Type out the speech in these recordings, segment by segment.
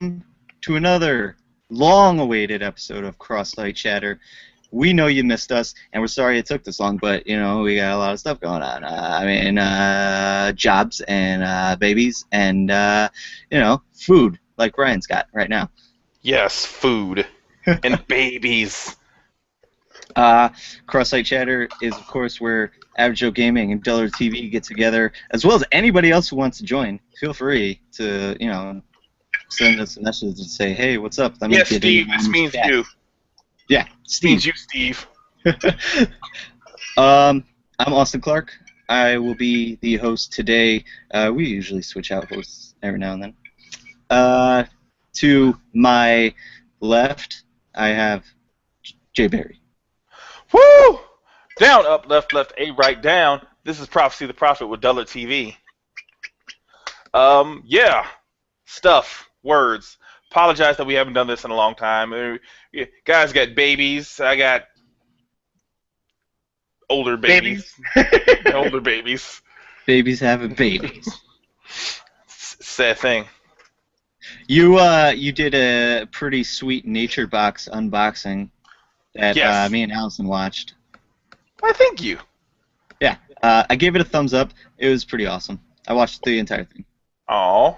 to another long-awaited episode of Cross-Site Chatter. We know you missed us, and we're sorry it took this long, but, we got a lot of stuff going on. Jobs and babies and, food, like Brian's got right now. Yes, food and babies. Cross-Site Chatter is, of course, where Average Joe Gaming and Dullard TV get together, as well as anybody else who wants to join. Feel free to, send us a message and say, hey, what's up? Let me yes, Steve, this means chat. You. Yeah, Steve. Means you, Steve. I'm Austin Clark. I will be the host today. We usually switch out hosts every now and then. To my left, I have Jay Barry. Woo! Down, up, left, left, A, right, down. This is Prophecy the Prophet with Dullard TV. Yeah. Stuff. Words. Apologize that we haven't done this in a long time. Guys got babies. I got older babies. Older babies. Babies having babies. Sad thing. You did a pretty sweet Nature Box unboxing that yes. Me and Allison watched. Why, thank you. Yeah, I gave it a thumbs up. It was pretty awesome. I watched the entire thing. Aww.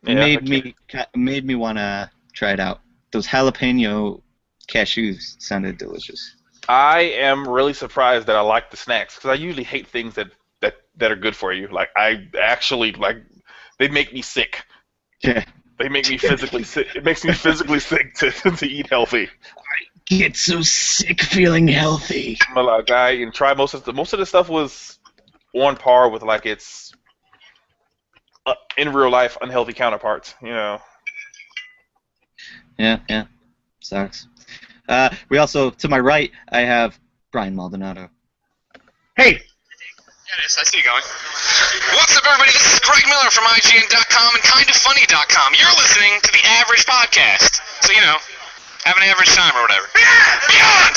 It made me want to try it out. Those jalapeno cashews sounded delicious. I am really surprised that I like the snacks because I usually hate things that are good for you. Like I actually they make me sick. Yeah. They make me physically sick. It makes me physically sick to eat healthy. I get so sick feeling healthy. I try most of the stuff was on par with its in real life unhealthy counterparts. Yeah. Sucks. We also, to my right, I have Brian Maldonado. Hey! Yes, I see you going. What's up, everybody? This is Greg Miller from IGN.com and KindaFunny.com. You're listening to The Average Podcast. So, have an average time or whatever. Beyond!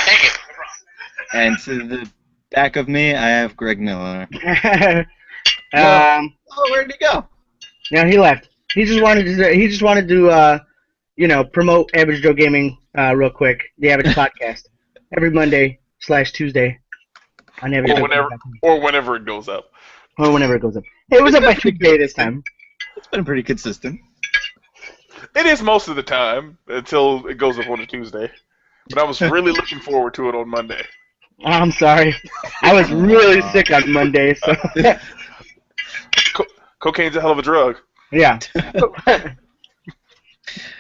Thank you. And to the back of me, I have Greg Miller. Where'd he go? No, he left. He just wanted to promote Average Joe Gaming real quick. The Average Podcast every Monday/Tuesday on Average Joe Gaming. Or whenever it goes up. Or whenever it goes up. It was up by Tuesday this time. It's been pretty consistent. It is most of the time until it goes up on a Tuesday. But I was really looking forward to it on Monday. I'm sorry. I was really sick on Monday, so. Cocaine's a hell of a drug. Yeah. But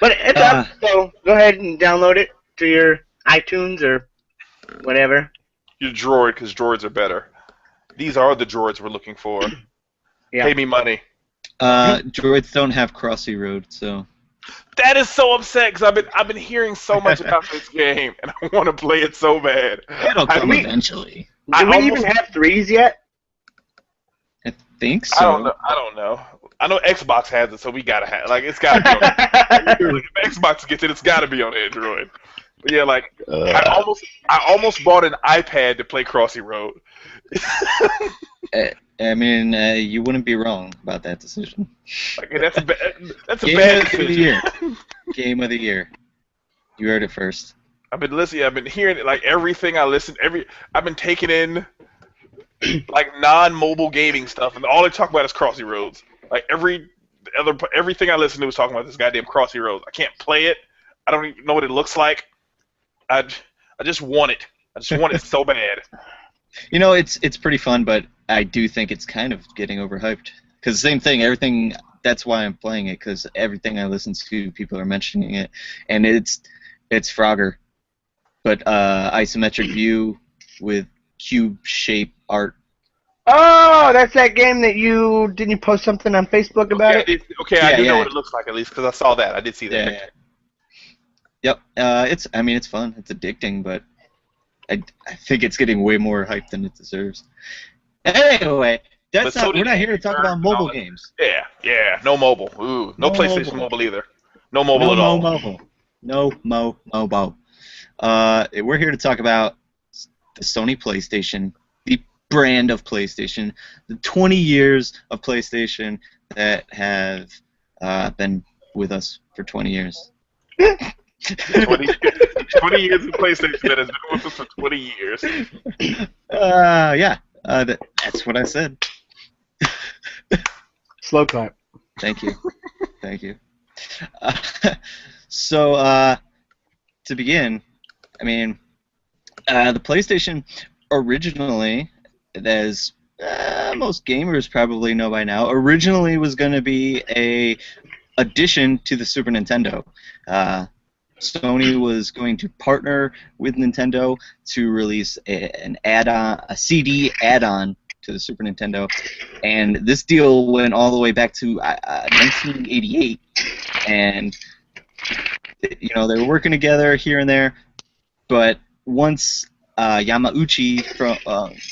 it's up, so go ahead and download it to your iTunes or whatever. Your droid, because droids are better. These are the droids we're looking for. Yeah. Pay me money. Droids don't have Crossy Road, so. That is so upset because I've been hearing so much about this game and I want to play it so bad. It'll come eventually. Do we even have 3s yet? I think so. I don't know. I know Xbox has it, so we gotta have it's gotta be on if Xbox gets it, it's gotta be on Android. But yeah, I almost bought an iPad to play Crossy Road. You wouldn't be wrong about that decision. That's a bad decision. Game of the year. You heard it first. I've been listening. I've been hearing it. Everything I listen. I've been taking in non-mobile gaming stuff, and all they talk about is Crossy Roads. Everything I listen to was talking about this goddamn Crossy Roads. I can't play it. I don't even know what it looks like. I just want it. I just want it so bad. It's pretty fun, but I do think it's kind of getting overhyped. Because same thing, everything. That's why I'm playing it, because everything I listen to, people are mentioning it, and it's Frogger, but isometric view with cube-shape art. Oh, that's that game that didn't you post something on Facebook about it? I do know what it looks like at least because I saw that. I did see that. Yeah. Yep. It's fun. It's addicting, but I think it's getting way more hype than it deserves. Anyway, we're not here to talk about mobile games. Yeah. No mobile. Ooh, no PlayStation mobile either. No mobile at all. No mobile. We're here to talk about the Sony PlayStation, the brand of PlayStation, the 20 years of PlayStation that have been with us for 20 years. 20 years in PlayStation that has been with us for 20 years. Yeah, that's what I said. Slow clap. Thank you. Thank you. So, to begin, I mean, the PlayStation originally, as most gamers probably know by now, originally was going to be a addition to the Super Nintendo. Sony was going to partner with Nintendo to release an add-on, a CD add-on to the Super Nintendo, and this deal went all the way back to 1988, and they were working together here and there, but once Yamauchi, from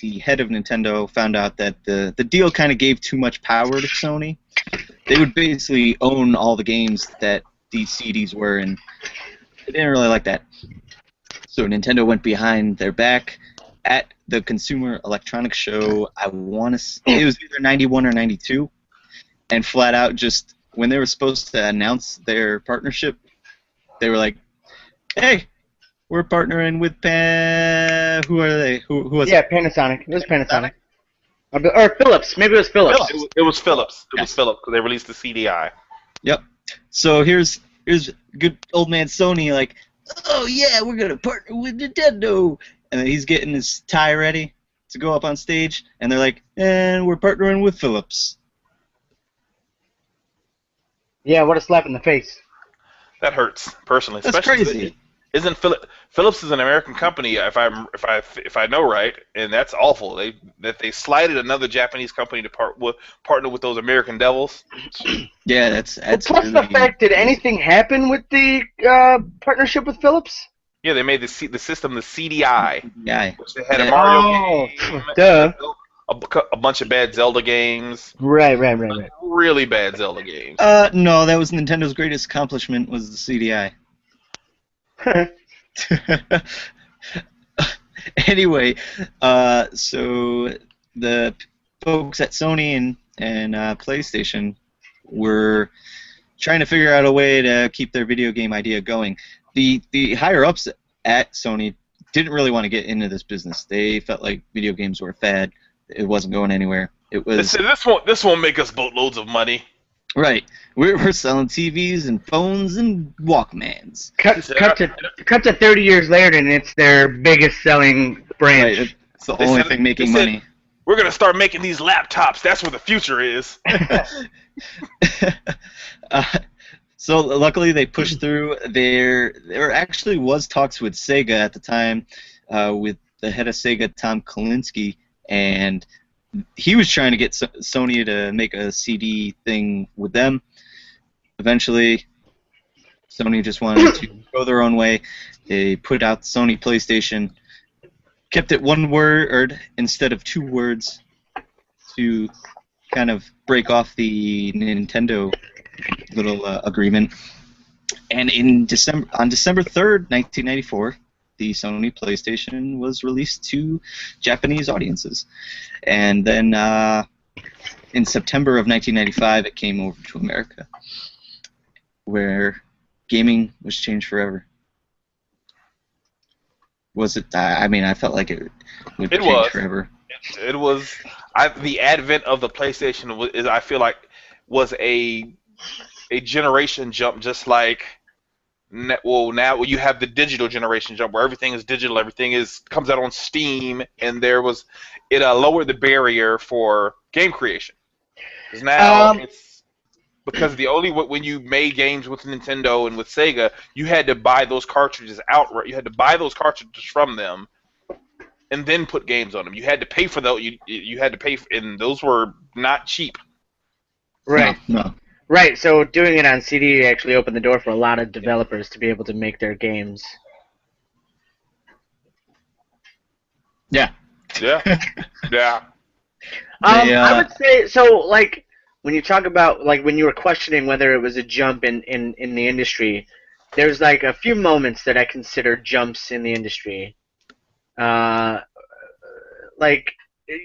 the head of Nintendo, found out that the deal kind of gave too much power to Sony, they would basically own all the games that these CDs were, and they didn't really like that. So Nintendo went behind their back at the Consumer Electronics Show. I want to say it was either 91 or 92, and flat out just when they were supposed to announce their partnership, they were like, "Hey, we're partnering with who are they? Who was it? Panasonic. It was Panasonic. Or Philips. Maybe it was Philips. It was Philips. It was Philips because they released the CDI. Yep. So here's good old man Sony like, oh yeah, we're gonna partner with Nintendo, and then he's getting his tie ready to go up on stage, and they're like, and we're partnering with Philips. Yeah, what a slap in the face. That hurts personally. That's especially crazy. Isn't Philips is an American company, if I know right, and that's awful. They slighted another Japanese company to partner with those American devils. Yeah, that's Plus really, the fact, did anything happen with the partnership with Philips? Yeah, they made the system the CDI, yeah. which they had a Mario game, duh. a bunch of bad Zelda games. Right. Really bad Zelda games. No, that was Nintendo's greatest accomplishment was the CDI. Anyway, so the folks at Sony and PlayStation were trying to figure out a way to keep their video game idea going. The higher ups at Sony didn't really want to get into this business. They felt like video games were a fad. It wasn't going anywhere. It was this won't make us boatloads of money. Right. We're selling TVs and phones and Walkmans. Cut to 30 years later, and it's their biggest selling branch. Right. It's the only thing making money. We're gonna start making these laptops. That's where the future is. So luckily they pushed through. There actually was talks with Sega at the time, with the head of Sega, Tom Kalinske, and he was trying to get Sony to make a CD thing with them. Eventually, Sony just wanted to go their own way. They put out Sony PlayStation, kept it one word instead of two words to kind of break off the Nintendo little agreement. And on December 3rd, 1994, the Sony PlayStation was released to Japanese audiences. And then in September of 1995, it came over to America, where gaming was changed forever. Was it? I mean, I felt like it would change forever. It was. The advent of the PlayStation I feel like, was a generation jump, just like. Well, now you have the digital generation jump where everything is digital, everything comes out on Steam, and it lowered the barrier for game creation. Because now it's because when you made games with Nintendo and with Sega, you had to buy those cartridges outright. You had to buy those cartridges from them, and then put games on them. You had to pay for those. You had to pay, and those were not cheap. Right. No. Right, so doing it on CD actually opened the door for a lot of developers to be able to make their games. Yeah. Yeah. Yeah. I would say, so, like, when you talk about, like, when you were questioning whether it was a jump in the industry, there's, like, a few moments that I consider jumps in the industry. Like,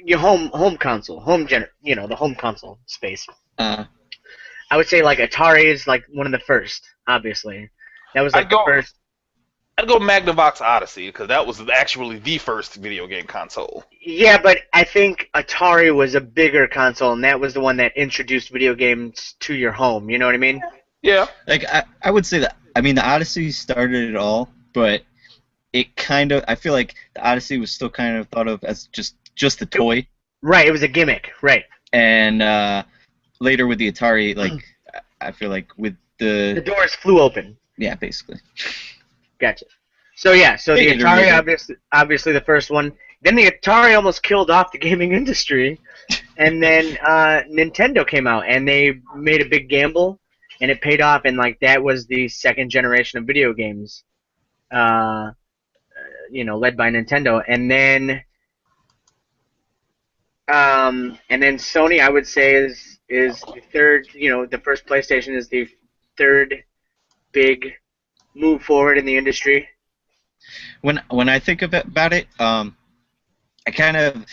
your home console, the home console space. I would say like Atari is like one of the first, obviously. That was like the first. I'd go Magnavox Odyssey because that was actually the first video game console. Yeah, but I think Atari was a bigger console, and that was the one that introduced video games to your home. You know what I mean? Yeah. Like I would say that. I mean, the Odyssey started it all, but it kind of. I feel like the Odyssey was still kind of thought of as just a toy. Right. It was a gimmick. Right. And later with the Atari, like I feel like with the doors flew open. Yeah, basically. Gotcha. So the Atari, obviously the first one. Then the Atari almost killed off the gaming industry, and then Nintendo came out, and they made a big gamble, and it paid off, and like that was the second generation of video games, led by Nintendo, and then Sony, I would say, is the third. The first PlayStation is the third big move forward in the industry. When I think about it, I kind of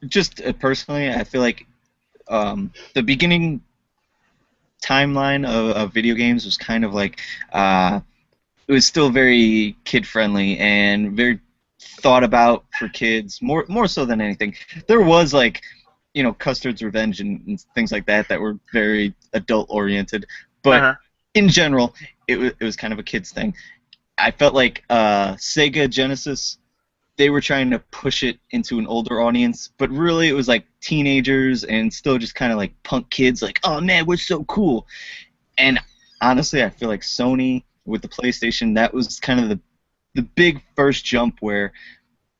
just personally, I feel like the beginning timeline of video games was kind of like it was still very kid friendly and very thought about for kids, more so than anything. There was like Custard's Revenge and things like that were very adult oriented, but in general, it was kind of a kids thing. I felt like Sega Genesis, they were trying to push it into an older audience, but really it was like teenagers and still just kind of like punk kids, like, oh man, we're so cool. And honestly, I feel like Sony with the PlayStation, that was kind of the big first jump where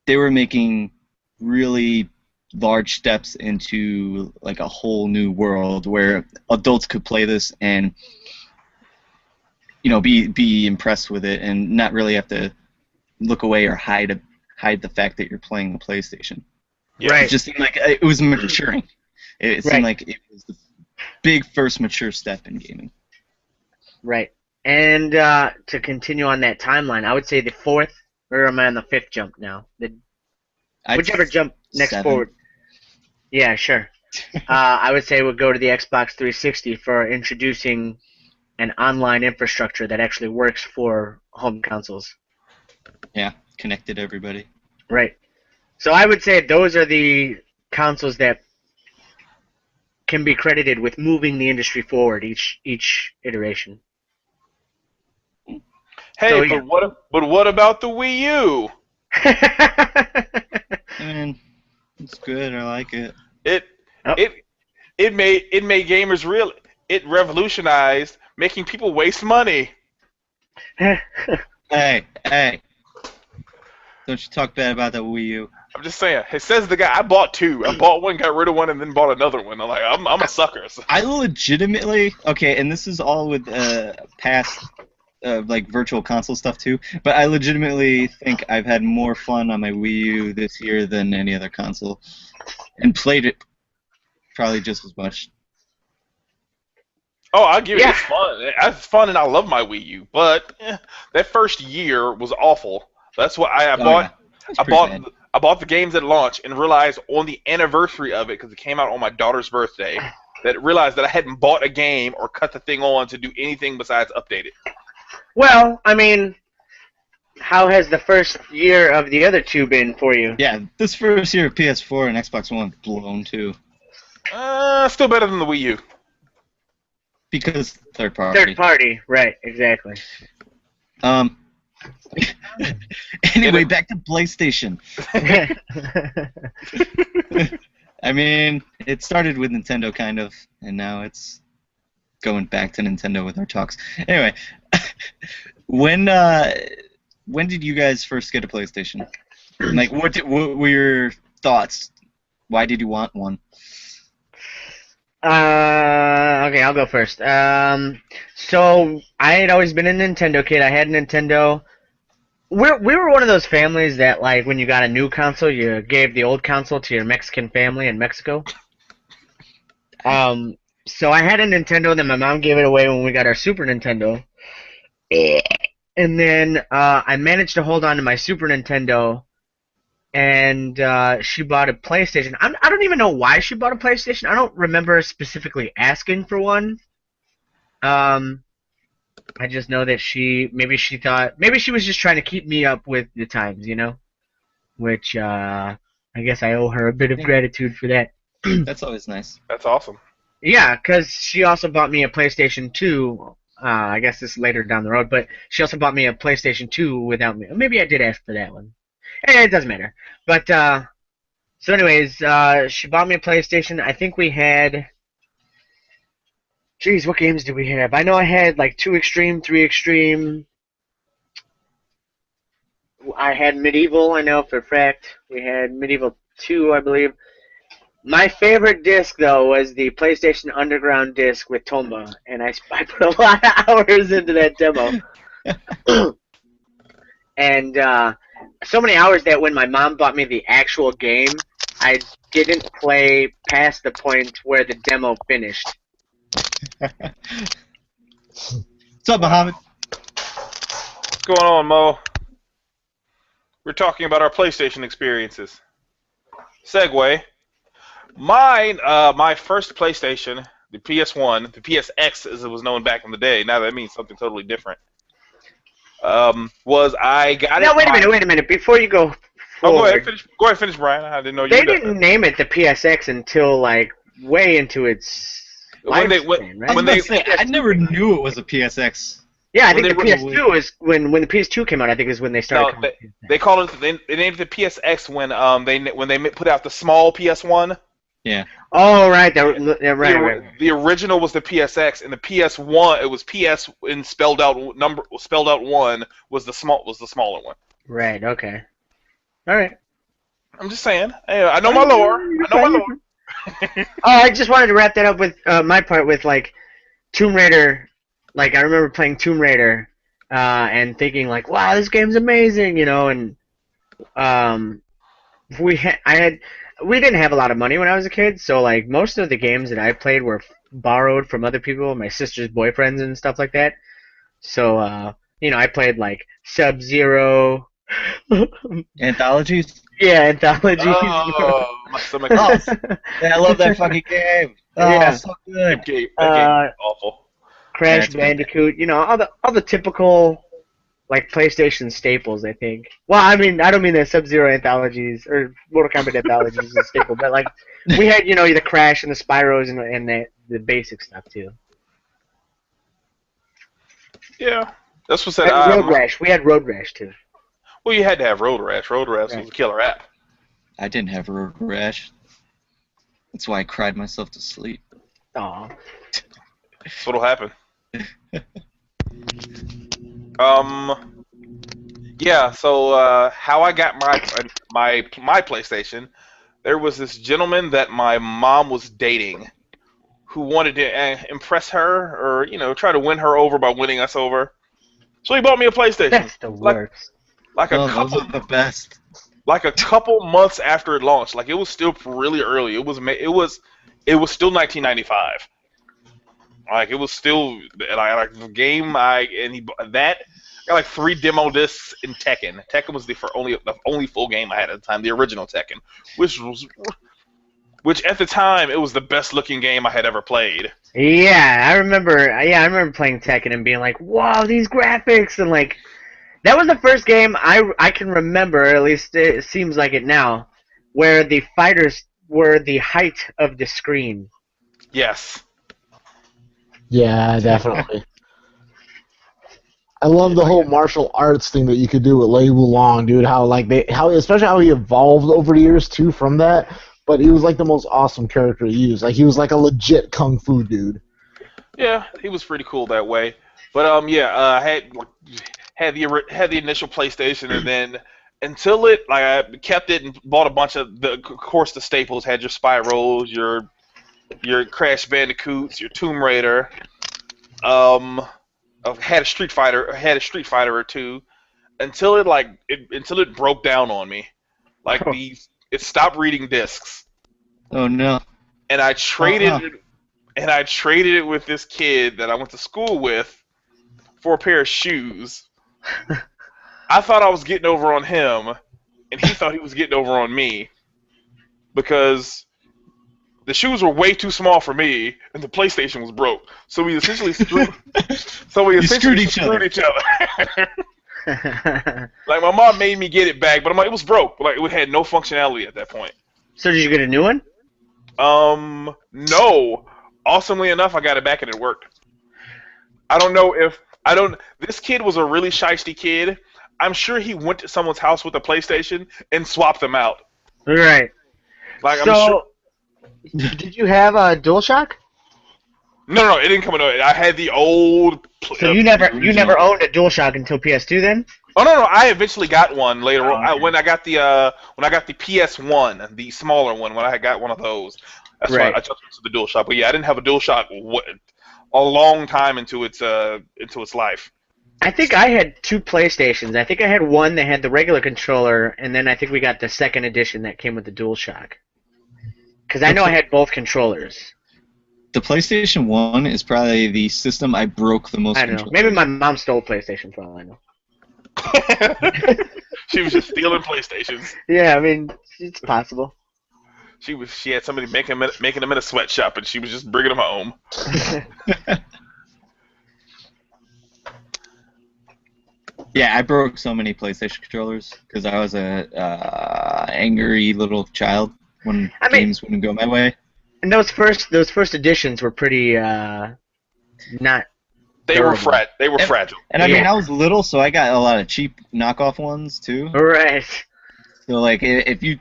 they were making really large steps into like a whole new world where adults could play this and be impressed with it and not really have to look away or hide the fact that you're playing the PlayStation. Yeah. Right. It just seemed like it was maturing. It seemed like it was the big first mature step in gaming. Right. And to continue on that timeline, I would say the fourth, or am I on the fifth jump now? Whichever jump next 7. forward. Yeah, sure. I would say we'll go to the Xbox 360 for introducing an online infrastructure that actually works for home consoles. Yeah, connected everybody. Right. So I would say those are the consoles that can be credited with moving the industry forward each iteration. Hey, So, yeah. but what about the Wii U? I mean, it's good. I like it. It made gamers real. It revolutionized making people waste money. Hey, don't you talk bad about the Wii U. I'm just saying. It says the guy. I bought two. I bought one, got rid of one, and then bought another one. I'm like, I'm a sucker. So. I legitimately and this is all with past like virtual console stuff too. But I legitimately think I've had more fun on my Wii U this year than any other console, and played it probably just as much. Oh, I'll give it. It's fun. It's fun, and I love my Wii U. But that first year was awful. That's what I bought. Yeah. I bought the games at launch and realized on the anniversary of it, because it came out on my daughter's birthday, that realized that I hadn't bought a game or cut the thing on to do anything besides update it. Well, I mean, how has the first year of the other two been for you? Yeah, this first year of PS4 and Xbox One blown too. Still better than the Wii U. Because third party. Third party, right, exactly. Anyway, back to PlayStation. I mean, it started with Nintendo kind of, and now it's going back to Nintendo with our talks. Anyway, when did you guys first get a PlayStation? Like, what were your thoughts? Why did you want one? Okay, I'll go first. So I had always been a Nintendo kid. I had a Nintendo. We were one of those families that, like, when you got a new console, you gave the old console to your Mexican family in Mexico. So I had a Nintendo, then my mom gave it away when we got our Super Nintendo. And then I managed to hold on to my Super Nintendo and she bought a PlayStation. I don't even know why she bought a PlayStation. I don't remember specifically asking for one. I just know that maybe she was just trying to keep me up with the times, which I guess I owe her a bit of gratitude for that. That's always nice. That's awesome. Yeah, because she also bought me a PlayStation 2. I guess this is later down the road, but she also bought me a PlayStation 2 without me. Maybe I did ask for that one. It doesn't matter. But, so anyways, she bought me a PlayStation. I think we had... Jeez, what games did we have? I know I had, like, 2 Extreme, 3 Extreme. I had Medieval, I know, for a fact. We had Medieval 2, I believe. My favorite disc, though, was the PlayStation Underground disc with Tomba, and I put a lot of hours into that demo. And so many hours that when my mom bought me the actual game, I didn't play past the point where the demo finished. What's up, Muhammad? What's going on, Mo? We're talking about our PlayStation experiences. Segue. My first PlayStation, the PS1, the PSX as it was known back in the day, now that means something totally different, was I got it... Now, wait a minute, before you go forward... Go ahead, finish, Brian. I didn't know you They didn't name it the PSX until, like, way into its lifespan, right? I never knew it was a PSX. Yeah, I think the PS2 is when the PS2 came out. I think is when they started. No, they called it. They named it the PSX when they put out the small PS1. Yeah. Oh right, right. The original was the PSX, and the PS1 it was PS and spelled out 1 was the smaller one. Right. Okay. All right. I'm just saying. I know my lore. I just wanted to wrap that up with my part with like Tomb Raider. Like I remember playing Tomb Raider and thinking like, wow, this game's amazing, and we didn't have a lot of money when I was a kid, so like most of the games that I played were borrowed from other people, my sister's boyfriends and stuff like that. So I played like Sub-Zero. Anthologies? Yeah, Anthologies. Oh, my stomach. Yeah, I love that fucking game. Oh, yeah. So good. That game is awful. Crash Bandicoot, all the typical like PlayStation staples, I think. Well, I mean, I don't mean the Sub-Zero anthologies or Mortal Kombat anthologies is a staple, but like we had, the Crash and the Spyros and the basic stuff too. Yeah, that's what said. Road Rash. We had Road Rash too. Well, you had to have Road Rash. Road Rash was a killer app. I didn't have Road Rash. That's why I cried myself to sleep. Aw. That's what'll happen. Yeah, so how I got my PlayStation, there was this gentleman that my mom was dating who wanted to impress her or, try to win her over by winning us over. So he bought me a PlayStation. That's the worst. Those are the best. Like a couple months after it launched. Like it was still really early. It was still 1995. Like it was still like the game I got like 3 demo discs in Tekken. Tekken was the only full game I had at the time, the original Tekken, which at the time it was the best looking game I had ever played. Yeah, I remember playing Tekken and being like, "Wow, these graphics!" and like that was the first game I can remember, at least it seems like it now, where the fighters were the height of the screen. Yes. Yeah, definitely. I love the whole martial arts thing that you could do with Lei Wulong, dude. Especially how he evolved over the years too from that. But he was like the most awesome character to use. Like he was like a legit kung fu dude. Yeah, he was pretty cool that way. But I had the initial PlayStation, and then until I kept it and bought a bunch of of course the staples had your Spyros, your Crash Bandicoots, your Tomb Raider. I've had a Street Fighter or two, until it broke down on me. Like it stopped reading discs. Oh no. And I traded it with this kid that I went to school with for a pair of shoes. I thought I was getting over on him, and he thought he was getting over on me because the shoes were way too small for me, and the PlayStation was broke. So we essentially screwed each other. Like, my mom made me get it back, but I'm like, it was broke. Like, it had no functionality at that point. So did you get a new one? No. Awesomely enough, I got it back and it worked. This kid was a really shiesty kid. I'm sure he went to someone's house with a PlayStation and swapped them out. Right. Like, so, I'm sure. Did you have a DualShock? No, it didn't come in. I had the old. So you never owned a DualShock until PS2 then? Oh no, I eventually got one later on. Okay. When I got the PS1, the smaller one, when I got one of those. That's why I jumped into the DualShock. But yeah, I didn't have a DualShock a long time into its life. I think I had 2 PlayStations. I think I had one that had the regular controller, and then I think we got the second edition that came with the DualShock. Because I know I had both controllers. The PlayStation 1 is probably the system I broke the most. I don't know. Maybe my mom stole PlayStation for all I know. She was just stealing PlayStations. Yeah, I mean, it's possible. She had somebody making them in a sweatshop, and she was just bringing them home. Yeah, I broke so many PlayStation controllers because I was a angry little child when games wouldn't go my way. And those first editions were pretty not. They were fragile. And I mean, I was little, so I got a lot of cheap knockoff ones too. Right. So like, if you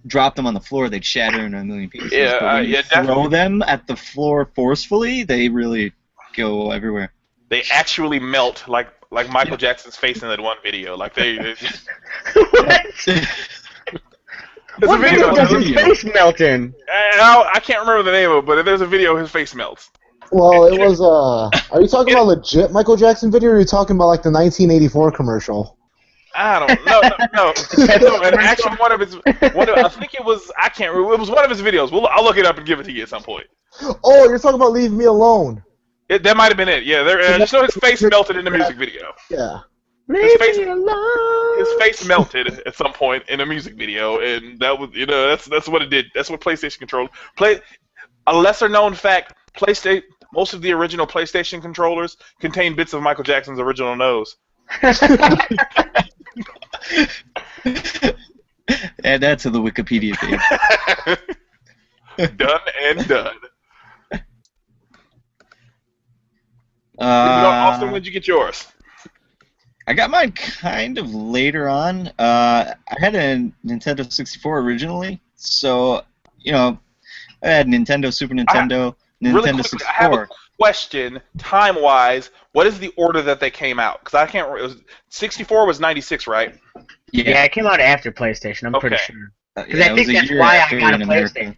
drop them on the floor, they'd shatter in a million pieces. Yeah, but when you definitely. Throw them at the floor forcefully, they really go everywhere. They actually melt like Michael Jackson's face in that one video. Like they just. What video does his face melt in? I can't remember the name of it, but if there's a video, his face melts. Well, it was, are you talking about legit Michael Jackson video, or are you talking about, like, the 1984 commercial? I don't know. No. And actually, I think it was, I can't remember, it was one of his videos. I'll look it up and give it to you at some point. Oh, you're talking about Leave Me Alone. That might have been it, yeah. I just know his face melted in the music video. Yeah. Leave me alone. His face melted at some point in a music video, and that was, that's what it did. That's what PlayStation controlled. A lesser known fact, most of the original PlayStation controllers contain bits of Michael Jackson's original nose. Add that to the Wikipedia page. Done and done. Austin, when did you get yours? I got mine kind of later on. I had a Nintendo 64 originally, so I had Nintendo, Super Nintendo, Nintendo really quickly, 64. I have a question, time-wise. What is the order that they came out? Because I can't remember. 64 was 96, right? Yeah, it came out after PlayStation. I'm pretty sure. Because I think that's why I got a PlayStation.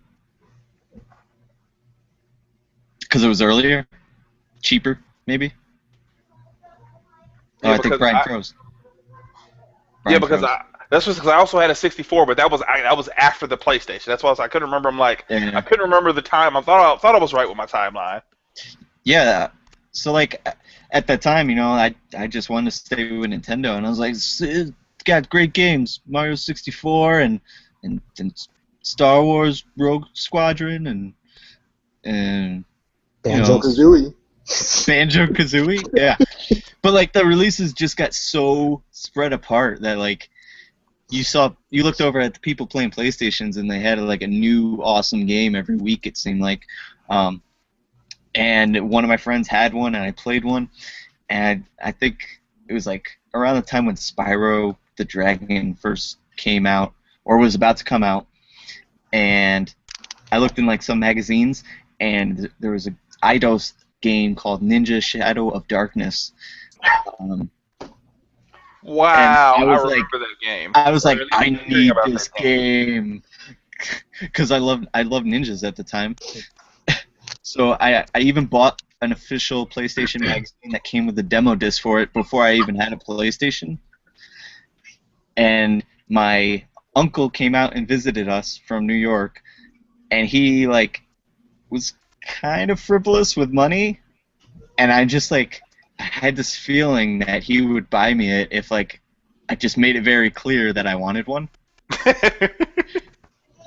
Because it was earlier, cheaper, maybe. Yeah, I think Brian froze. That's just because I also had a 64, but that was after the PlayStation. That's why I couldn't remember. I couldn't remember the time. I thought I was right with my timeline. Yeah. So like at that time, I just wanted to stay with Nintendo, and I was like, it's got great games, Mario 64 and Star Wars Rogue Squadron and Banjo-Kazooie. Banjo-Kazooie, yeah. But like the releases just got so spread apart that like you looked over at the people playing PlayStations and they had like a new awesome game every week, it seemed like. And one of my friends had one and I played one, and I think it was like around the time when Spyro the Dragon first came out or was about to come out, and I looked in like some magazines and there was a Eidos game called Ninja Shadow of Darkness. Wow, I remember that game. I was like, I need this game because I love ninjas at the time. So I even bought an official PlayStation magazine that came with a demo disc for it before I even had a PlayStation. And my uncle came out and visited us from New York, and he like was kind of frivolous with money, and I just like I had this feeling that he would buy me it if like I just made it very clear that I wanted one.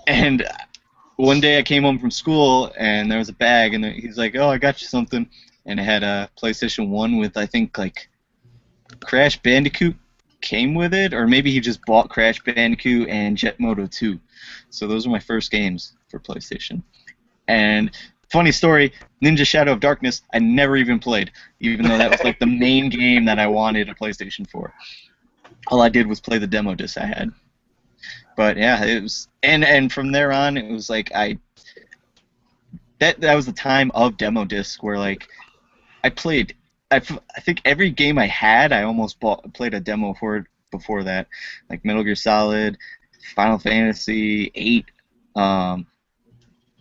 And one day I came home from school, and there was a bag, and he's like, "Oh, I got you something." And it had a PlayStation 1 with, I think, like, Crash Bandicoot came with it, or maybe he just bought Crash Bandicoot and Jet Moto 2. So those were my first games for PlayStation. And funny story, Ninja Shadow of Darkness, I never even played, even though that was like the main game that I wanted a PlayStation for. All I did was play the demo disc I had. But yeah, it was, and from there on, it was like that was the time of demo disc where like I played. I think every game I had, I almost played a demo for it before that, like Metal Gear Solid, Final Fantasy 8.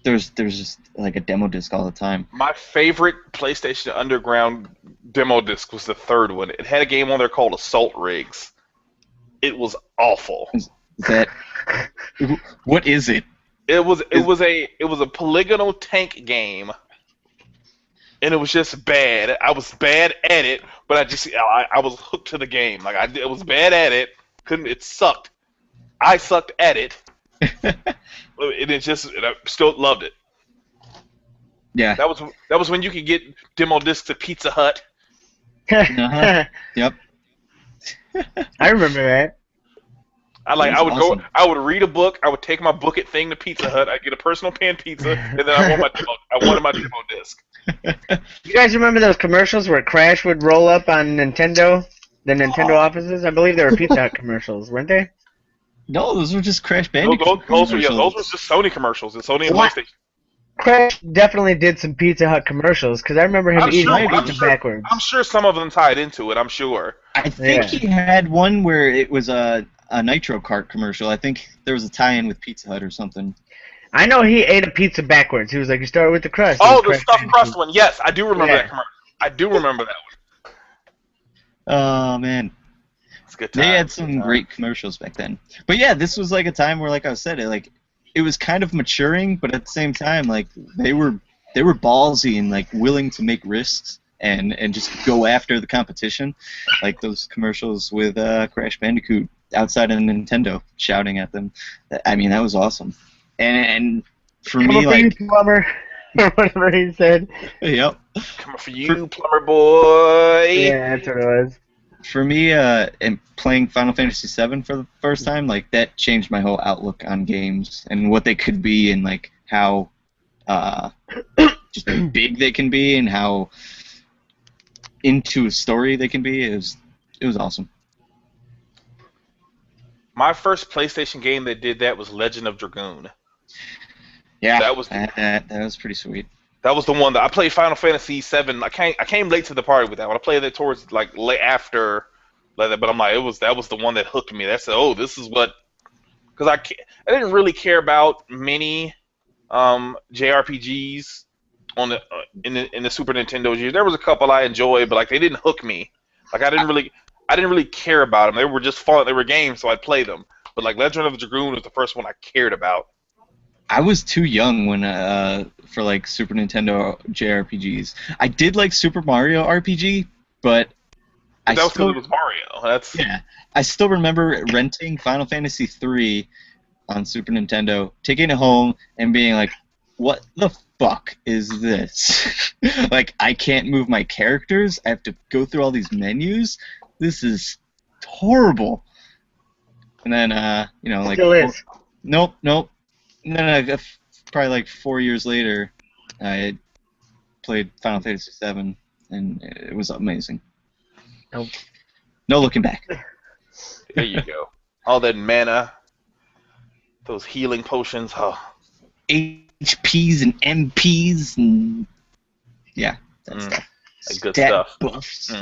There's just like a demo disc all the time. My favorite PlayStation Underground demo disc was the third one. It had a game on there called Assault Rigs. It was awful. Is that what is it? It was a polygonal tank game, and it was just bad. I was bad at it, but I was hooked to the game. Like I was bad at it. It sucked. I sucked at it. And I still loved it. Yeah. That was when you could get demo discs at Pizza Hut. Uh-huh. Yep. I remember that. I would read a book. I would take my book at thing to Pizza Hut. I'd get a personal pan pizza, and then I wanted my demo disc. You guys remember those commercials where Crash would roll up on Nintendo, the Nintendo offices? I believe they were Pizza Hut commercials, weren't they? No, those were just Crash Bandicoot. Those were just Sony commercials. And Sony and PlayStation. Crash definitely did some Pizza Hut commercials because I remember him eating pizza backwards. I'm sure some of them tied into it. I'm sure. I think he had one where it was a Nitro Kart commercial. I think there was a tie-in with Pizza Hut or something. I know he ate a pizza backwards. He was like, "You start with the crust." Oh, the stuffed crust one. Yes, I do remember that commercial. I do remember that one. Oh man. Good time. They had some great commercials back then. But yeah, this was like a time where, like I said, it was kind of maturing, but at the same time, like they were ballsy and like willing to make risks and just go after the competition, like those commercials with Crash Bandicoot outside of Nintendo shouting at them. I mean, that was awesome. And for me, like you, plumber, or whatever he said. Yep. Coming for you, plumber boy. Yeah, that's what it was. For me, and playing Final Fantasy VII for the first time, like that changed my whole outlook on games and what they could be, and like how just big they can be, and how into a story they can be. It was awesome. My first PlayStation game that did that was Legend of Dragoon. Yeah, that was pretty sweet. That was the one that I played Final Fantasy VII. I came late to the party with that one. I played it towards like late after, but I'm like that was the one that hooked me. That's this is what, because I didn't really care about many JRPGs on the in the Super Nintendo years. There was a couple I enjoyed, but like they didn't hook me. Like I didn't really care about them. They were just fun. They were games, so I'd play them. But like Legend of the Dragoon was the first one I cared about. I was too young when for like Super Nintendo JRPGs. I did like Super Mario RPG, but that was because it was Mario. I still remember renting Final Fantasy III on Super Nintendo, taking it home, and being like, "What the fuck is this? Like, I can't move my characters. I have to go through all these menus. This is horrible." And then like still is. Nope. No, probably like 4 years later, I played Final Fantasy VII, and it was amazing. Nope. No looking back. There you go. All that mana, those healing potions. Oh. HPs and MPs, and yeah, that stuff. That good stuff. Buffs.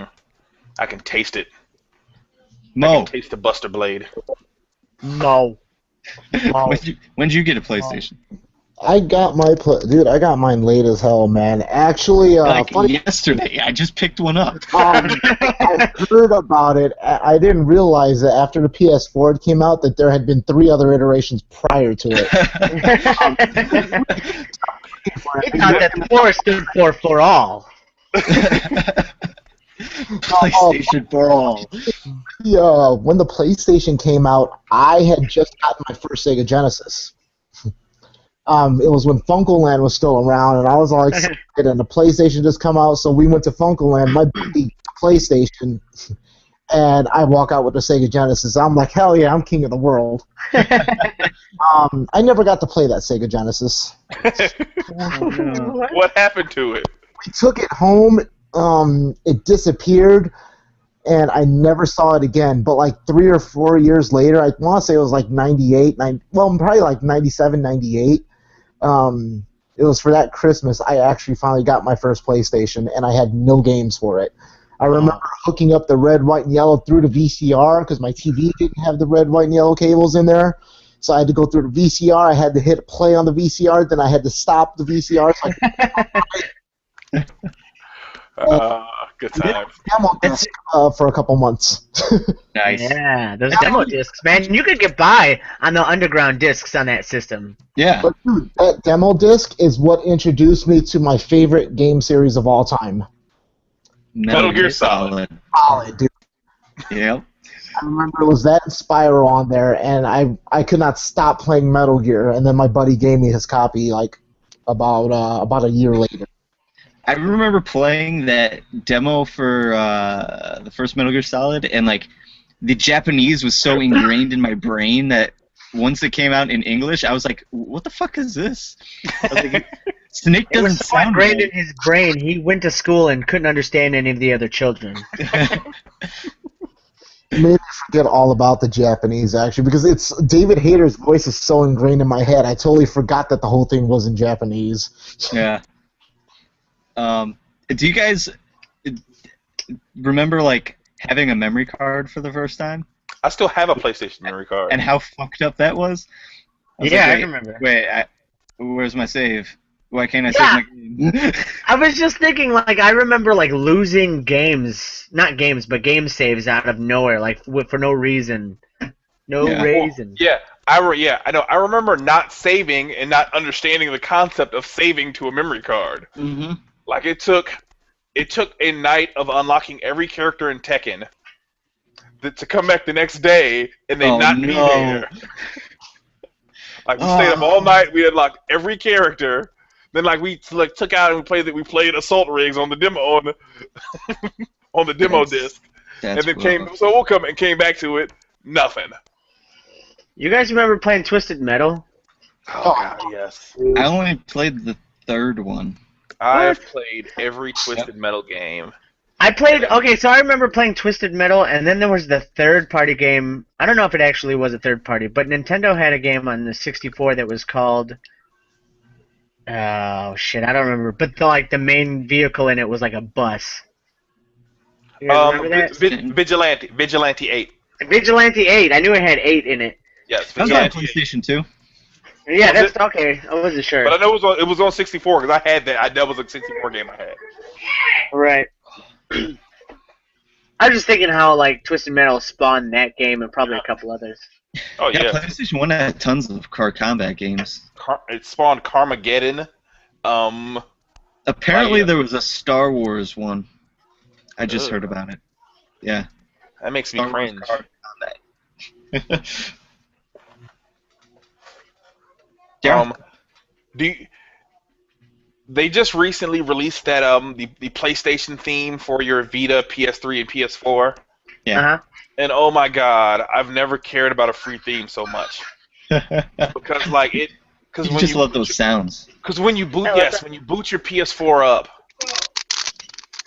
I can taste it. Mo. I can taste the Buster Blade. No. When did you get a PlayStation? I got I got mine late as hell, man. Actually, yesterday, I just picked one up. I heard about it. I didn't realize that after the PS4 came out that there had been 3 other iterations prior to it. He thought that the 4 stood for all. PlayStation for all. Yeah, when the PlayStation came out, I had just gotten my first Sega Genesis. It was when Funkoland was still around, and I was all excited, and the PlayStation just come out, so we went to Funkoland, my buddy PlayStation, and I walk out with the Sega Genesis. I'm like, hell yeah, I'm king of the world. I never got to play that Sega Genesis. What happened to it? We took it home, it disappeared, and I never saw it again. But like 3 or 4 years later, I want to say it was like 98, probably like 97, 98. It was for that Christmas I actually finally got my first PlayStation, and I had no games for it. I remember hooking up the red, white, and yellow through the VCR because my TV didn't have the red, white, and yellow cables in there. So I had to go through the VCR. I had to hit play on the VCR. Then I had to stop the VCR. Good time. Demo disc for a couple months. Nice. Yeah, those demo discs, man. You could get by on the underground discs on that system. Yeah. But dude, that demo disc is what introduced me to my favorite game series of all time. Metal Gear Solid. Solid, dude. Yep. I remember it was that and Spyro on there, and I could not stop playing Metal Gear. And then my buddy gave me his copy like about a year later. I remember playing that demo for the first Metal Gear Solid, and like the Japanese was so ingrained in my brain that once it came out in English, I was like, "What the fuck is this?" I was like, Snake It doesn't was so sound ingrained right. in his brain, he went to school and couldn't understand any of the other children. It made me forget all about the Japanese, actually, because it's David Hayter's voice is so ingrained in my head. I totally forgot that the whole thing was in Japanese. Yeah. Do you guys remember like having a memory card for the first time? I still have a PlayStation memory card. And how fucked up that was? I was Yeah, like, I wait, remember. Wait, where's my save? Why can't I Yeah. save my game? I was just thinking, like, I remember, like, losing games, not games, but game saves out of nowhere, like, for no reason. No Yeah. reason. Yeah, I know. I remember not saving and not understanding the concept of saving to a memory card. Mm-hmm. Like it took a night of unlocking every character in Tekken to come back the next day and they not be there. Like we stayed up all night, we unlocked every character. Then like we took out and we played Assault Rigs on the demo on the demo disc, and then came back to it. Nothing. You guys remember playing Twisted Metal? Oh God, yes. I only played the third one. I've played every Twisted Metal game. I played, okay, so I remember playing Twisted Metal, and then there was the third-party game. I don't know if it actually was a third-party, but Nintendo had a game on the 64 that was called, oh shit, I don't remember, but the main vehicle in it was like a bus. You guys remember that? Vigilante 8. Vigilante 8, I knew it had 8 in it. Yes, That was on Vigilante 8. PlayStation 2. Yeah, Was that's okay, I wasn't sure. But I know it was on 64 because I had that. That was a 64 game I had. Right. I was just thinking how, like, Twisted Metal spawned that game and probably a couple others. Oh yeah, PlayStation 1 had tons of car combat games. It spawned Carmageddon. Apparently there was a Star Wars one. I just heard about it. Yeah. That makes me Star Wars cringe. car combat. They just recently released that the PlayStation theme for your Vita, PS3, and PS4. Yeah. Uh-huh. And oh my God, I've never cared about a free theme so much. Because like it, because You just love those sounds. Because when you boot, when you boot your PS4 up,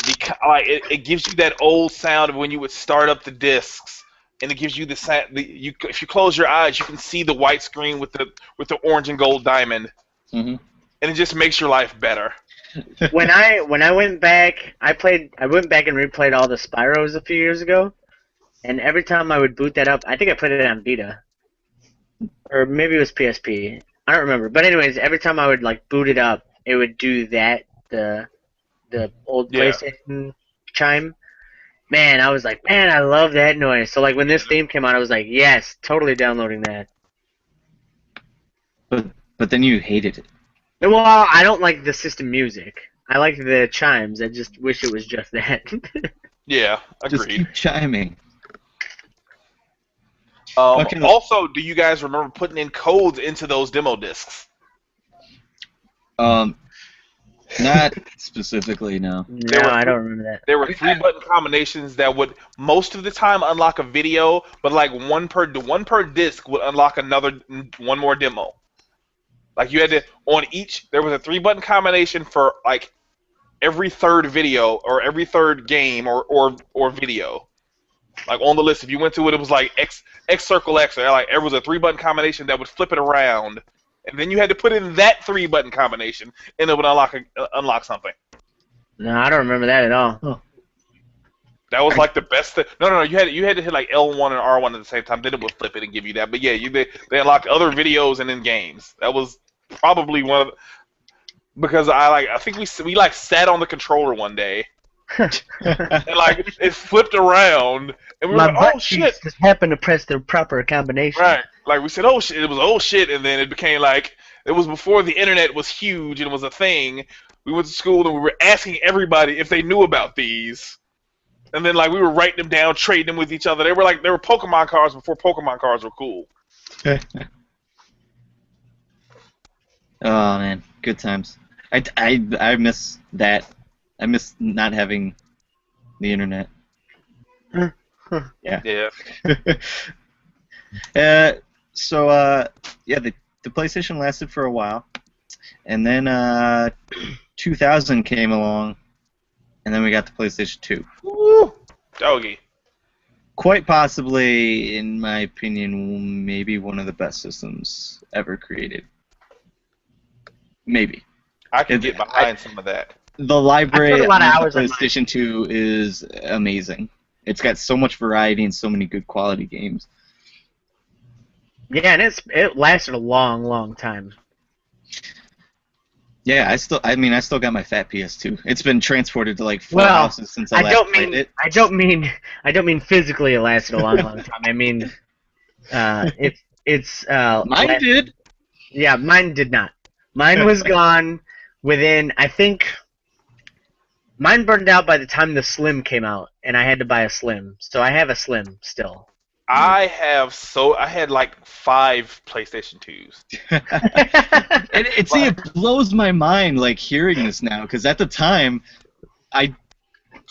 it gives you that old sound of when you would start up the discs, and it gives you the sound. If you close your eyes, you can see the white screen with the orange and gold diamond, and it just makes your life better. When I went back, I went back and replayed all the Spyros a few years ago, and every time I would boot that up, I think I played it on Vita, or maybe it was PSP. I don't remember. But anyways, every time I would like boot it up, it would do that the old PlayStation chime. Man, I was like, man, I love that noise. So like when this theme came out, I was like, yes, totally downloading that. But then you hated it. Well, I don't like the system music. I like the chimes. I just wish it was just that. Yeah, agreed. Just keep chiming. Okay. Also, do you guys remember putting in codes into those demo discs? Not specifically, no. No, I don't remember that. There were 3-button combinations that would most of the time unlock a video, but like one per disc would unlock one more demo. Like you had to on each. There was a 3-button combination for like every third video or every third game or video. Like on the list, if you went to it, it was like X circle X. Or like there was a 3-button combination that would flip it around. And then you had to put in that 3-button combination, and it would unlock something. No, I don't remember that at all. Oh. That was like the best thing. No. You had to hit like L1 and R1 at the same time. Then it would flip it and give you that. But yeah, they unlocked other videos and then games. That was probably one of because I think we sat on the controller one day. And like it flipped around, and we were like, "Oh shit!" Just happened to press the proper combination. Right, like we said, "Oh shit!" It was "oh shit," and then it became like it was before the internet was huge and was a thing. We went to school and we were asking everybody if they knew about these, and then like we were writing them down, trading them with each other. They were Pokemon cards before Pokemon cards were cool. Oh man, good times. I miss that. I miss not having the internet. Yeah. So the PlayStation lasted for a while, and then 2000 came along, and then we got the PlayStation 2. Woo! Doggy. Quite possibly, in my opinion, maybe one of the best systems ever created. Maybe. I can get behind some of that. The library on hours the PlayStation 2 is amazing. It's got so much variety and so many good quality games. Yeah, and it lasted a long time. Yeah, I still got my fat PS2. It's been transported to like 4 houses since I last played it. I don't mean physically it lasted a long time. I mean, it's mine did. Yeah, mine did not. Mine was gone within, I think. Mine burned out by the time the Slim came out, and I had to buy a Slim. So I have a Slim still. I had like 5 PlayStation 2s. It blows my mind like hearing this now because at the time,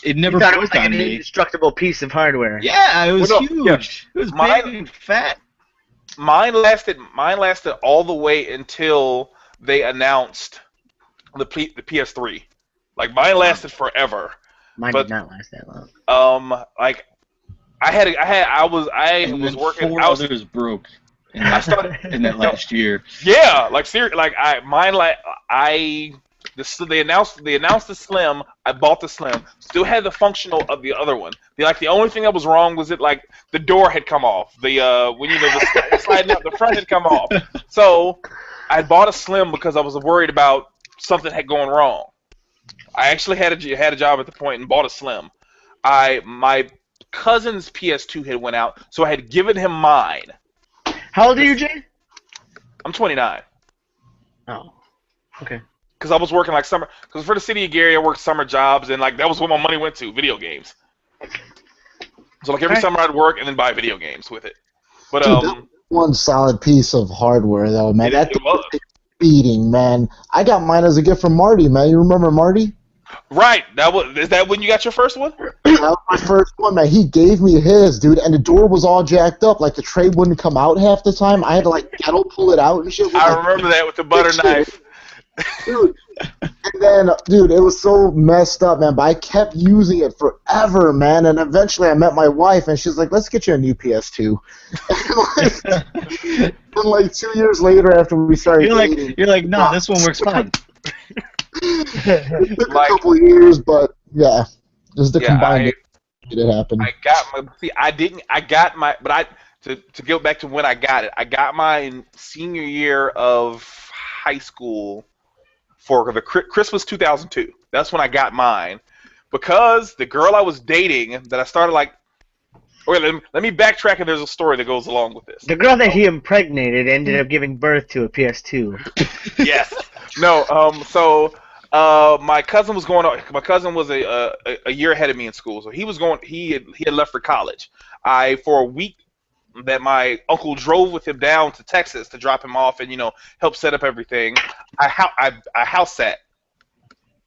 it never thought it was broke like on an me. indestructible piece of hardware. Yeah, it was huge. Yeah. It was big and fat. Mine lasted all the way until they announced the PS3. Like mine lasted forever. Mine did not last that long. Like I was working. Four others broke. In that last year. Yeah, like seriously, like they announced the Slim. I bought the Slim. Still had the functional of the other one. The only thing that was wrong was like the door had come off. The sliding out the front had come off. So I bought a Slim because I was worried about something had gone wrong. I actually had a job at the point and bought a Slim. My cousin's PS2 had went out, so I had given him mine. How old are you, Jay? I'm 29. Oh, okay. Because I was working like summer. Because for the city of Gary, I worked summer jobs, and like that was what my money went to, video games. So like every summer I'd work and then buy video games with it. But Dude, one solid piece of hardware though, man. That was beating, man. I got mine as a gift from Marty, man. You remember Marty? Right. Is that when you got your first one? That was my first one, man. He gave me his, dude, and the door was all jacked up. Like the tray wouldn't come out half the time. I had to like ghetto pull it out and shit. I remember that with the butter knife. Dude, and then, dude, it was so messed up, man, but I kept using it forever, man, and eventually I met my wife, and she's like, let's get you a new PS2. And like 2 years later after we started dating, you're like, no, this one works fine. It took a couple of years, but yeah, just the combined it happened. To go back to when I got it, I got mine senior year of high school for the Christmas 2002. That's when I got mine, because the girl I was dating that I started like. Wait, let me backtrack, and there's a story that goes along with this. The girl that he impregnated ended up giving birth to a PS2. Yes. No. So My cousin was going on. My cousin was a year ahead of me in school, so he was going. He had left for college. For a week that my uncle drove with him down to Texas to drop him off and help set up everything. I house sat.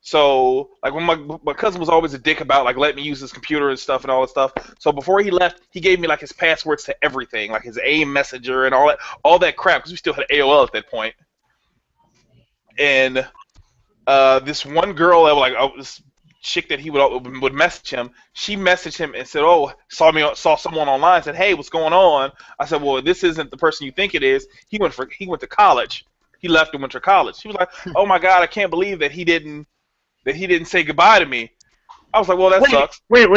So like when my cousin was always a dick about like letting me use his computer and stuff and all that stuff. So before he left, he gave me like his passwords to everything, like his AIM messenger and all that crap, because we still had AOL at that point. And this one girl that this chick that he would message him, she messaged him and said, "Oh, saw someone online, said, 'Hey, what's going on?' I said, 'Well, this isn't the person you think it is. He went to college. He left and went to college.'" She was like, "Oh my God, I can't believe that he didn't say goodbye to me." I was like, "Well, that sucks." Wait.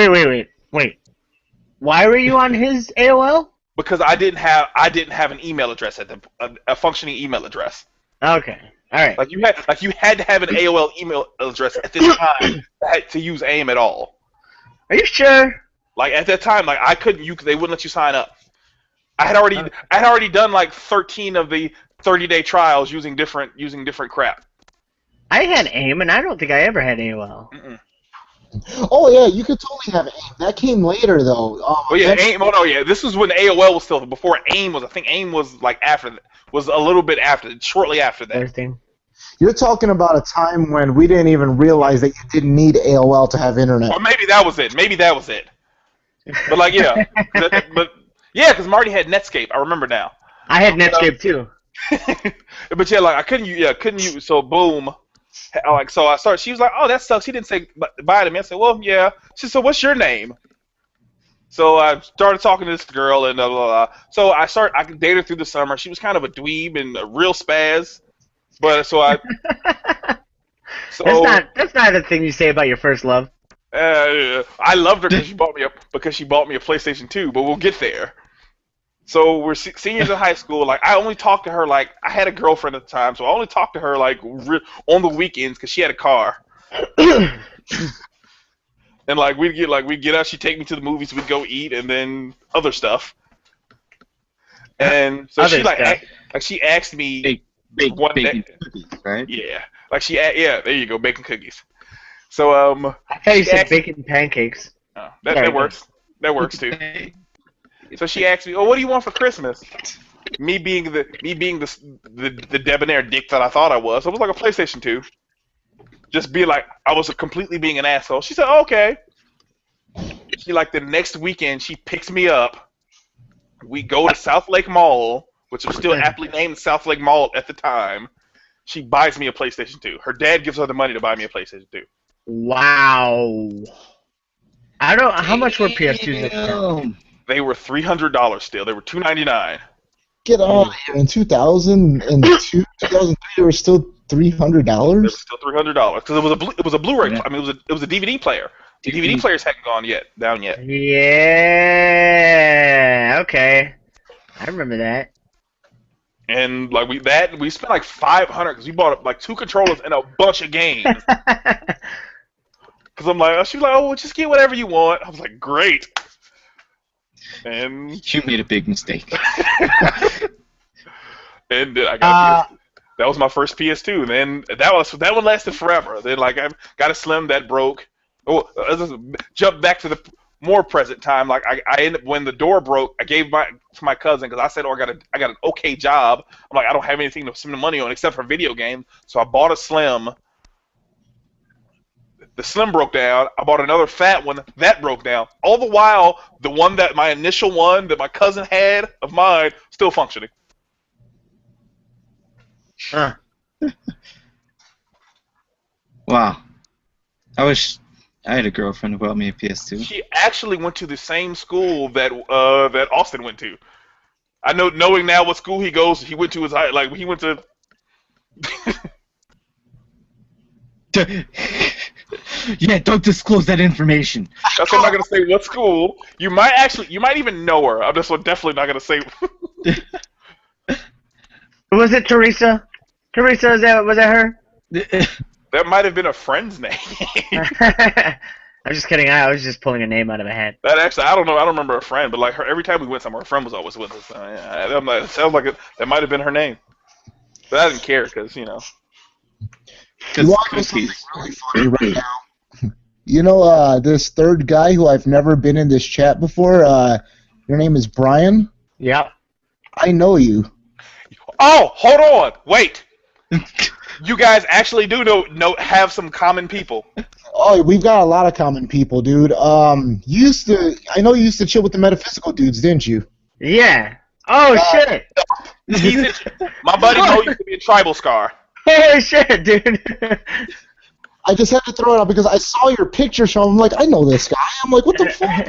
Why were you on his AOL? Because I didn't have an email address a functioning email address. Okay. All right. Like you had to have an AOL email address at this time to use AIM at all. Are you sure? Like at that time, like I couldn't. They wouldn't let you sign up. I had already done like 13 of the 30-day trials using different crap. I had AIM, and I don't think I ever had AOL. Mm-mm. Oh yeah, you could totally have AIM. That came later though. Oh yeah, AIM. Oh no, yeah. This was when AOL was still before AIM was. I think AIM was like was a little bit shortly after that. Everything. You're talking about a time when we didn't even realize that you didn't need AOL to have internet. Or maybe that was it. But like, yeah, because Marty had Netscape. I remember now. I had Netscape too. But yeah, like I couldn't use. So boom. Like so, I started. She was like, "Oh, that sucks." He didn't say bye to me. I said, "Well, yeah." She said, "So what's your name?" So I started talking to this girl, and blah, blah, blah. So I dated her through the summer. She was kind of a dweeb and a real spaz. But so that's not the thing you say about your first love. I loved her because she bought me a PlayStation 2. But we'll get there. So we're seniors in high school. Like I only talked to her like I had a girlfriend at the time, so I only talked to her like on the weekends because she had a car. And like we'd get out, she'd take me to the movies, we'd go eat, and then other stuff. And so she asked me. Baking cookies, right? Yeah, like there you go, baking cookies. So I thought you said bacon pancakes. Oh, that works. That works too. So she asked me, "Oh, what do you want for Christmas?" Me being the debonair dick that I thought I was like a PlayStation 2. Just being like I was completely being an asshole. She said, oh, "Okay." She like the next weekend she picks me up. We go to South Lake Mall, which was still aptly named South Lake Mall at the time. She buys me a PlayStation 2. Her dad gives her the money to buy me a PlayStation 2. Wow. I don't. How much were PS2s at the time? They were $300 still. They were $299. Get out of here! In 2002, 2003, they were still $300. They were still $300 because it was a Blu-ray. I mean, it was a DVD player. The DVD players hadn't gone down yet. Yeah. Okay. I remember that. And like we spent like $500 because we bought like 2 controllers and a bunch of games. Because I'm like, she was like, "Oh, well, just get whatever you want." I was like, "Great." And you made a big mistake. And then I got that was my first PS2. And then that one lasted forever. Then like I got a Slim that broke. Oh, let's jump back to the more present time. Like I ended up, when the door broke, I gave to my cousin because I said, "Oh, I got an okay job." I'm like, I don't have anything to spend the money on except for video games, so I bought a Slim. The Slim broke down. I bought another fat one that broke down. All the while, the one that my initial one that my cousin had of mine still functioning. Huh. Wow. I wish I had a girlfriend who bought me a PS2. She actually went to the same school that Austin went to. I know, knowing now what school he goes, he went to he went to. Yeah, don't disclose that information. That's why I'm not gonna say what school. You might even know her. I'm just definitely not gonna say. Was it Teresa? Teresa, was that her? That might have been a friend's name. I'm just kidding. I was just pulling a name out of my hat. That actually, I don't know. I don't remember a friend, but like every time we went somewhere, her friend was always with us. So, yeah, it sounds like that might have been her name. But I didn't care because You want to know something really funny right now? You know, this third guy who I've never been in this chat before, your name is Brian? Yep. I know you. Oh, hold on. Wait. You guys actually do have some common people. Oh, we've got a lot of common people, dude. I know you used to chill with the metaphysical dudes, didn't you? Yeah. Oh, shit. My buddy Mo used to be a tribal scar. Oh, shit, dude. I just had to throw it out because I saw your picture show. I'm like, I know this guy. I'm like, what the fuck?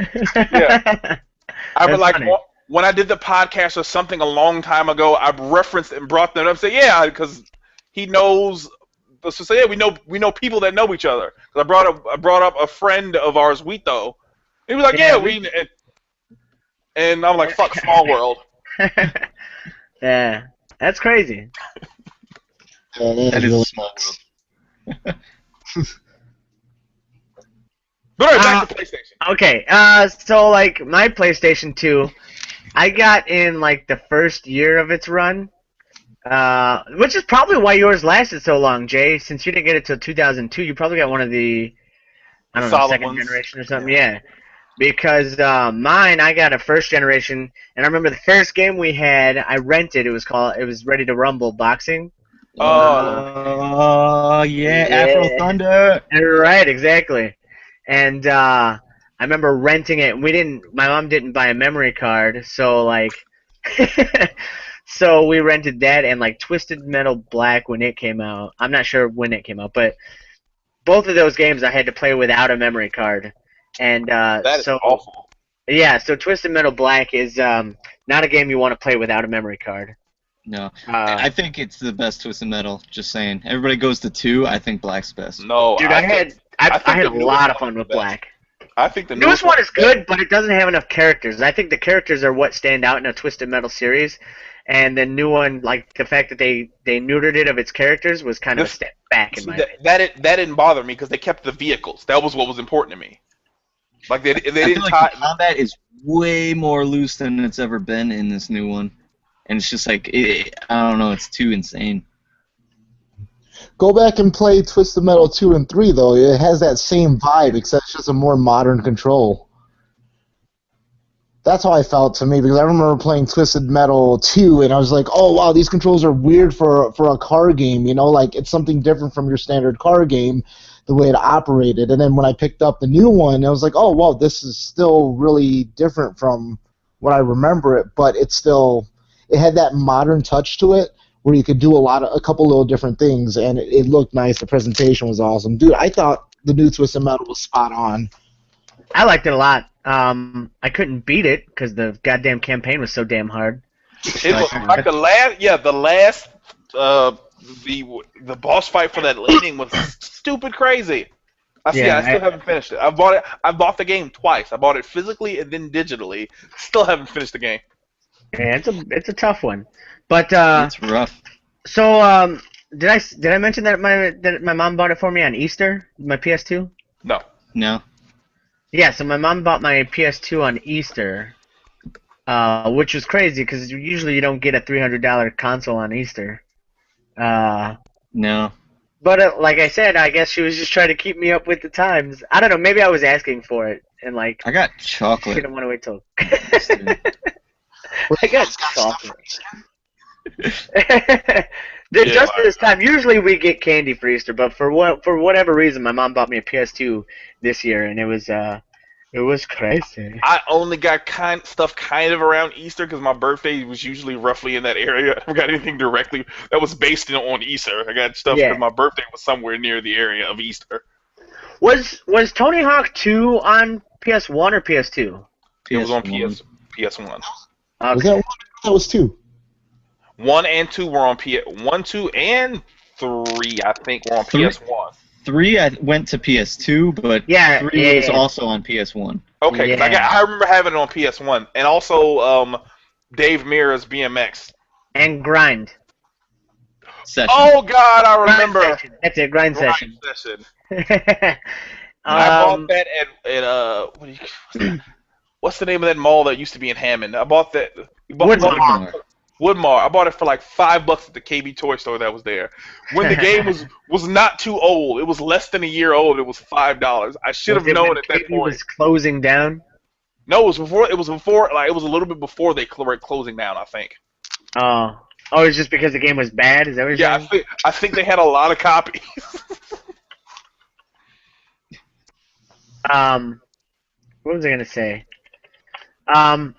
Yeah. I was like, funny. when I did the podcast or something a long time ago, I referenced and brought them up and said, yeah, because he knows. So say, yeah, we know people that know each other. Because I brought up a friend of ours, Wito. He was like, and I'm like, fuck, small world. Yeah, that's crazy. That is a small world. But all right, back to PlayStation. Okay, so like my PlayStation 2, I got in like the first year of its run, which is probably why yours lasted so long, Jay. Since you didn't get it till 2002, you probably got one of the, I don't know, second generation or something. Yeah, because mine, I got a first generation, and I remember the first game we had, I rented. It was Ready to Rumble Boxing. Oh, yeah, Afro Thunder. Right, exactly. And I remember renting it. My mom didn't buy a memory card, so like, so we rented that and like Twisted Metal Black when it came out. I'm not sure when it came out, but both of those games I had to play without a memory card. And that is awful. Yeah, so Twisted Metal Black is not a game you want to play without a memory card. No, I think it's the best Twisted Metal. Just saying, everybody goes to 2. I think Black's best. No, dude, I had a lot of fun with Black. I think the newest one is good, but it doesn't have enough characters. I think the characters are what stand out in a Twisted Metal series, and the new one, like the fact that they neutered it of its characters, was kind of a step back in my opinion. That didn't bother me because they kept the vehicles. That was what was important to me. Like they didn't. I feel like the combat is way more loose than it's ever been in this new one. And it's just like, I don't know, it's too insane. Go back and play Twisted Metal 2 and 3, though. It has that same vibe, except it's just a more modern control. That's how I felt to me, because I remember playing Twisted Metal 2, and I was like, oh, wow, these controls are weird for a car game, you know? Like, it's something different from your standard car game, the way it operated. And then when I picked up the new one, I was like, oh, wow, this is still really different from what I remember it, but it's still... It had that modern touch to it where you could do a couple little different things, and it looked nice. The presentation was awesome. Dude, I thought the new Twisted Metal was spot on. I liked it a lot. I couldn't beat it because the goddamn campaign was so damn hard. It was like the last the boss fight for that landing was stupid crazy. I still haven't finished it. I bought the game twice. I bought it physically and then digitally. Still haven't finished the game. Yeah, it's a tough one, but it's rough. So did I mention that my mom bought it for me on Easter? My PS2? No. Yeah, so my mom bought my PS2 on Easter, which was crazy because usually you don't get a $300 console on Easter. No. But like I said, I guess she was just trying to keep me up with the times. I don't know. Maybe I was asking for it, and like I got chocolate. She didn't want to wait till. I got chocolate. Just this time. Usually we get candy for Easter, but for whatever reason, my mom bought me a PS2 this year, and it was crazy. I only got stuff kind of around Easter because my birthday was usually roughly in that area. I never got anything directly that was based on Easter. I got stuff because my birthday was somewhere near the area of Easter. Was Tony Hawk 2 on PS1 or PS2? It was on PS1. Okay. That was 2. 1 and 2 were on 1, 2, and 3. I think were on PS1. 3 I went to PS2, but 3 was also on PS1. Okay, I remember having it on PS1, and also Dave Mirra's BMX and Grind Session. Oh God, I remember. That's it, Grind Session. I bought that at what's the name of that mall that used to be in Hammond? I bought that. Woodmore. Woodmar. I bought it for like $5 at the KB toy store that was there. When the game was not too old, it was less than a year old. It was $5. I should have known at that KB point. was closing down. No, it was before. It was before. Like it was a little bit before they were closing down. I think. Oh, it's just because the game was bad. Is that what you're saying? I think they had a lot of copies. What was I gonna say? I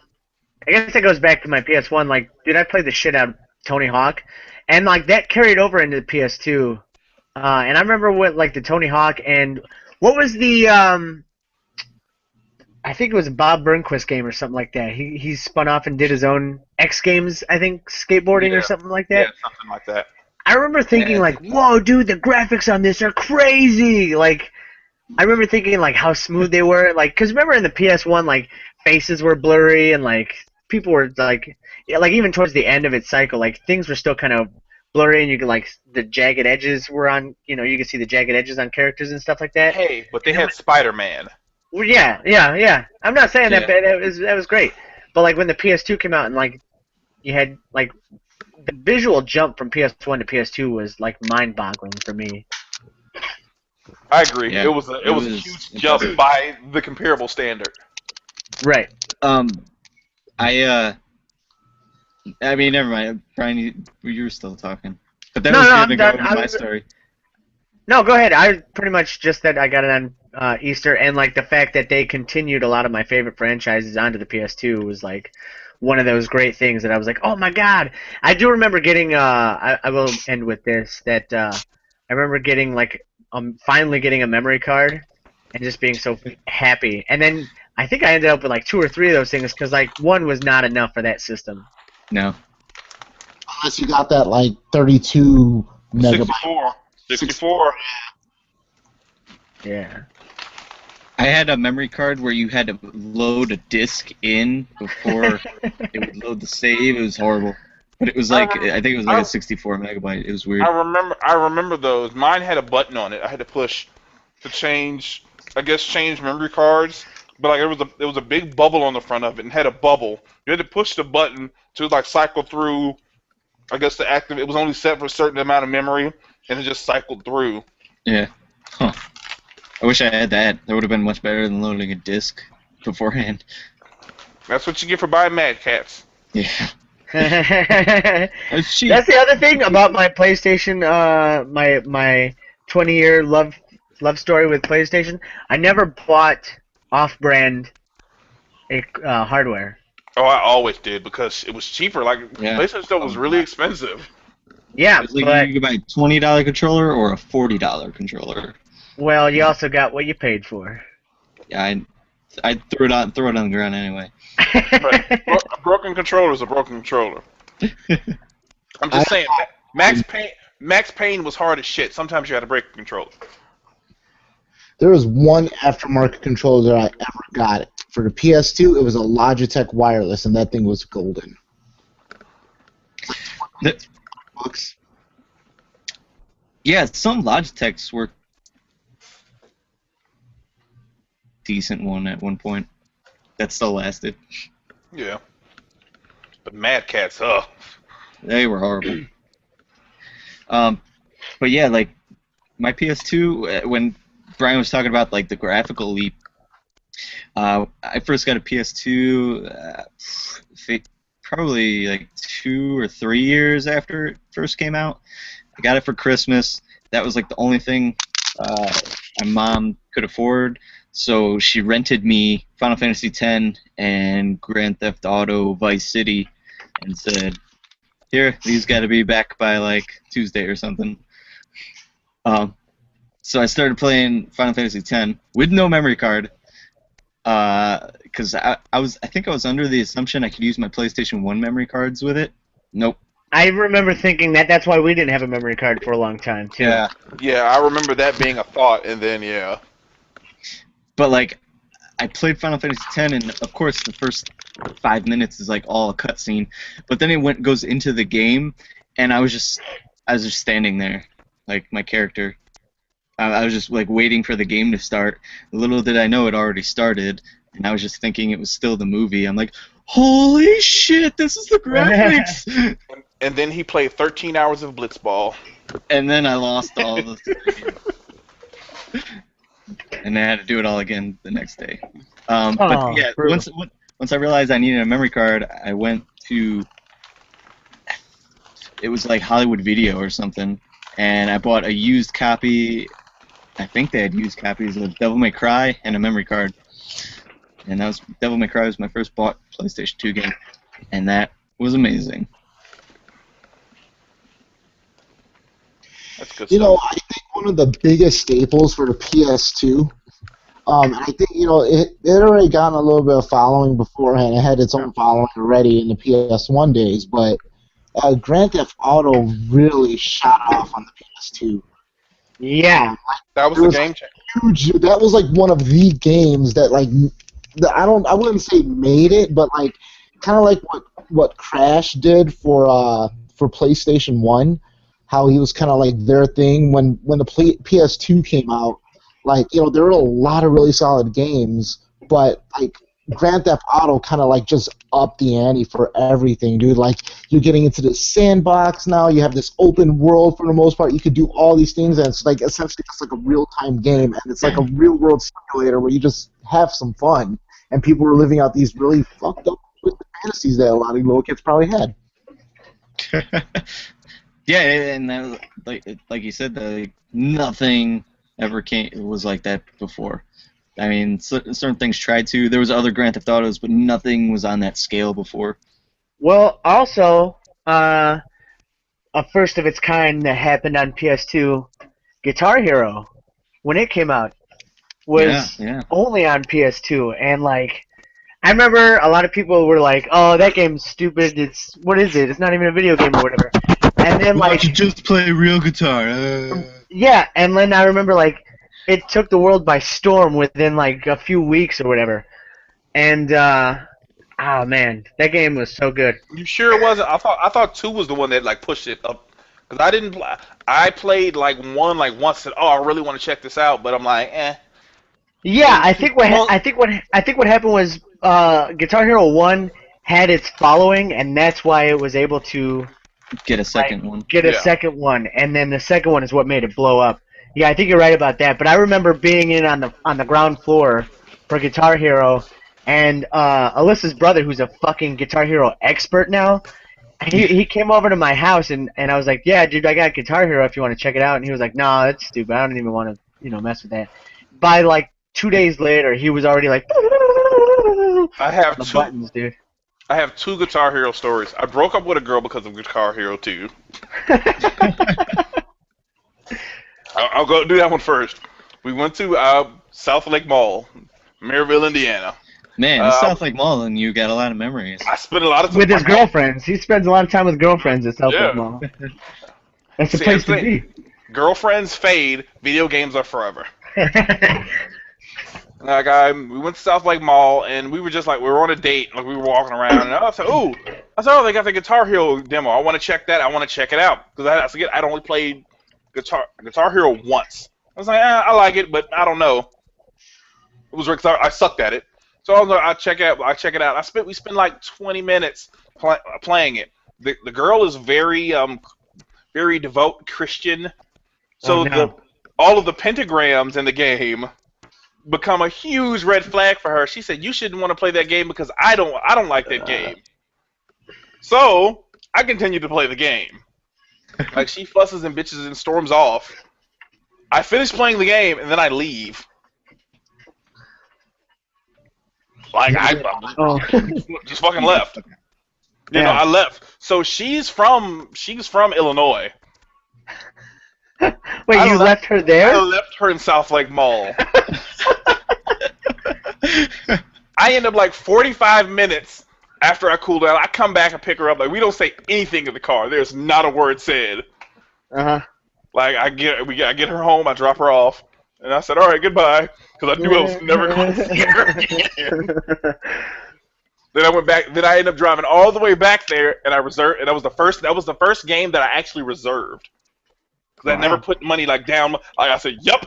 guess that goes back to my PS1. Like, dude, I played the shit out of Tony Hawk, and like that carried over into the PS2. And I remember what like the Tony Hawk and what was the I think it was a Bob Burnquist game or something like that. He spun off and did his own X Games, I think, skateboarding or something like that. Yeah, something like that. I remember thinking like, whoa, dude, the graphics on this are crazy. Like, I remember thinking like how smooth they were. Like, cause remember in the PS1, like faces were blurry and like people were like, yeah, like even towards the end of its cycle, like things were still kind of blurry and you could like the jagged edges were on. You know, you could see the jagged edges on characters and stuff like that. Hey, but they had Spider-Man. Well, yeah. I'm not saying that that was great, but like when the PS2 came out and like you had like the visual jump from PS1 to PS2 was like mind-boggling for me. I agree. Yeah, it was a huge jump by the comparable standard. Right. I mean, never mind. Brian, you were still talking, but that No, was no, going to go I'm into done. my story. No, go ahead. I pretty much just said I got it on Easter, and like the fact that they continued a lot of my favorite franchises onto the PS2 was like one of those great things that I was like, oh my god. I do remember getting. I will end with this. That I remember getting like finally getting a memory card, and just being so happy. And then I think I ended up with like 2 or 3 of those things because like one was not enough for that system. No. Unless you got that like 32 megabyte. 64. Yeah. I had a memory card where you had to load a disc in before it would load the save. It was horrible. But it was like, I think it was like a 64 megabyte. It was weird. I remember those. Mine had a button on it. I had to push to change memory cards. But like there was a big bubble on the front of it and had a bubble. You had to push the button to like cycle through. I guess to activate. It was only set for a certain amount of memory, and it just cycled through. Yeah. Huh. I wish I had that. That would have been much better than loading a disc beforehand. That's what you get for buying Mad Cats. Yeah. That's the other thing about my PlayStation, my 20-year love story with PlayStation. I never bought off-brand hardware. Oh, I always did because it was cheaper. Like PlayStation stuff was really expensive. Yeah, like but you could buy a $20 controller or a $40 controller. Well, you also got what you paid for. Yeah, I threw it on the ground anyway. Right. A broken controller is a broken controller. I'm just saying, Max Payne was hard as shit. Sometimes you had to break a controller. There was one aftermarket controller that I ever got. For the PS2, it was a Logitech wireless, and that thing was golden. $20. Yeah, some Logitechs were decent one at one point. That still lasted. Yeah. But Mad Cats, they were horrible. But yeah, like my PS2, when Brian was talking about like the graphical leap, I first got a PS2 probably like 2 or 3 years after it first came out. I got it for Christmas. That was like the only thing my mom could afford. So she rented me Final Fantasy X and Grand Theft Auto Vice City and said, here, these got to be back by like Tuesday or something. So I started playing Final Fantasy X with no memory card because I think I was under the assumption I could use my PlayStation 1 memory cards with it. Nope. I remember thinking that's why we didn't have a memory card for a long time, too. Yeah, I remember that being a thought, and then, yeah. But, like, I played Final Fantasy X, and, of course, the first 5 minutes is, like, all a cutscene. But then it goes into the game, and I was just standing there, like, my character. I was just, like, waiting for the game to start. Little did I know it already started, and I was just thinking it was still the movie. I'm like, holy shit, this is the graphics. And then he played 13 hours of Blitzball. And then I lost all of the and I had to do it all again the next day. But yeah, once I realized I needed a memory card, I went to, it was like Hollywood Video or something, and I bought a used copy. I think they had used copies of Devil May Cry and a memory card. And that was Devil May Cry was my first bought PlayStation 2 game, and that was amazing. That's good You stuff. know, I think one of the biggest staples for the PS2, I think, you know, it had already gotten a little bit of following beforehand. It had its own following already in the PS1 days, but Grand Theft Auto really shot off on the PS2. Yeah. That was the game changer. Huge. That was like one of the games that like I wouldn't say made it, but like kind of like what Crash did for PlayStation 1, how he was kind of like their thing when the PS2 came out. Like, you know, there were a lot of really solid games, but like Grand Theft Auto kind of like just upped the ante for everything, dude. Like, you're getting into this sandbox now. You have this open world for the most part. You could do all these things, and it's like essentially just like a real-time game, and it's like a real-world simulator where you just have some fun. And people were living out these really fucked up fantasies that a lot of little kids probably had. Yeah, and that, like you said, nothing ever was like that before. I mean, certain things tried to. There was other Grand Theft Autos, but nothing was on that scale before. Well, also, a first of its kind that happened on PS2, Guitar Hero, when it came out, was only on PS2, and like, I remember a lot of people were like, "Oh, that game's stupid. What is it? It's not even a video game or whatever." And then Why don't you just play real guitar? Yeah, and then I remember like it took the world by storm within like a few weeks or whatever. And oh man, that game was so good. You sure it wasn't? I thought 2 was the one that like pushed it up. Cause I played like 1 like once. And, oh, I really want to check this out, but I'm like, eh. Yeah, I think what happened was Guitar Hero 1 had its following, and that's why it was able to get a second one. Second one, and then the second one is what made it blow up. Yeah, I think you're right about that. But I remember being in on the ground floor for Guitar Hero, and Alyssa's brother, who's a fucking Guitar Hero expert now, he came over to my house, and I was like, yeah, dude, I got Guitar Hero if you want to check it out. And he was like, no, that's stupid. I don't even want to mess with that. By like 2 days later, he was already like, I have the 2 buttons, dude. I have 2 Guitar Hero stories. I broke up with a girl because of Guitar Hero 2. I'll go do that one first. We went to South Lake Mall, Maryville, Indiana. Man, South Lake Mall, and you got a lot of memories. I spent a lot of time with his girlfriends. He spends a lot of time with girlfriends at South Lake Mall. That's the place to be. Girlfriends fade. Video games are forever. Like we went to South Lake Mall, and we were just like, we were on a date, like we were walking around, and I said, oh, they got the Guitar Hero demo. I want to check that. I want to check it out because I'd only played Guitar Hero once. I was like, I like it, but I don't know. It was I sucked at it, so I was like, I check it out. We spent like 20 minutes playing it. The girl is very very devout Christian, so all of the pentagrams in the game become a huge red flag for her. She said, you shouldn't want to play that game because I don't like that game. So I continue to play the game. Like, she fusses and bitches and storms off. I finish playing the game and then I leave. Like, I just fucking left. You know, I left. So she's from Illinois. Wait, you left her there? I left her in South Lake Mall. I end up like 45 minutes after I cool down. I come back and pick her up. Like, we don't say anything in the car. There's not a word said. Like, I get her home. I drop her off, and I said, "All right, goodbye," because I knew I was never going to see her again. Then I went back. Then I ended up driving all the way back there, and I reserved. And that was the first game that I actually reserved. Because I never put money like down. Like I said, "Yup."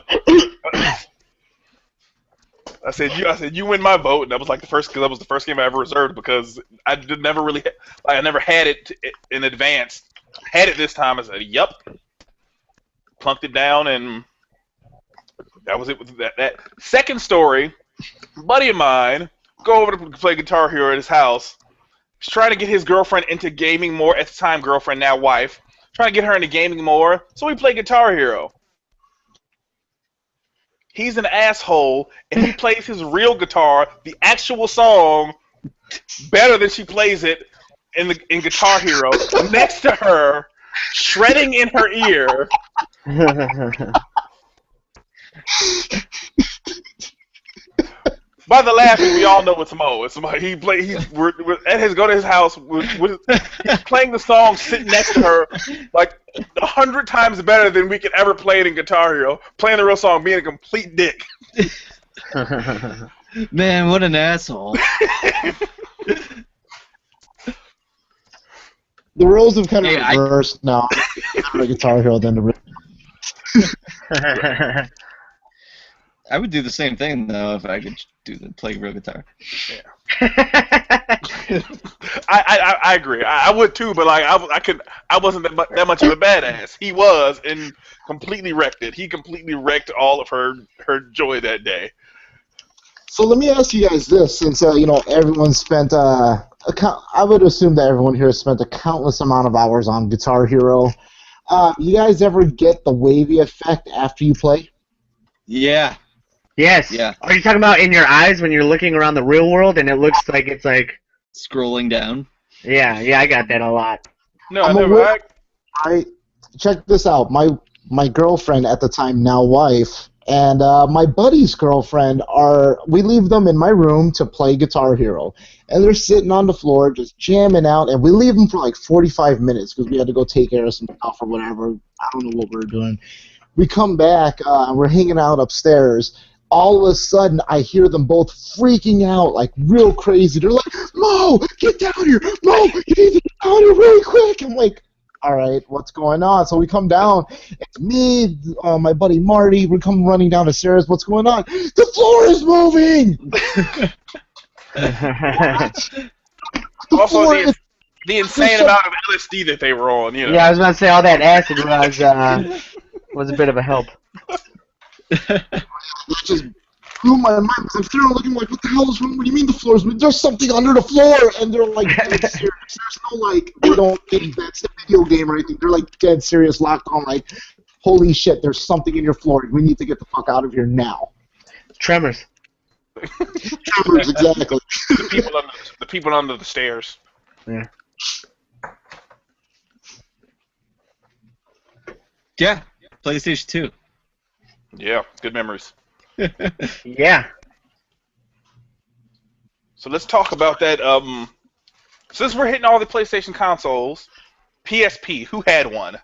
I said you win my vote, and that was like the first game I ever reserved because I never had it in advance. Had it this time. I said, "Yep." Plunked it down, and that was it. With that second story, a buddy of mine go over to play Guitar Hero at his house. He's trying to get his girlfriend into gaming more. At the time, girlfriend, now wife. Trying to get her into gaming more. So we play Guitar Hero. He's an asshole, and he plays his real guitar, the actual song, better than she plays it in Guitar Hero, next to her, shredding in her ear. By the laughing, we all know it's Mo. It's Mo. We're at go to his house. He's playing the song, sitting next to her, like 100 times better than we could ever play it in Guitar Hero. Playing the real song, being a complete dick. Man, what an asshole. The roles have kind of reversed now. For Guitar Hero than the. I would do the same thing though if I could play real guitar. Yeah. I agree. I would too, but like I wasn't that much of a badass. He was, and completely wrecked it. He completely wrecked all of her joy that day. So let me ask you guys this, since everyone spent I would assume that everyone here has spent a countless amount of hours on Guitar Hero. You guys ever get the wavy effect after you play? Yeah. Yes. Yeah. Are you talking about in your eyes when you're looking around the real world and it looks like it's like scrolling down? Yeah, I got that a lot. No, I never. I check this out. My girlfriend at the time, now wife, and my buddy's girlfriend we leave them in my room to play Guitar Hero, and they're sitting on the floor just jamming out, and we leave them for like 45 minutes because we had to go take care of some stuff or whatever. I don't know what we were doing. We come back, we're hanging out upstairs. All of a sudden, I hear them both freaking out, like real crazy. They're like, "Mo, get down here! Mo, you need to get down here really quick!" I'm like, "All right, what's going on?" So we come down. It's me, my buddy Marty. We come running down the stairs. What's going on? The floor is moving. Also, the insane amount of LSD that they were on. Yeah, I was about to say all that acid was a bit of a help. It just blew my mind because I'm sitting there looking like, what the hell is wrong? What do you mean the floor's moving? There's something under the floor, and they're like dead serious. There's no like, they don't think that's the video game or anything. They're like dead serious, locked on, like, holy shit, there's something in your floor. We need to get the fuck out of here now. Tremors. Tremors, exactly. The people under the stairs. Yeah. Yeah. PlayStation 2. Yeah, good memories. Yeah. So let's talk about that. Since we're hitting all the PlayStation consoles, PSP, who had one?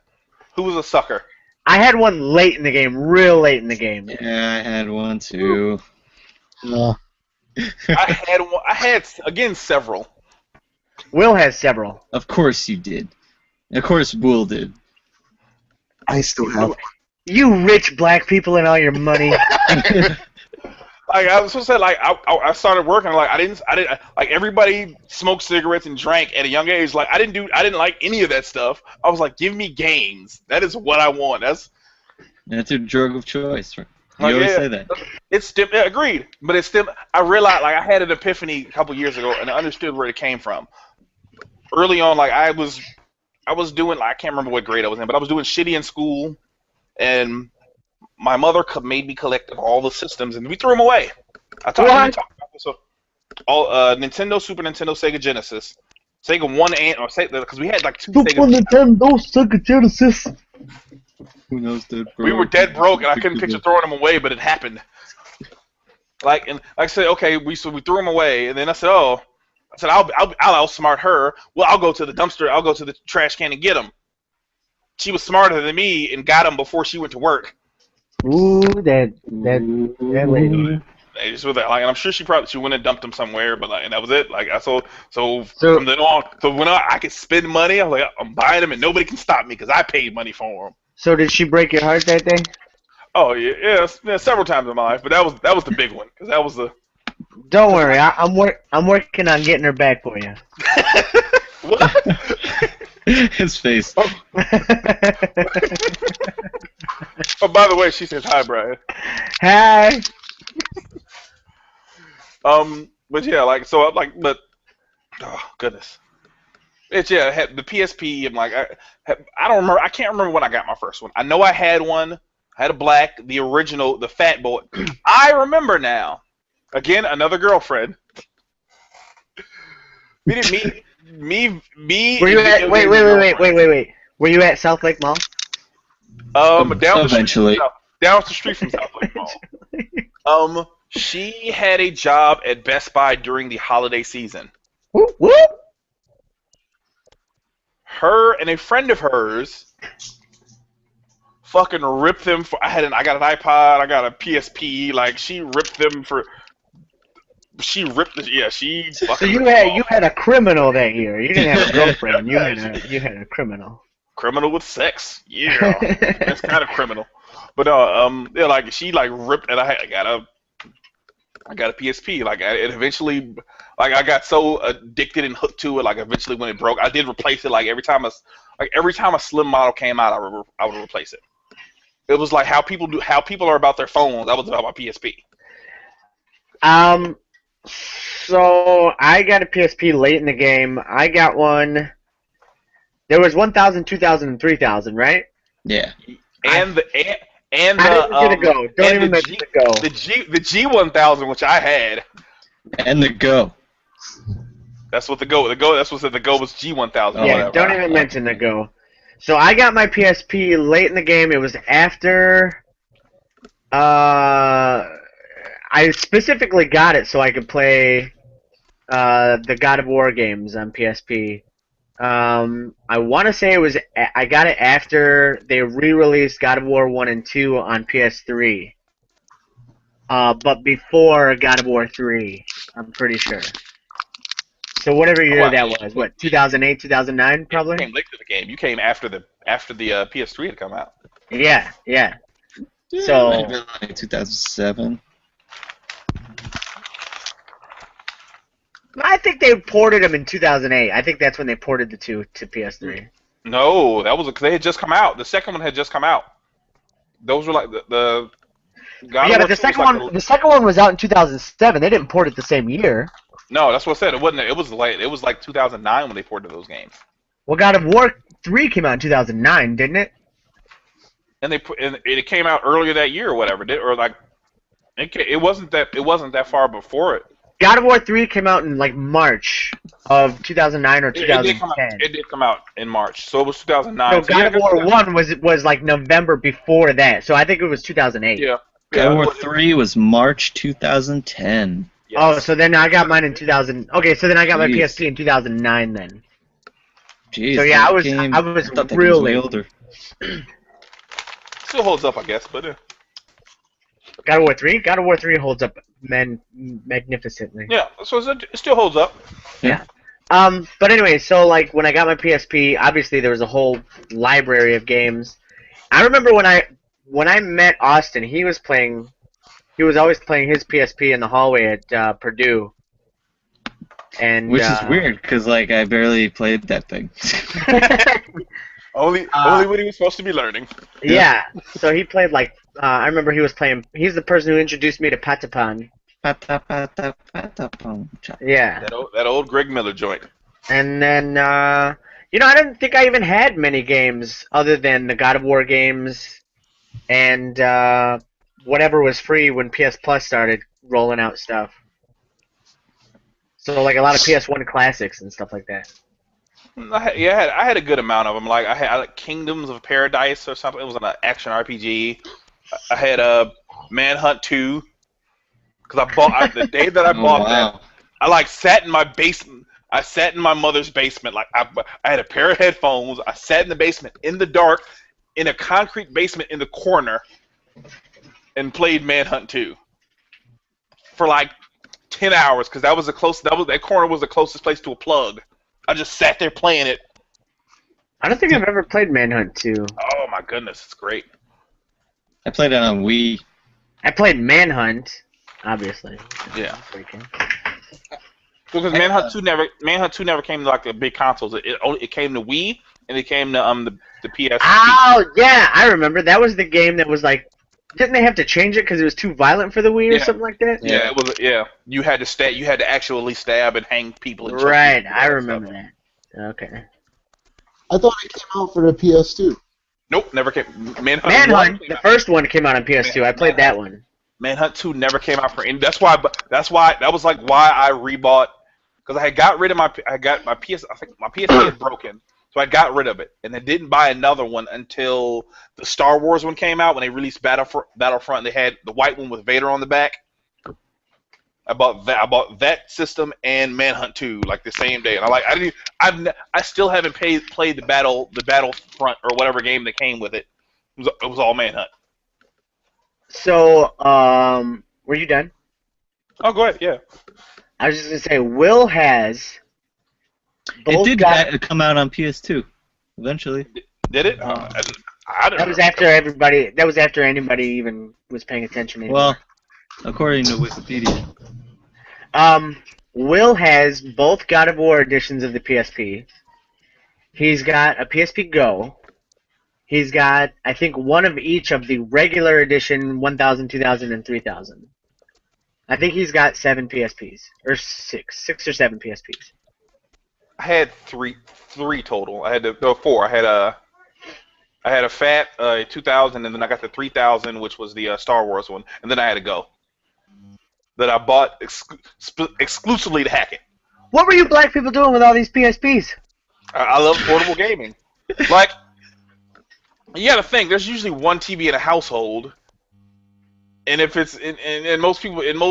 Who was a sucker? I had one late in the game, real late in the game. Yeah, I had one too. I had one. I had, again, several. Will has several. Of course you did. Of course Will did. I still have one. You rich black people and all your money. Like I was supposed to say, like I started working. Like I didn't like everybody smoked cigarettes and drank at a young age. Like I didn't like any of that stuff. I was like, give me games. That is what I want. That's your drug of choice. Right? You always say that. It's still agreed, but it's still. I realized like I had an epiphany a couple years ago, and I understood where it came from. Early on, like I was doing. Like, I can't remember what grade I was in, but I was doing shitty in school, and my mother made me collect all the systems, and we threw them away. I talked about this. So, all Nintendo, Super Nintendo, Sega Genesis, Sega 1 and or Sega, because we had like two Super Nintendo, Sega Genesis. Who knows that? We were dead broke, and I couldn't picture throwing them away, but it happened. Like I said, okay, we threw them away, and then I said, I'll outsmart her. Well, I'll go to the dumpster. I'll go to the trash can and get them. She was smarter than me and got them before she went to work. Ooh, that lady. Just with that, like, and I'm sure she went and dumped them somewhere, but like, and that was it. Like, so from then on, so when I could spend money, I was like, I'm buying them, and nobody can stop me because I paid money for them. So did she break your heart that day? Oh yeah, several times in my life, but that was the big one because that was the. Don't worry, I'm working on getting her back for you. What? His face. Oh, by the way, she says hi, Brian. Hi. But yeah, like so, like, but oh goodness, it's the PSP. I'm like, I don't remember. I can't remember when I got my first one. I know I had one. I had a black, the original, the Fat Boy. I remember now. Again, another girlfriend. Me. Were you at? Wait. Were you at South Lake Mall? Down Eventually. down the street from South Lake Mall. She had a job at Best Buy during the holiday season. Whoop, whoop. Her and a friend of hers fucking ripped them for. I got an iPod. I got a PSP. Like she ripped them for. She ripped the. Yeah, she. So you had a criminal that year. You didn't have a girlfriend. You had a criminal. Criminal with sex. Yeah, that's kind of criminal. But yeah, like she like ripped, and I got a PSP. Like it eventually, like I got so addicted and hooked to it. Like eventually, when it broke, I did replace it. Like every time a slim model came out, I would replace it. It was like how people are about their phones. I was about my PSP. So I got a PSP late in the game. I got one. There was 1,000, 2,000, and 3,000, right? Yeah. And the How did it go? Don't even mention the Go. The G1000, which I had. And the Go. That's what the Go. That's what said the Go was G1000. Yeah, don't even mention the Go. So I got my PSP late in the game. It was after. I specifically got it so I could play the God of War games on PSP. I want to say I got it after they re-released God of War 1 and 2 on PS3. But before God of War 3, I'm pretty sure. So whatever year that was, what, 2008, 2009 probably? You came late to the game. You came after the PS3 had come out. Yeah. So like 2007. I think they ported them in 2008. I think that's when they ported the two to PS3. No, that was they had just come out. The second one had just come out. Those were like the God yeah, but the second one was out in 2007. They didn't port it the same year. No, that's what I said. It wasn't. It was late. It was like 2009 when they ported those games. Well, God of War 3 came out in 2009, didn't it? And it came out earlier that year or whatever. It wasn't that far before it. God of War 3 came out in like March of 2009 or 2010. It did come out in March, so it was 2009. No, God of War 1 was like November before that, so I think it was 2008. Yeah. God of War 3 was March 2010. Yes. Oh, so then I got mine in 2000. Okay, so then I got my PSP in 2009 then. Jeez. So yeah, I was really older. Still holds up, I guess, but. God of War 3? God of War 3 holds up magnificently. Yeah, so it still holds up. Yeah. But anyway, so like when I got my PSP, obviously there was a whole library of games. I remember when I met Austin, he was always playing his PSP in the hallway at Purdue. And which is weird because like I barely played that thing. only when he was supposed to be learning. Yeah. So he played like I remember he was playing. He's the person who introduced me to Patapon. Yeah. That old Greg Miller joint. And then I didn't think I even had many games other than the God of War games and whatever was free when PS Plus started rolling out stuff. So like a lot of PS1 classics and stuff like that. I had a good amount of them. Like I had Kingdoms of Paradise or something. It was an action RPG. I had Manhunt 2 because I bought the day that I bought that. I like sat in my basement. I sat in my mother's basement. Like I had a pair of headphones. I sat in the basement in the dark, in a concrete basement in the corner, and played Manhunt 2 for like 10 hours because that corner was the closest place to a plug. I just sat there playing it. I don't think I've ever played Manhunt 2. Oh my goodness, it's great. I played it on Wii. I played Manhunt, obviously. Yeah. Because Manhunt 2 never came to like the big consoles. It came to Wii and it came to the PSP. Oh yeah, I remember. That was the game that was like, didn't they have to change it because it was too violent for the Wii or something like that? Yeah, it was. Yeah, you had to stab. You had to actually stab and hang people. And right, I remember that. Okay. I thought it came out for the PS2. Nope, never came. Manhunt, the first one came out on PS2. I played that one. Manhunt 2 never came out for any. That's why that was like why I rebought, because I had got rid of my PS. I think my PSP is broken, so I got rid of it, and I didn't buy another one until the Star Wars one came out when they released Battlefront. They had the white one with Vader on the back. I bought that system and Manhunt 2 like the same day, and I still haven't played the Battlefront or whatever game that came with it. It was all Manhunt. So, were you done? Oh, go ahead. Yeah. I was just gonna say, Will has. It did come out on PS2 eventually. Did it? I don't that was after everybody. That was after anybody even was paying attention anymore. Well, according to Wikipedia. Will has both God of War editions of the PSP. He's got a PSP Go. He's got, I think, one of each of the regular edition 1000, 2000, and 3000. I think he's got 7 PSPs. Or 6 or 7 PSPs. I had three total. I had 4. I had a fat 2000, and then I got the 3000, which was the Star Wars one, and then I had a Go that I bought exclusively to hack it. What were you black people doing with all these PSPs? I love portable gaming. Like, you got to think, there's usually one TV in a household, and if it's and most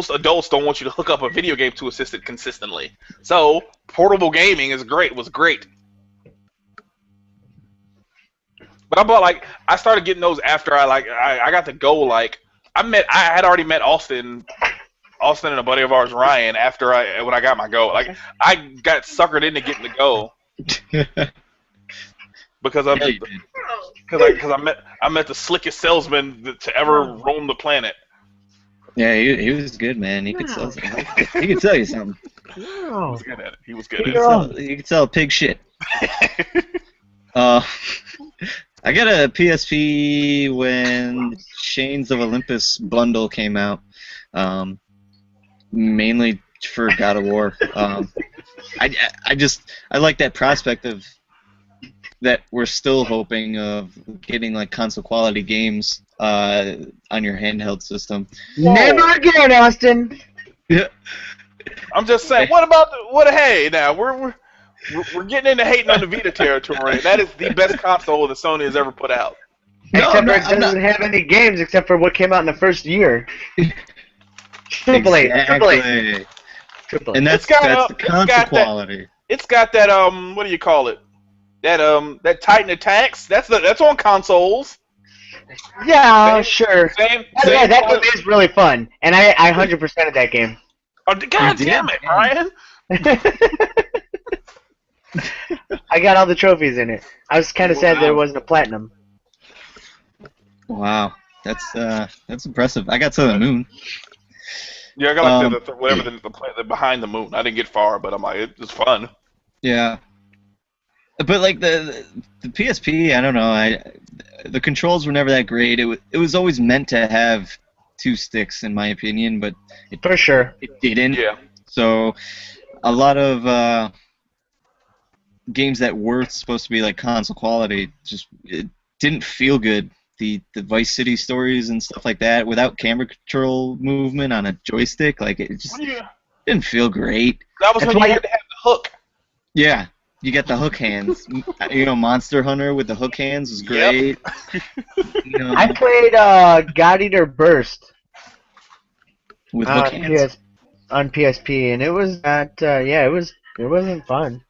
adults don't want you to hook up a video game to assist it consistently. So portable gaming was great. But I started getting those after I got to go. Like, I had already met Austin and a buddy of ours, Ryan, when I got my Go. Like, I got suckered into getting the Go because I met the slickest salesman to ever roam the planet. Yeah, he was good, man. He could sell you something. He was good at it. He was good at it. He could sell pig shit. I got a PSP when Chains of Olympus bundle came out, mainly for God of War. I like that prospect of that we're still hoping of getting like console quality games on your handheld system. Never again, Austin. Yeah. I'm just saying. Hey, now we're getting into hating on the Vita territory. That is the best console that Sony has ever put out. Except for it doesn't have any games except for what came out in the first year. Triple A. And that's the console quality. It's got that what do you call it? That Titan Attacks. That's on consoles. Yeah, sure. Yeah, that game is really fun, and I 100%ed that game. Oh, God damn it, Ryan! I got all the trophies in it. I was kind of sad there wasn't a platinum. Wow, that's impressive. I got to the moon. Yeah, I got like the behind the moon. I didn't get far, but I'm like, it was fun. Yeah, but like the PSP, I don't know. The controls were never that great. It was always meant to have 2 sticks, in my opinion, but for sure it didn't. Yeah. So a lot of games that were supposed to be like console quality it didn't feel good. The Vice City stories and stuff like that without camera control movement on a joystick, like it just didn't feel great. That was when you had to have the hook. Yeah, you get the hook hands. Monster Hunter with the hook hands was great. Yep. I played God Eater Burst with hook hands on PSP, and it was not. It wasn't fun.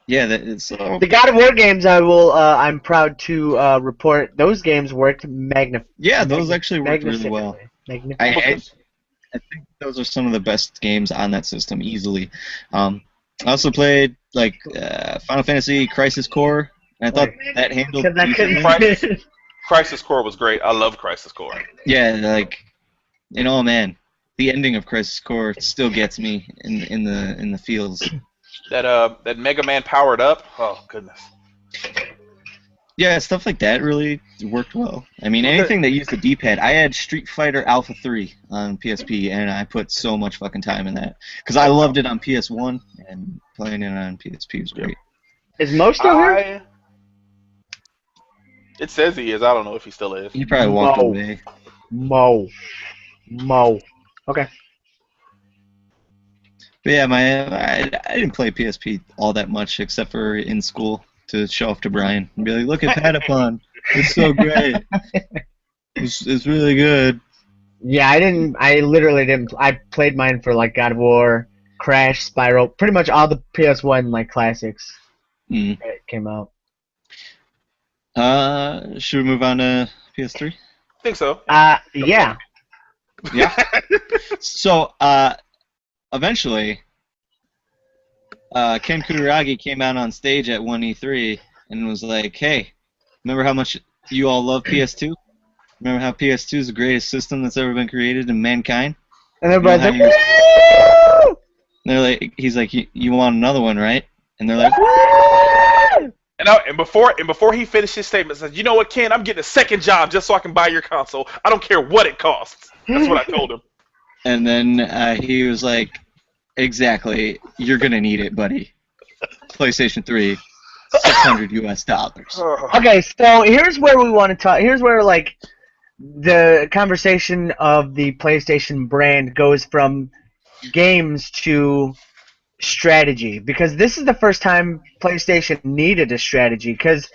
Yeah, the God of War games. I'm proud to report those games worked magnificently. Yeah, those actually worked really well. I think those are some of the best games on that system, easily. I also played Final Fantasy Crisis Core, and I thought that handled. Crisis Core was great. I love Crisis Core. Yeah, like, man, the ending of Crisis Core still gets me in the feels. That Mega Man powered up. Oh goodness. Yeah, stuff like that really worked well. I mean, anything that used the D-pad. I had Street Fighter Alpha 3 on PSP, and I put so much fucking time in that because I loved it on PS1, and playing it on PSP was great. Is Mo still here? It says he is. I don't know if he still is. He probably walked away. Mo. Okay. But yeah, I didn't play PSP all that much except for in school to show off to Brian and be like, look at Patapon. It's so great. It's really good. Yeah, I literally didn't. I played mine for like God of War, Crash, Spyro, pretty much all the PS1 like classics that came out. Should we move on to PS3? I think so. Yeah. Yeah. So, eventually, Ken Kutaragi came out on stage at 1E3 and was like, hey, remember how much you all love PS2? Remember how PS2 is the greatest system that's ever been created in mankind? And everybody's like, woo! They're like, he's like, you want another one, right? And they're like, woo! And before he finished his statement, said, you know what, Ken, I'm getting a second job just so I can buy your console. I don't care what it costs. That's what I told him. And then he was like, exactly, you're gonna need it, buddy. PlayStation 3, $600 US. Okay, so here's where we want to talk. Here's where like the conversation of the PlayStation brand goes from games to strategy, because this is the first time PlayStation needed a strategy. Because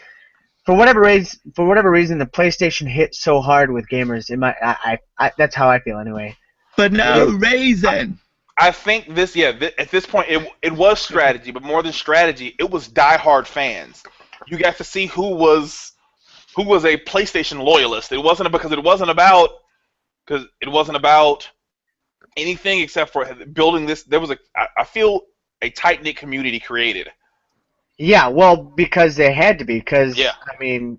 for whatever reason, the PlayStation hit so hard with gamers. That's how I feel anyway. But no reason. I think this, at this point, it was strategy, but more than strategy, it was diehard fans. You got to see who was a PlayStation loyalist. It wasn't about anything except for building this. There was I feel a tight-knit community created. Yeah, well, because they had to be, because, I mean,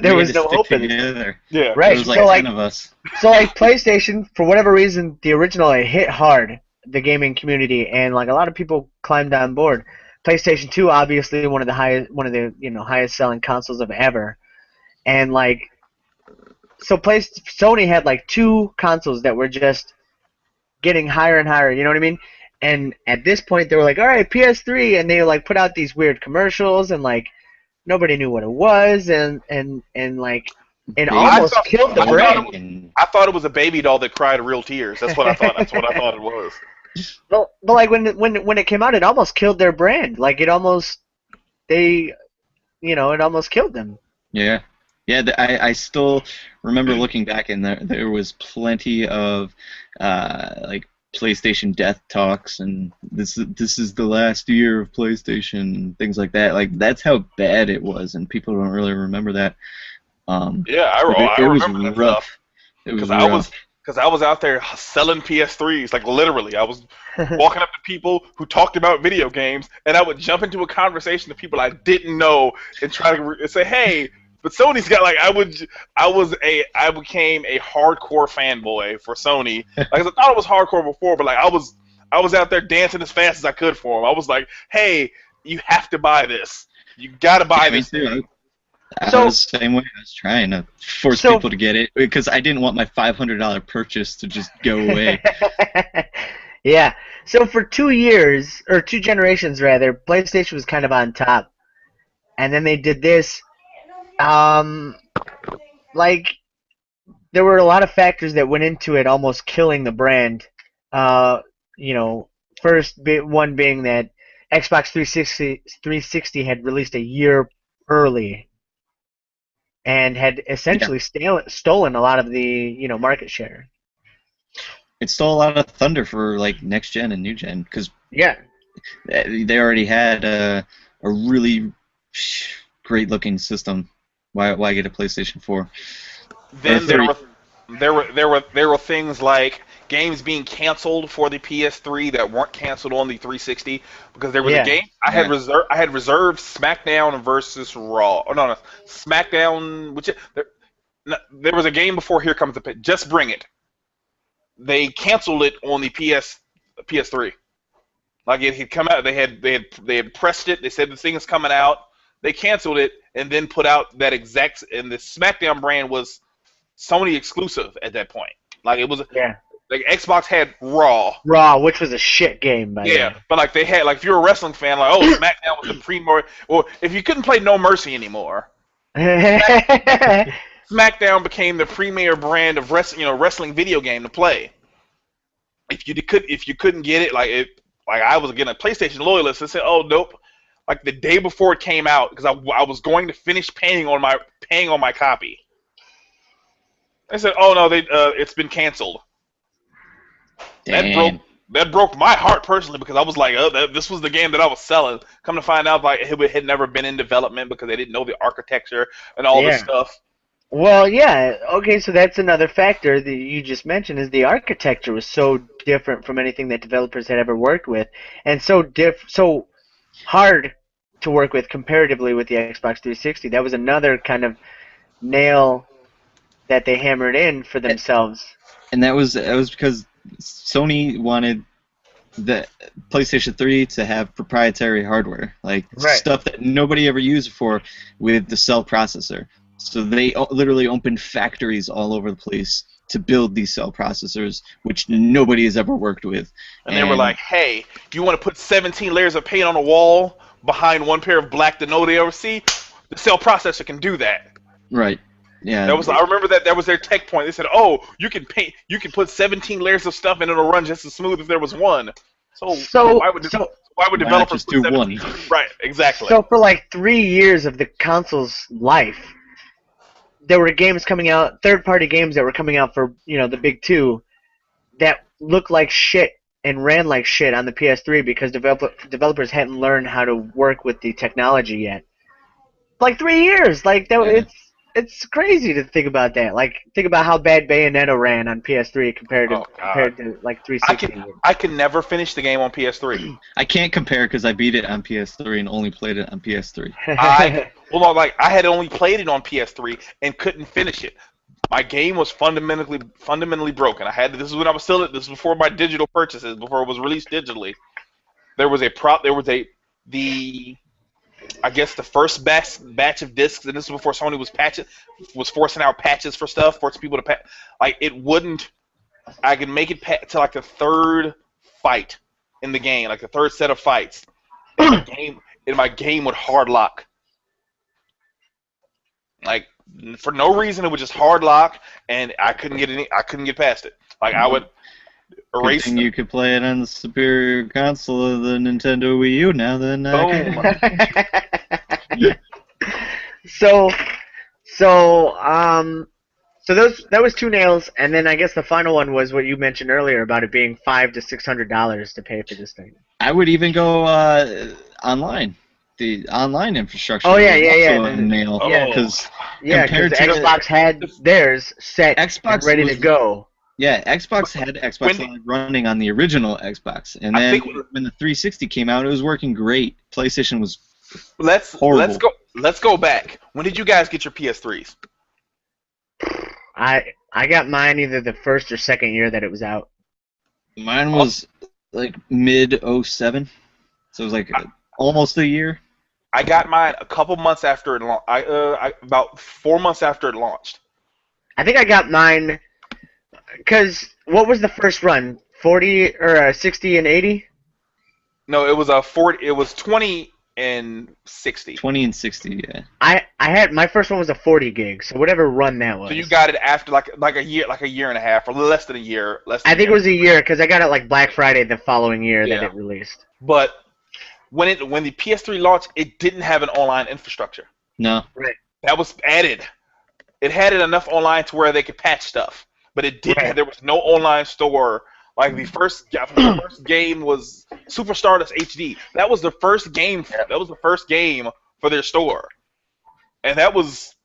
there was no open. Yeah, right. There was like 10 of us. So, like, PlayStation, for whatever reason, the original, it hit hard, the gaming community, and, like, a lot of people climbed on board. PlayStation 2, obviously, one of the highest selling consoles of ever. And, like, so Sony had, like, two consoles that were just getting higher and higher, you know what I mean? And at this point, they were like, all right, PS3, and they like put out these weird commercials, and like nobody knew what it was, and like it almost killed the brand. I thought it was a baby doll that cried real tears. That's what I thought. That's what I thought it was. But like when it came out, it almost killed their brand. Like it almost killed them. Yeah. Yeah, I still remember looking back, and there was plenty of like PlayStation death talks, and this is the last year of PlayStation, things like that. Like that's how bad it was, and people don't really remember that. I remember that rough. It was rough. Because I was out there selling PS3s, like literally. I was walking up to people who talked about video games, and I would jump into a conversation with people I didn't know and try to say, hey. But Sony's got like I became a hardcore fanboy for Sony. Like I thought it was hardcore before, but like I was out there dancing as fast as I could for them. I was like, hey, you have to buy this. You gotta buy this. I was the same way. I was trying to force people to get it because I didn't want my $500 purchase to just go away. Yeah. So for 2 years or 2 generations rather, PlayStation was kind of on top, and then they did this. Like, there were a lot of factors that went into it almost killing the brand. First one being that Xbox 360 had released a year early and had essentially stolen a lot of the, market share. It stole a lot of thunder for, like, next gen and new gen, because they already had a really great-looking system. Why get a PlayStation 4? Then there were things like games being canceled for the PS3 that weren't canceled on the 360 because there was a game I had reserved SmackDown versus Raw. Oh no, SmackDown. there was a game before Here Comes the Pit. Just Bring It. They canceled it on the PS3. Like it had come out, they had pressed it. They said the thing is coming out. They canceled it and then put out that exact. And the SmackDown brand was Sony exclusive at that point. Like it was. Yeah. Like Xbox had Raw. Raw, which was a shit game, by the way. But like they had, like if you're a wrestling fan, like SmackDown was the premier. Or if you couldn't play No Mercy anymore, SmackDown became the premier brand of wrestling video game to play. If you couldn't get it, like I was getting a PlayStation loyalist, and said, "Oh nope." Like the day before it came out, because I was going to finish paying on my copy. I said, "Oh no, it's been canceled." Dang. That broke my heart personally, because I was like, this was the game that I was selling. Come to find out, like it had never been in development because they didn't know the architecture and all this stuff. Well, yeah. Okay, so that's another factor that you just mentioned, is the architecture was so different from anything that developers had ever worked with, and so hard to work with comparatively with the Xbox 360. That was another kind of nail that they hammered in for themselves. And that was because Sony wanted the PlayStation 3 to have proprietary hardware, like stuff that nobody ever used before with the cell processor. So they literally opened factories all over the place to build these cell processors, which nobody has ever worked with. And they were like, hey, you want to put 17 layers of paint on a wall behind one pair of black that nobody ever see? The cell processor can do that. Right. Yeah. I remember that was their tech point. They said, "Oh, you can put 17 layers of stuff and it'll run just as smooth if there was one." So why would developers just do one? Right, exactly. So for like 3 years of the console's life, there were games coming out, third-party games that were coming out for the big two, that looked like shit and ran like shit on the PS3 because developers hadn't learned how to work with the technology yet. Like 3 years, like that. Yeah. It's crazy to think about that. Like, think about how bad Bayonetta ran on PS3 compared to like 360. I can never finish the game on PS3. I can't compare because I beat it on PS3 and only played it on PS3. I had only played it on PS3 and couldn't finish it. My game was fundamentally broken. This is when I was this was before my digital purchases, before it was released digitally. I guess the first batch of discs, and this was before Sony was forcing out patches for stuff, forcing people to patch. Like it wouldn't. I could make it to like the third fight in the game, like the third set of fights. In my game would hard lock. Like for no reason, it would just hard lock, and I couldn't get past it. Like I would erase. Good thing you could play it on the superior console of the Nintendo Wii U now. Then. So that was 2 nails, and then I guess the final one was what you mentioned earlier about it being $500 to $600 to pay for this thing. I would even go online. The online infrastructure. Oh yeah. A nail. Because Xbox had theirs set and ready to go. Yeah, Xbox had Xbox Live running on the original Xbox, and then when the 360 came out, it was working great. PlayStation was horrible. Let's go back. When did you guys get your PS3s? I got mine either the first or second year that it was out. Mine was like mid 07, so it was like almost a year. I got mine a couple months after it launched. About 4 months after it launched. I think I got mine. Because what was the first run? 40 or 60 and 80? No, it was 40. It was 20 and 60. 20 and 60, yeah. I had my first one was a 40 gig, so whatever run that was. So you got it after like a year and a half, or less than a year. I think it was a year because I got it like Black Friday the following year that it released. But when the PS3 launched, it didn't have an online infrastructure. No. Right. That was added. It had it enough online to where they could patch stuff. But it didn't. Right. There was no online store. Like the first game was Super Stardust HD. That was the first game. That was the first game for their store, and was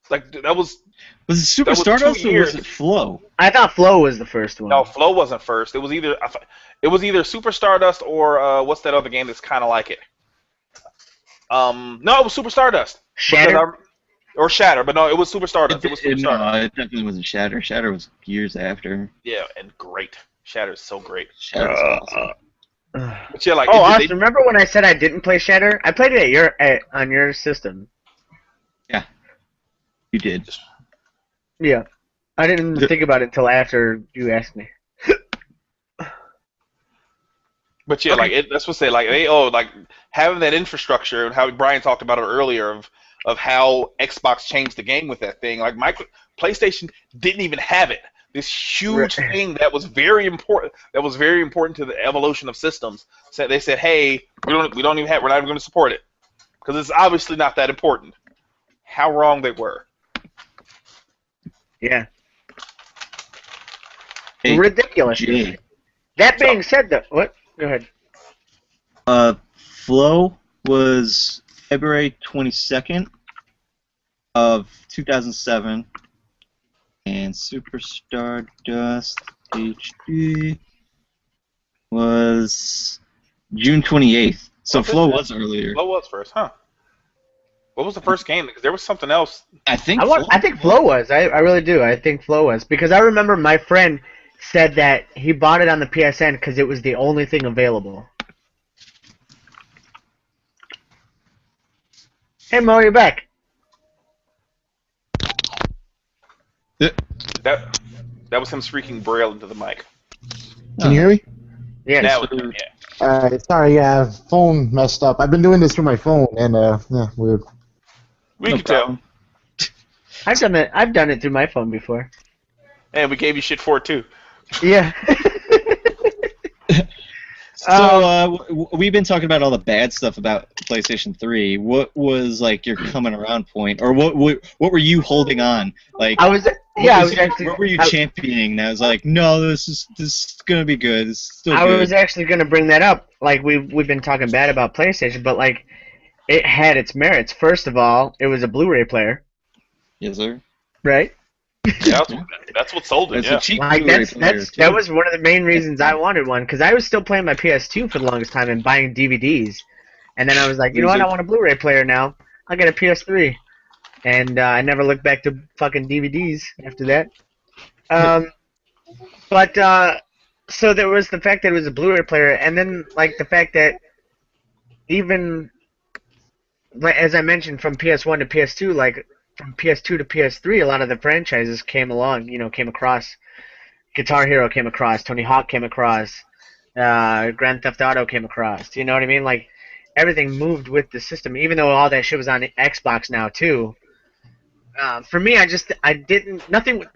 it Super Stardust or was it Flow? I thought Flow was the first one. No, Flow wasn't first. It was either Super Stardust or what's that other game that's kind of like it? No, it was Super Stardust. Shattered. or Shatter, but no, it was Super Stardust. It was Super No, Stardust. it definitely wasn't Shatter. Shatter was years after. Yeah, and great. Shatter is so great. Shatter's awesome. But yeah, like, Austin, remember when I said I didn't play Shatter? I played it on your system. Yeah, you did. Yeah. I didn't think about it until after you asked me. But yeah, Okay. like that's what say like like having that infrastructure and how Brian talked about it earlier of how Xbox changed the game with that thing. Like PlayStation didn't even have it. This huge thing that was very important. That was very important to the evolution of systems. So they said, "Hey, we're not even going to support it because it's obviously not that important." How wrong they were. Yeah. Hey, Ridiculous. Jay. That being said, though, what? Go ahead. Flow was February 22nd of 2007, and Super Stardust HD was June 28th. So Flow was earlier. Flow was first, huh? What was the first game? Because there was something else. I think Flow was. I really do. I think Flow was because I remember my friend said that he bought it on the PSN because it was the only thing available. Hey Mo, you're back. That was him speaking Braille into the mic. Can you hear me? Yeah. That was, yeah. Alright, sorry, yeah, phone messed up. I've been doing this through my phone, and, yeah, weird. We can tell. I've done it through my phone before. And we gave you shit for it, too. Yeah. So we've been talking about all the bad stuff about PlayStation 3. What was like your coming around point, or what were you holding on? Like I was actually. What were you championing? That was like, no, this is gonna be good. This is still I good. was actually gonna bring that up. Like we've been talking bad about PlayStation, but like it had its merits. First of all, it was a Blu-ray player, Yes, sir. right? Yeah, that's what sold it. It's Yeah. a cheap Like Blu-ray player, that too. was one of the main reasons I wanted one because I was still playing my PS2 for the longest time and buying DVDs, and then I was like, you know what? I want a Blu-ray player now. I'll get a PS3, and I never looked back to fucking DVDs after that. But so there was the fact that it was a Blu-ray player, and then like the fact that even as I mentioned from PS1 to PS2, like from PS2 to PS3, a lot of the franchises came along, came across. Guitar Hero came across, Tony Hawk came across, Grand Theft Auto came across. You know what I mean? Like everything moved with the system, even though all that shit was on Xbox now too. For me, there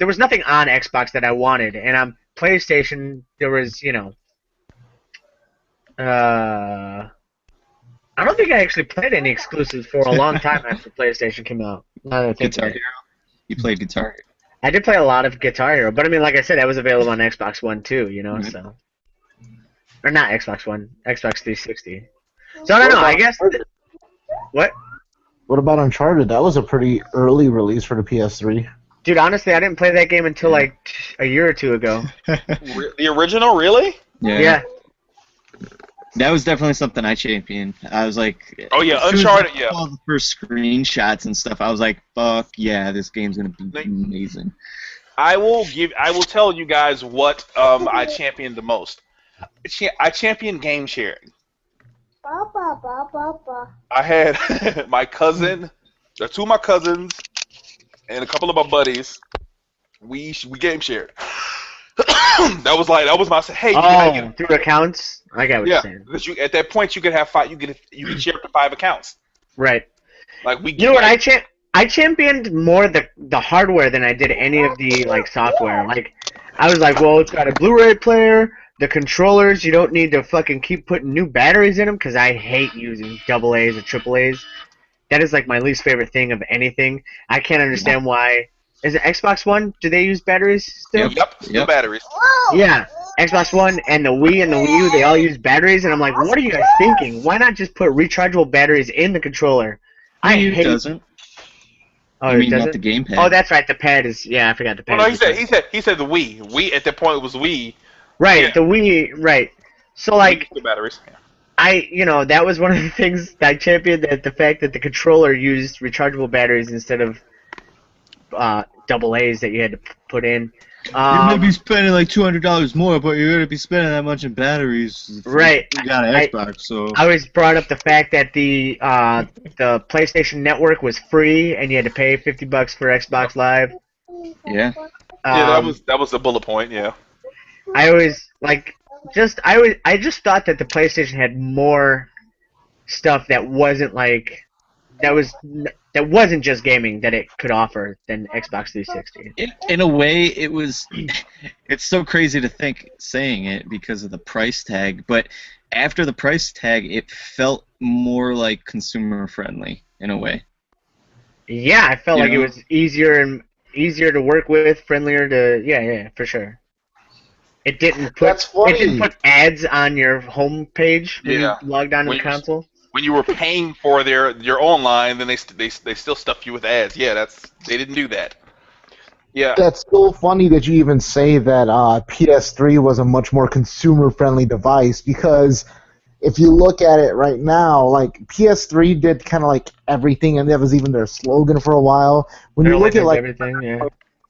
was nothing on Xbox that I wanted, and on PlayStation there was, I don't think I actually played any exclusives for a long time after PlayStation came out. Now that I think Guitar about it. Hero. You played Guitar Hero. I did play a lot of Guitar Hero, but I mean, like I said, that was available on Xbox One too, so. Or not Xbox One, Xbox 360. So I don't know, I guess. What? What about Uncharted? That was a pretty early release for the PS3. Dude, honestly, I didn't play that game until like a year or two ago. The original, really? Yeah. That was definitely something I championed. I was like, Oh yeah, as soon as Uncharted. I Yeah. saw the first screenshots and stuff, I was like, fuck yeah, this game's gonna be amazing. I will tell you guys what I championed the most. I championed game sharing. I had my cousin, two of my cousins, and a couple of my buddies. We game shared. that was my hey. Through accounts. I got what you're saying. Because at that point you could have five. You could share up to 5 accounts. Right. Like we. You know what I championed more the hardware than I did any of the like software. Like I was like, well, it's got a Blu-ray player, the controllers. You don't need to fucking keep putting new batteries in them because I hate using AA's or AAA's. That is like my least favorite thing of anything. I can't understand why. Is it Xbox One? Do they use batteries still? Yep. Batteries. Yeah. Xbox One and the Wii and the Wii U, they all use batteries, and I'm like, what are you guys thinking? Why not just put rechargeable batteries in the controller? I hate it. Doesn't. Oh, I mean, doesn't? not the gamepad. Oh, that's right. The pad is. Yeah, I forgot the pad. Well, no, he said the Wii. Wii at that point it was Wii. Right, Yeah. the Wii. Right. So like, The batteries. Yeah. that was one of the things that I championed, that the fact that the controller used rechargeable batteries instead of double A's that you had to put in. You may be spending like $200 more, but you're gonna be spending that much in batteries. Right. You got an Xbox, so. I always brought up the fact that the PlayStation Network was free, and you had to pay $50 for Xbox Live. Yeah. Yeah, that was the bullet point. Yeah. I always I just thought that the PlayStation had more stuff that wasn't that wasn't just gaming that it could offer than Xbox 360. In a way, it was. It's so crazy to think saying it because of the price tag, but after the price tag, it felt more like consumer friendly in a way. Yeah, I felt like it was easier to work with, friendlier to yeah, for sure. It didn't put ads on your home page when you logged on to the console. When you were paying for your online, then they still stuff you with ads. Yeah, they didn't do that. Yeah. That's so funny that you even say that PS3 was a much more consumer-friendly device, because if you look at it right now, like PS3 did kind of like everything, and that was even their slogan for a while. When you look at like everything, yeah.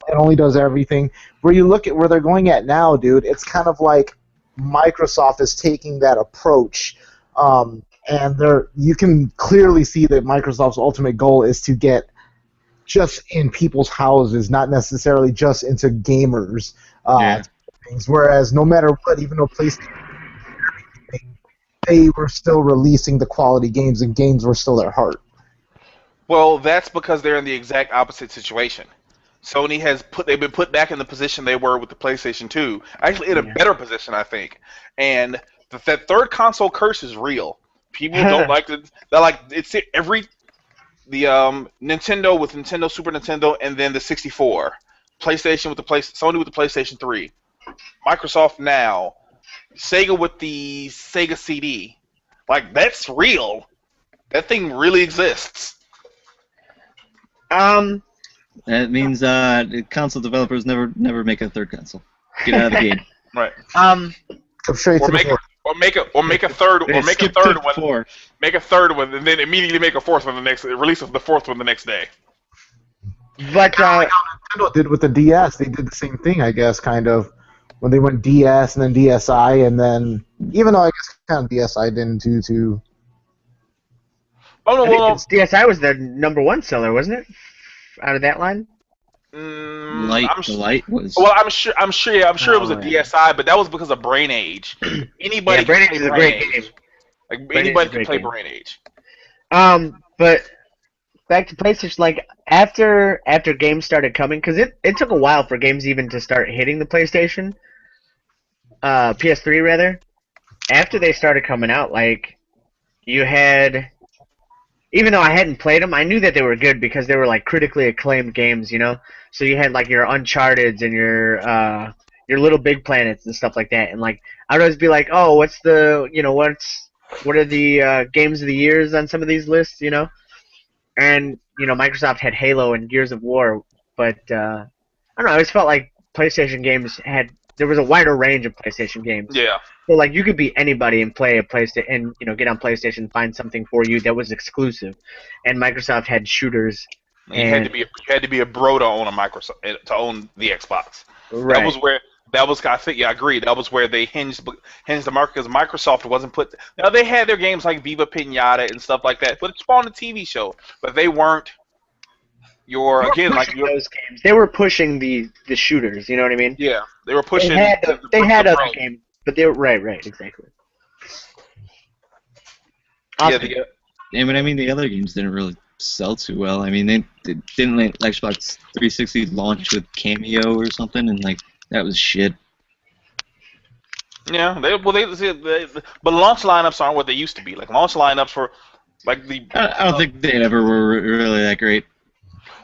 It only does everything. Where you look at where they're going at now, dude, it's kind of like Microsoft is taking that approach. And you can clearly see that Microsoft's ultimate goal is to get just in people's houses, not necessarily just into gamers. Things. Whereas no matter what, even though PlayStation, they were still releasing the quality games, and games were still their heart. Well, that's because they're in the exact opposite situation. Sony they've been put back in the position they were with the PlayStation 2, actually in a better position, I think. And that third console curse is real. People don't like it. They're like Nintendo with Nintendo, Super Nintendo, and then the 64. PlayStation with Sony with the PlayStation 3. Microsoft now. Sega with the Sega CD. Like, that's real. That thing really exists. That means console developers never make a third console. Get out of the game. Right. Or make a third one. Make a third one, and then immediately make a fourth one release the fourth one the next day. But like how Nintendo did with the DS, they did the same thing, I guess, kind of, when they went DS and then DSi, and then even though I guess kind of DSi didn't do too. Oh no, well, DSi was their #1 seller, wasn't it? Out of that line. The Light was. Well, I'm sure it was a DSi, but that was because of Brain Age. Anybody Brain Age is a great game. Like anybody can play Brain Age. But back to PlayStation, like after games started coming, because it took a while for games even to start hitting the PlayStation, PS3 rather. After they started coming out, like you had. Even though I hadn't played them, I knew that they were good because they were like critically acclaimed games, you know. So you had like your Uncharted's and your Little Big Planets and stuff like that, and like I'd always be like, oh, what are the games of the years on some of these lists, you know? And Microsoft had Halo and Gears of War, but I don't know. I always felt like PlayStation games there was a wider range of PlayStation games. Yeah. So like you could be anybody and play a PlayStation, and get on PlayStation and find something for you that was exclusive, and Microsoft had shooters. You had to be a bro to own to own the Xbox. Right. I think I agree. That was where they hinged the market, because Microsoft wasn't put. Now they had their games like Viva Pinata and stuff like that, but it spawned a TV show. But they weren't those games. They were pushing the shooters. You know what I mean? Yeah, they were pushing. They had other games, but they were right, exactly. Awesome. Yeah, but I mean the other games didn't really sell too well. I mean they didn't let Xbox 360 launch with Cameo or something, and like that was shit. Yeah, but launch lineups aren't what they used to be. Like launch lineups for like the. I don't think they ever were really that great.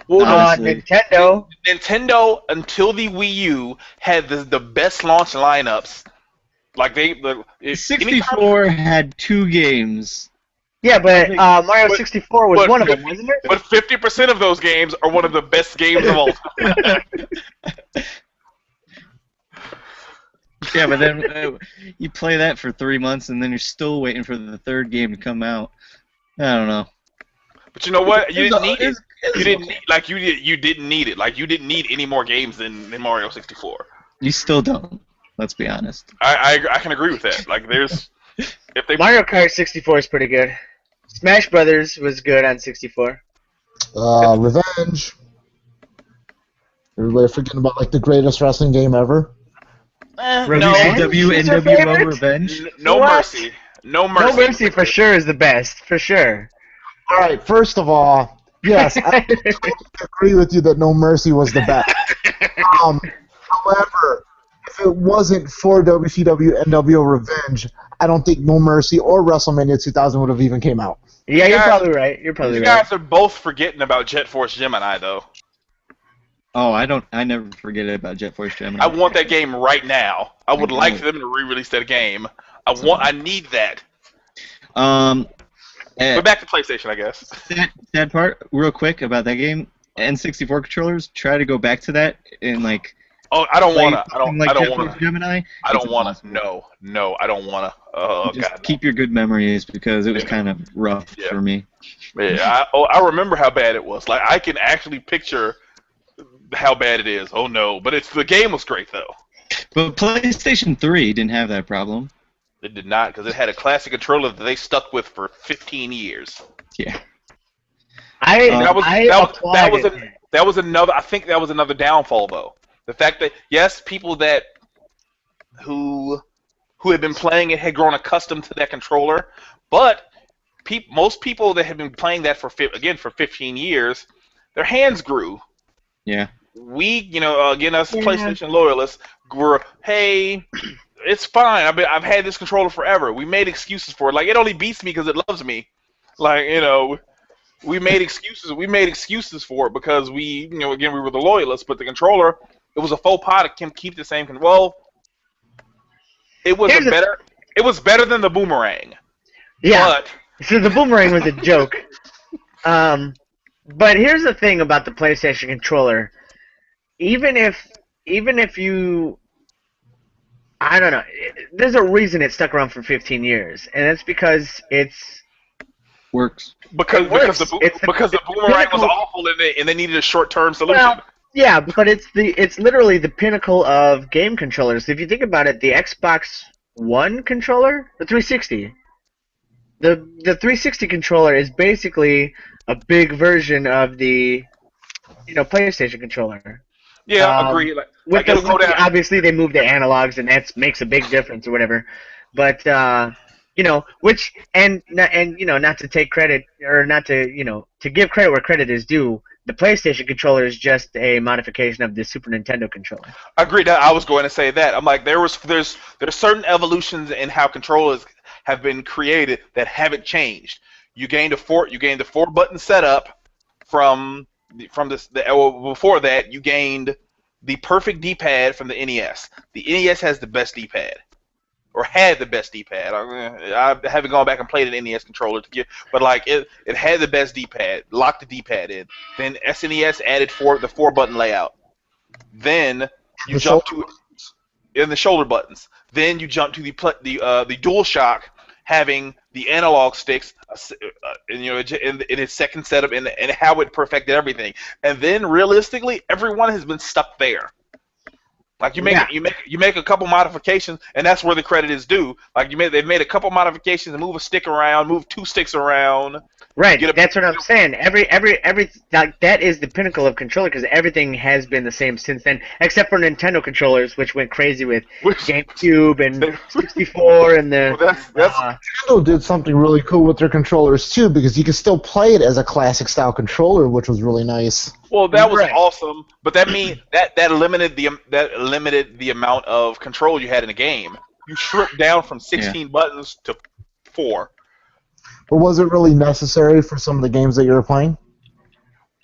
Well, Nintendo until the Wii U had the best launch lineups. Like 64 had 2 games. Yeah, but Mario 64 was one of them, wasn't it? But 50% of those games are one of the best games of all time. Yeah, but then you play that for 3 months, and then you're still waiting for the third game to come out. I don't know. But you know what? You didn't need it. You didn't need it. Like you didn't need any more games than Mario 64. You still don't. Let's be honest. I can agree with that. Like there's Mario Kart 64 is pretty good. Smash Brothers was good on 64. Revenge. Everybody forgetting about like the greatest wrestling game ever. No. NWO Revenge. No Mercy. No Mercy. No Mercy for sure is the best. For sure. All right. First of all, yes, I agree with you that No Mercy was the best. However, if it wasn't for WCW NWO Revenge, I don't think No Mercy or WrestleMania 2000 would have even came out. Yeah, you're probably right. You're probably right. You guys are both forgetting about Jet Force Gemini, though. Oh, I never forget about Jet Force Gemini. I want that game right now. I would like for them to re-release that game. I need that. But back to PlayStation, I guess. Sad part, real quick about that game. N64 controllers. Try to go back to that and like. Oh, I don't wanna. I don't Jet wanna. Force Gemini. I don't wanna. No, I don't wanna. Oh just God. Keep your good memories because it was kind of rough for me. Yeah, I remember how bad it was. Like I can actually picture how bad it is. Oh no, but the game was great though. But PlayStation 3 didn't have that problem. It did not, because it had a classic controller that they stuck with for 15 years. Yeah. That was another. I think that was another downfall though. The fact that yes, people that who had been playing it had grown accustomed to that controller, but most people that had been playing that for 15 years, their hands grew. Yeah. We, again, us PlayStation loyalists, were, hey, it's fine. I've had this controller forever. We made excuses for it. Like, it only beats me because it loves me. Like, we made excuses. We made excuses for it because we, again, we were the loyalists. But the controller, it was a faux pas to keep the same. Well, it was better. It was better than the boomerang. Yeah. So the boomerang was a joke. But here's the thing about the PlayStation controller. Even if you, I don't know, there's a reason it stuck around for 15 years, and it's because works. Because the boomerang was awful and they needed a short-term solution. Well, yeah, but it's literally the pinnacle of game controllers. If you think about it, the Xbox One controller, the 360, the 360 controller is basically a big version of the PlayStation controller. Yeah, agree. Obviously, they moved the analogs, and that makes a big difference or whatever. But not to take credit or not to to give credit where credit is due. The PlayStation controller is just a modification of the Super Nintendo controller. Agreed. I was going to say that. I'm like, there's certain evolutions in how controllers have been created that haven't changed. You gained the 4-button setup from before that, you gained the perfect D-pad from the NES. The NES has the best D-pad, or had the best D-pad. I haven't gone back and played an NES controller but like it had the best D-pad. Locked the D-pad in. Then SNES added the 4-button layout. Then you jump to the shoulder buttons. Then you jump to the DualShock, having the analog sticks, in its second setup, and how it perfected everything. And then realistically, everyone has been stuck there. Like you make a couple modifications, and that's where the credit is due. Like they've made a couple modifications and move a stick around, move 2 sticks around. Right, that's what I'm saying. That is the pinnacle of controller because everything has been the same since then, except for Nintendo controllers, which went crazy with GameCube and 64 and the. Well, Nintendo did something really cool with their controllers too, because you could still play it as a classic style controller, which was really nice. Well, that was awesome, but that means that limited the amount of control you had in the game. You stripped down from 16 buttons to 4. But was it really necessary for some of the games that you were playing?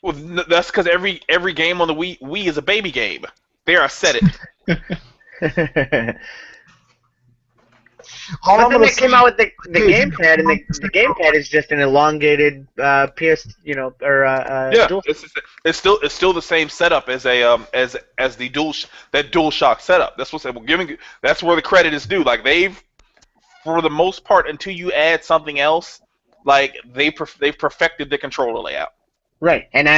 Well, that's because every game on the Wii is a baby game. There, I said it. But then they came out with the gamepad, and the gamepad is just an elongated PS, dual. It's still the same setup as the DualShock setup. That's that's where the credit is due. Like they've, for the most part, until you add something else, like they've perfected the controller layout. Right, and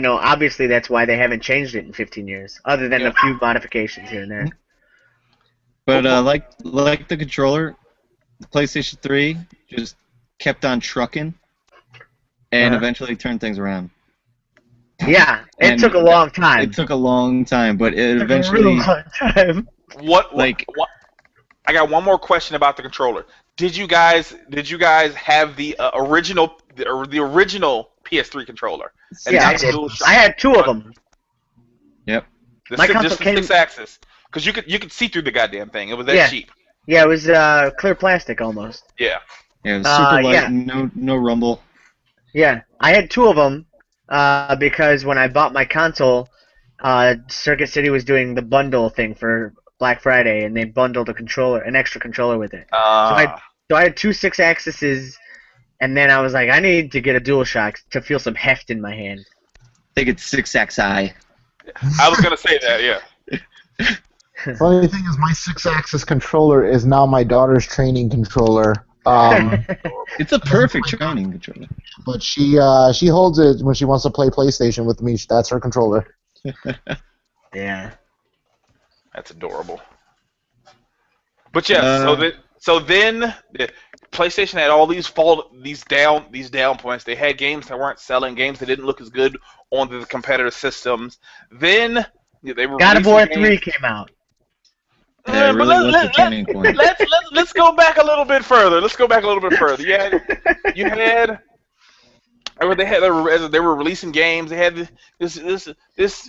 obviously that's why they haven't changed it in 15 years, other than a few modifications here and there. But like the controller, the PlayStation 3 just kept on trucking, and eventually turned things around. Yeah, it took a long time. It took a long time, but it eventually. A really long time. What? I got one more question about the controller. Did you guys have the original PS3 controller? Yeah, I did. I had 2 of them. Yep. My console just the came 6-axis, because you could see through the goddamn thing. It was that cheap. Yeah, it was clear plastic almost. Yeah. Yeah, it was super light, no rumble. Yeah, I had 2 of them because when I bought my console, Circuit City was doing the bundle thing for Black Friday, and they bundled an extra controller with it. So I had 2 6-axes, and then I was like, I need to get a DualShock to feel some heft in my hand. I think it's 6XI. I was gonna say that, yeah. Funny thing is, my 6-axis controller is now my daughter's training controller. It's a perfect training controller. But she holds it when she wants to play PlayStation with me. That's her controller. Yeah. That's adorable. But yeah, so then PlayStation had all these down points. They had games that weren't selling, games that didn't look as good on the competitor systems. Then they were God of War 3 came out. Yeah, really was the turning point. Let's go back a little bit further. They were releasing games. They had this.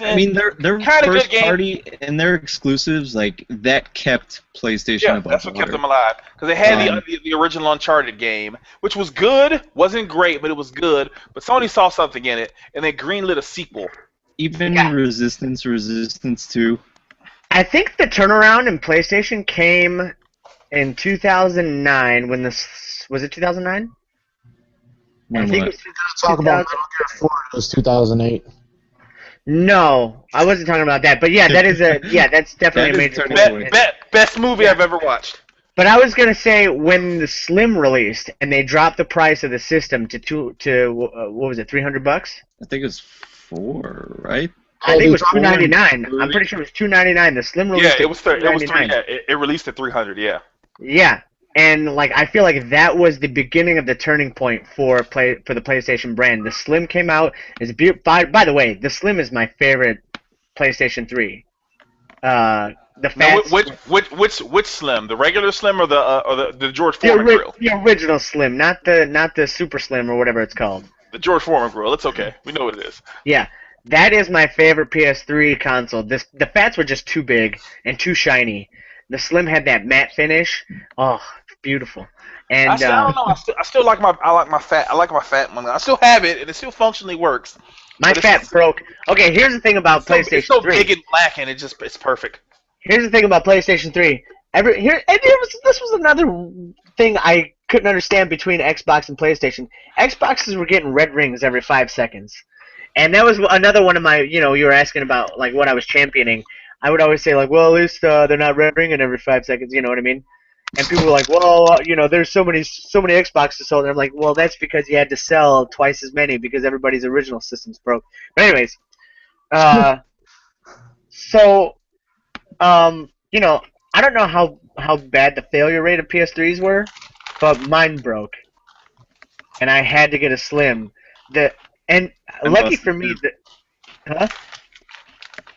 I mean, their first party and their exclusives, like, that kept PlayStation above that's what water. kept them alive. Because they had the original Uncharted game, which was good. Wasn't great, but it was good. But Sony saw something in it, and they greenlit a sequel. Even Resistance 2. I think the turnaround in PlayStation came in 2009 when was it 2009? When I think what? it was Talk about Metal Gear 4. It was 2008. No, I wasn't talking about that. But yeah, that's definitely a major turning point. Best movie I've ever watched. But I was gonna say when the Slim released and they dropped the price of the system to what was it, $300? I think it was 4, right? I think it was $299. I'm pretty sure it was $299. The Slim released. Yeah, it was it released at $300. Yeah. Yeah, and like I feel like that was the beginning of the turning point for the PlayStation brand. The Slim came out. By the way, the Slim is my favorite PlayStation 3. The fat. Which Slim? The regular Slim or the George Foreman grill? The original Slim, not the Super Slim or whatever it's called. The George Foreman grill. It's okay. We know what it is. Yeah. That is my favorite PS3 console. The fats were just too big and too shiny. The Slim had that matte finish. Oh, beautiful. And I don't know. I still like my fat. I like my fat one. I still have it, and it still functionally works. My fat broke. Okay, here's the thing about PlayStation 3. It's so big and black, and it's perfect. Here's the thing about PlayStation 3. This was another thing I couldn't understand between Xbox and PlayStation. Xboxes were getting red rings every 5 seconds. And that was another one of my, you were asking about, like, what I was championing. I would always say, like, well, at least they're not red ringing every 5 seconds, you know what I mean? And people were like, well, there's so many Xboxes sold. And I'm like, well, that's because you had to sell twice as many because everybody's original systems broke. But anyways, I don't know how bad the failure rate of PS3s were, but mine broke. And I had to get a Slim. Lucky for me,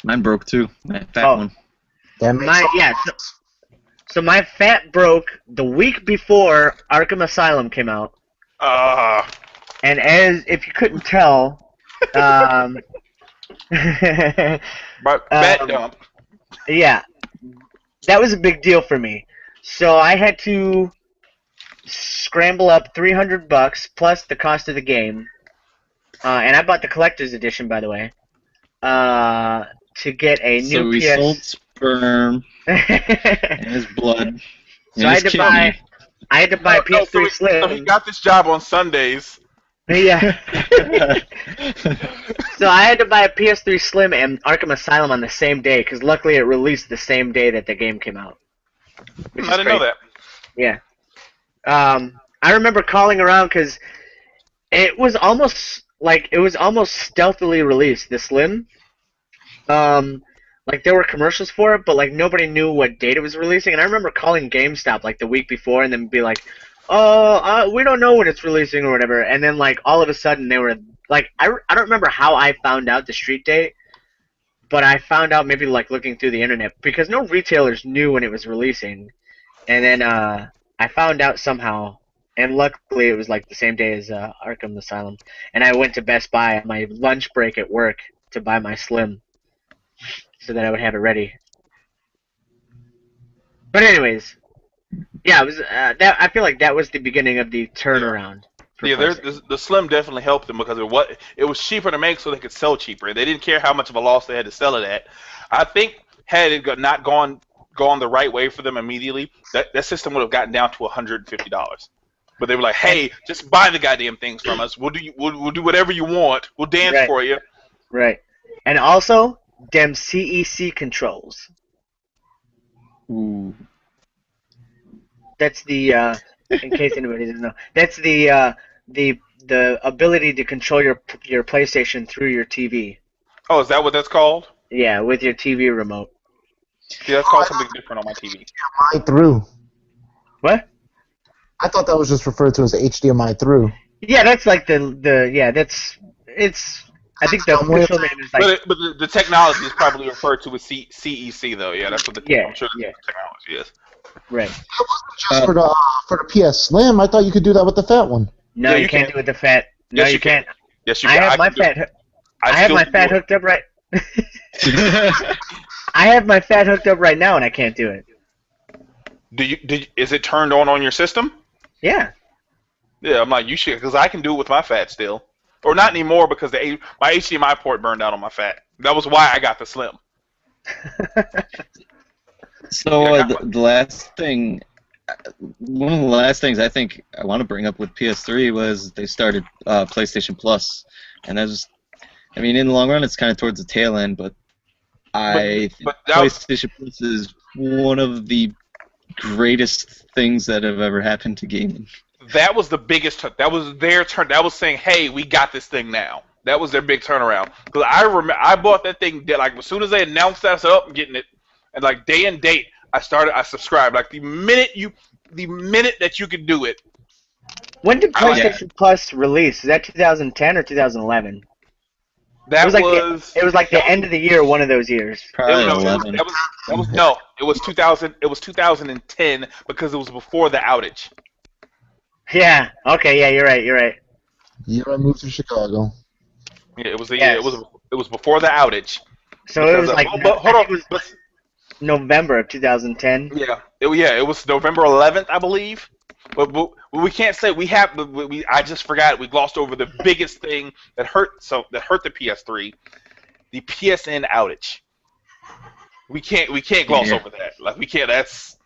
Mine broke too. My fat one. So my fat broke the week before Arkham Asylum came out. And if you couldn't tell, my fat dump. Yeah, that was a big deal for me. So I had to scramble up $300 plus the cost of the game. And I bought the collector's edition, by the way, to get a new PS. So he sold sperm and his blood. So I had to buy a PS3 Slim. So he got this job on Sundays. Yeah. So I had to buy a PS3 Slim and Arkham Asylum on the same day, because luckily it released the same day that the game came out. I didn't know that. Yeah. I remember calling around because it was almost like it was almost stealthily released. The Slim, like there were commercials for it, but like nobody knew what date it was releasing. And I remember calling GameStop like the week before, and then be like, "Oh, we don't know when it's releasing or whatever." And then like all of a sudden they were like, I don't remember how I found out the street date, but I found out maybe like looking through the internet because no retailers knew when it was releasing. And then I found out somehow, and luckily it was like the same day as Arkham Asylum. And I went to Best Buy on my lunch break at work to buy my Slim, so that I would have it ready. But anyways, yeah, it was that. I feel like that was the beginning of the turnaround. Yeah, the Slim definitely helped them because it was cheaper to make, so they could sell cheaper. They didn't care how much of a loss they had to sell it at. I think had it not gone the right way for them immediately, that system would have gotten down to $150. But they were like, "Hey, just buy the goddamn things from us. We'll do whatever you want. We'll dance for you." Right, and also them CEC controls. Ooh. That's the in case anybody doesn't know. That's the ability to control your PlayStation through your TV. Oh, is that what that's called? Yeah, with your TV remote. Yeah, that's called something different on my TV. HDMI through. What? I thought that was just referred to as HDMI through. Yeah, that's like it's. I think the official name is like. But the technology is probably referred to as CEC though. Yeah, that's what I'm sure the technology is. Right. That wasn't just for the PS Slim. I thought you could do that with the fat one. No, yeah, you can't do it with the fat. No, yes, you can't. Yes, you can. I have my fat hooked up right. I have my fat hooked up right now, and I can't do it. Is it turned on your system? Yeah. Yeah, I'm like, you should, because I can do it with my fat still, or not anymore because my HDMI port burned out on my fat. That was why I got the Slim. So the last thing, one of the last things I think I want to bring up with PS3 was they started PlayStation Plus, and that was, I mean, in the long run, it's kind of towards the tail end, but PlayStation Plus is one of the greatest things that have ever happened to gaming. That was the biggest. That was their turn. That was saying, "Hey, we got this thing now." That was their big turnaround. Because I bought that thing. Like as soon as they announced that, I said, "Oh, I'm getting it." And like day and date, I subscribed. Like the minute that you could do it. When did PlayStation Plus release? Is that 2010 or 2011? That it was like the end of the year, one of those years. Probably it was 2000. It was 2010 because it was before the outage. Yeah. Okay. Yeah, you're right. Year I moved to Chicago. Yeah, it was it was before the outage. So it was like hold on. November of 2010. Yeah. It was November 11th, I believe. But we can't say we have. I just forgot. We glossed over the biggest thing that hurt the PS3, the PSN outage. We can't gloss over that. Like we can't. That's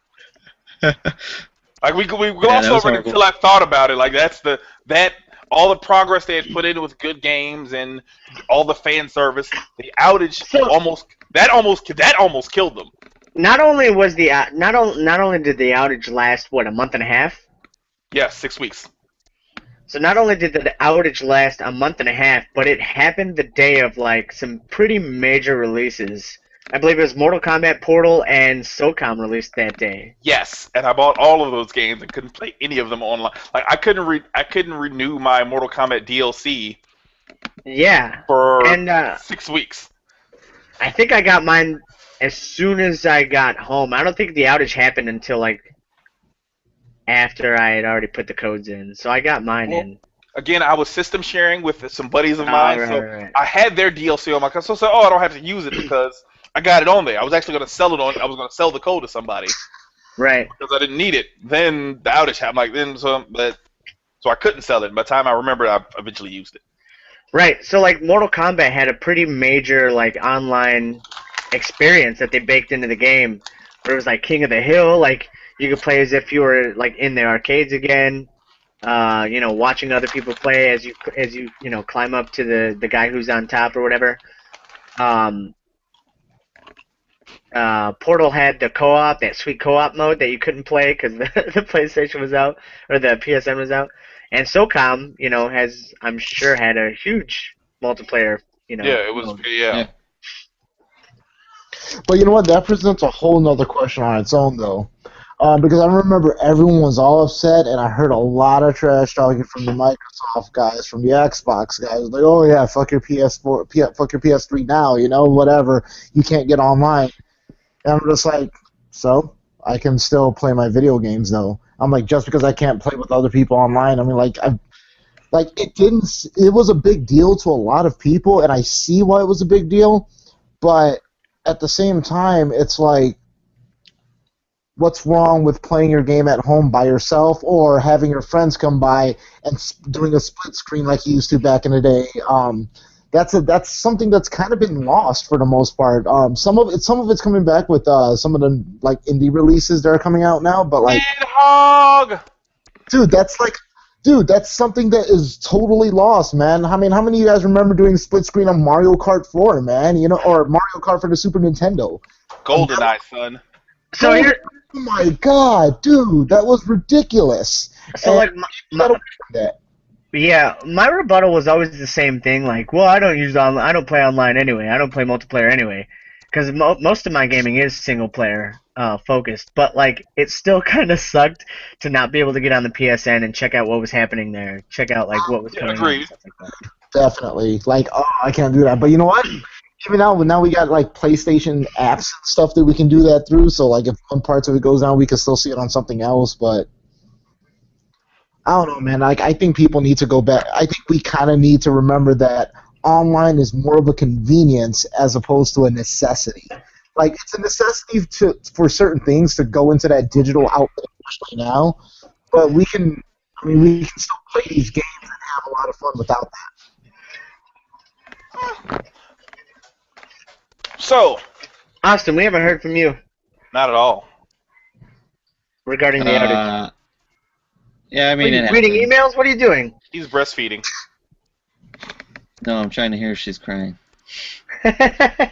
like we glossed over it until I thought about it. Like that all the progress they had put in with good games and all the fan service. The outage almost killed them. Not only did the outage last a month and a half. Yeah, 6 weeks. So not only did the outage last a month and a half, but it happened the day of like some pretty major releases. I believe it was Mortal Kombat Portal and SOCOM released that day. Yes, and I bought all of those games and couldn't play any of them online. Like I couldn't renew my Mortal Kombat DLC. Yeah. For 6 weeks. I think I got mine as soon as I got home. I don't think the outage happened until like after I had already put the codes in. So I got mine in. Again, I was system sharing with some buddies of mine, right. I had their DLC on my console. So I don't have to use it because I got it on there. I was actually going to sell it on. I was going to sell the code to somebody, right? Because I didn't need it. Then the outage happened. So I couldn't sell it. By the time I remembered, I eventually used it. Right. So like Mortal Kombat had a pretty major like online experience that they baked into the game, where it was like King of the Hill, like. You could play as if you were like in the arcades again, watching other people play as you climb up to the guy who's on top or whatever. Portal had the co-op, that sweet co-op mode that you couldn't play because the PlayStation was out or the PSN was out, And SOCOM, has I'm sure had a huge multiplayer, Yeah, it was. mode. Yeah. But you know what? That presents a whole nother question on its own, though. Because I remember everyone was all upset, and I heard a lot of trash talking from the Microsoft guys, from the Xbox guys. Like, oh yeah, fuck your PS4, fuck your PS3 now, whatever. You can't get online. And I'm just like, so I can still play my video games though. I'm like, just because I can't play with other people online, I mean, it was a big deal to a lot of people, and I see why it was a big deal, but at the same time, it's like, what's wrong with playing your game at home by yourself or having your friends come by and doing a split screen like you used to back in the day? That's something that's kind of been lost for the most part. Some of it's coming back with some of the like indie releases that are coming out now, but like, Hog. dude, that's something that is totally lost, man. I mean, how many of you guys remember doing split screen on Mario Kart 4, man? Or Mario Kart for the Super Nintendo? GoldenEye, son. So here, Oh my god, dude, that was ridiculous. so like, that. my rebuttal was always the same thing. Like, well, I don't play online anyway. I don't play multiplayer anyway, because most of my gaming is single player focused. But like, it still kind of sucked to not be able to get on the PSN and check out what was happening there. Check out like what was coming on and stuff like that. Definitely. Like, oh, I can't do that. But you know what? Even now we got like PlayStation apps and stuff that we can do that through. So like, if one part of it goes down, we can still see it on something else. But I don't know, man. Like, I think people need to go back. I think we kind of need to remember that online is more of a convenience as opposed to a necessity. Like, it's a necessity for certain things to go into that digital outlet, especially now. But we can still play these games and have a lot of fun without that. So, Austin, we haven't heard from you not at all. regarding the outage. Yeah, I mean, Are you reading emails? What are you doing? He's breastfeeding. No, I'm trying to hear if she's crying. Because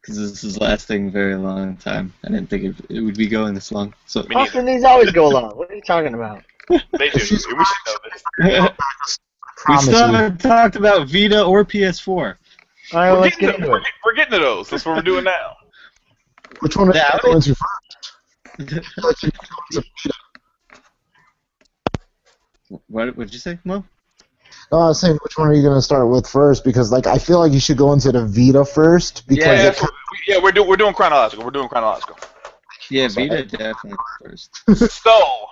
this is lasting a very long time. I didn't think it would be going this long. So Austin, these always go long. What are you talking about? They do. We should know this. we still haven't talked about Vita or PS4. All right, let's get into it. We're getting to those. That's what we're doing now. Which one are you going to first? What did you say, Mo? No, I was saying, which one are you going to start with first? Because like, I feel like you should go into the Vita first. Because we're doing chronological. We're doing chronological. Yeah, Vita definitely first. So,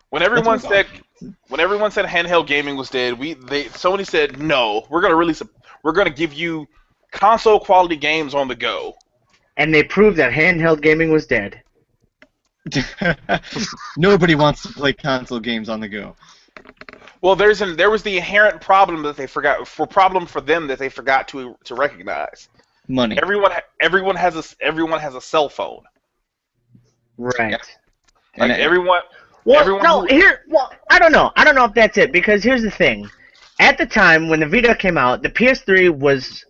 when everyone said handheld gaming was dead, Sony said no. We're gonna give you console quality games on the go. And they proved that handheld gaming was dead. Nobody wants to play console games on the go. Well, there was the inherent problem that they forgot for them that they forgot to recognize. Money. Everyone has a cell phone. Right. Yeah. Like everyone. Well, everyone no, I don't know. I don't know if that's it, because here's the thing. At the time when the Vita came out, the PS3 was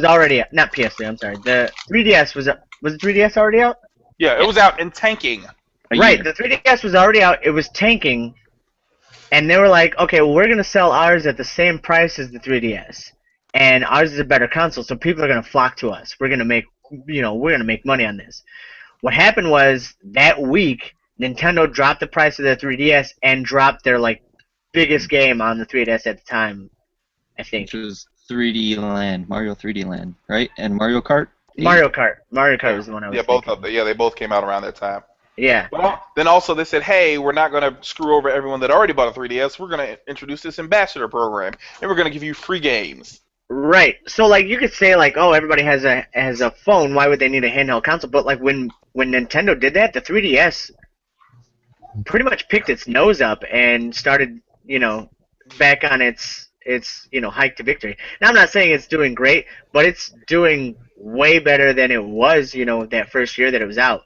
already out. Not PS3, I'm sorry. The 3DS was the 3DS already out? Yeah, it was out and tanking. Right, the 3DS was already out. It was tanking, and they were like, okay, well, we're gonna sell ours at the same price as the 3DS, and ours is a better console, so people are gonna flock to us. We're gonna make money on this. What happened was that week, Nintendo dropped the price of their 3DS and dropped their biggest game on the 3DS at the time, I think. Which was 3D Land, Mario 3D Land, right? And Mario Kart? Mario Kart was the one I was both of them. Yeah, they both came out around that time. Yeah. Well, then also they said, hey, we're not going to screw over everyone that already bought a 3DS. We're going to introduce this ambassador program, and we're going to give you free games. Right. So you could say oh, everybody has a phone. Why would they need a handheld console? But when Nintendo did that, the 3DS pretty much picked its nose up and started back on its hike to victory. Now I'm not saying it's doing great, but it's doing way better than it was that first year that it was out,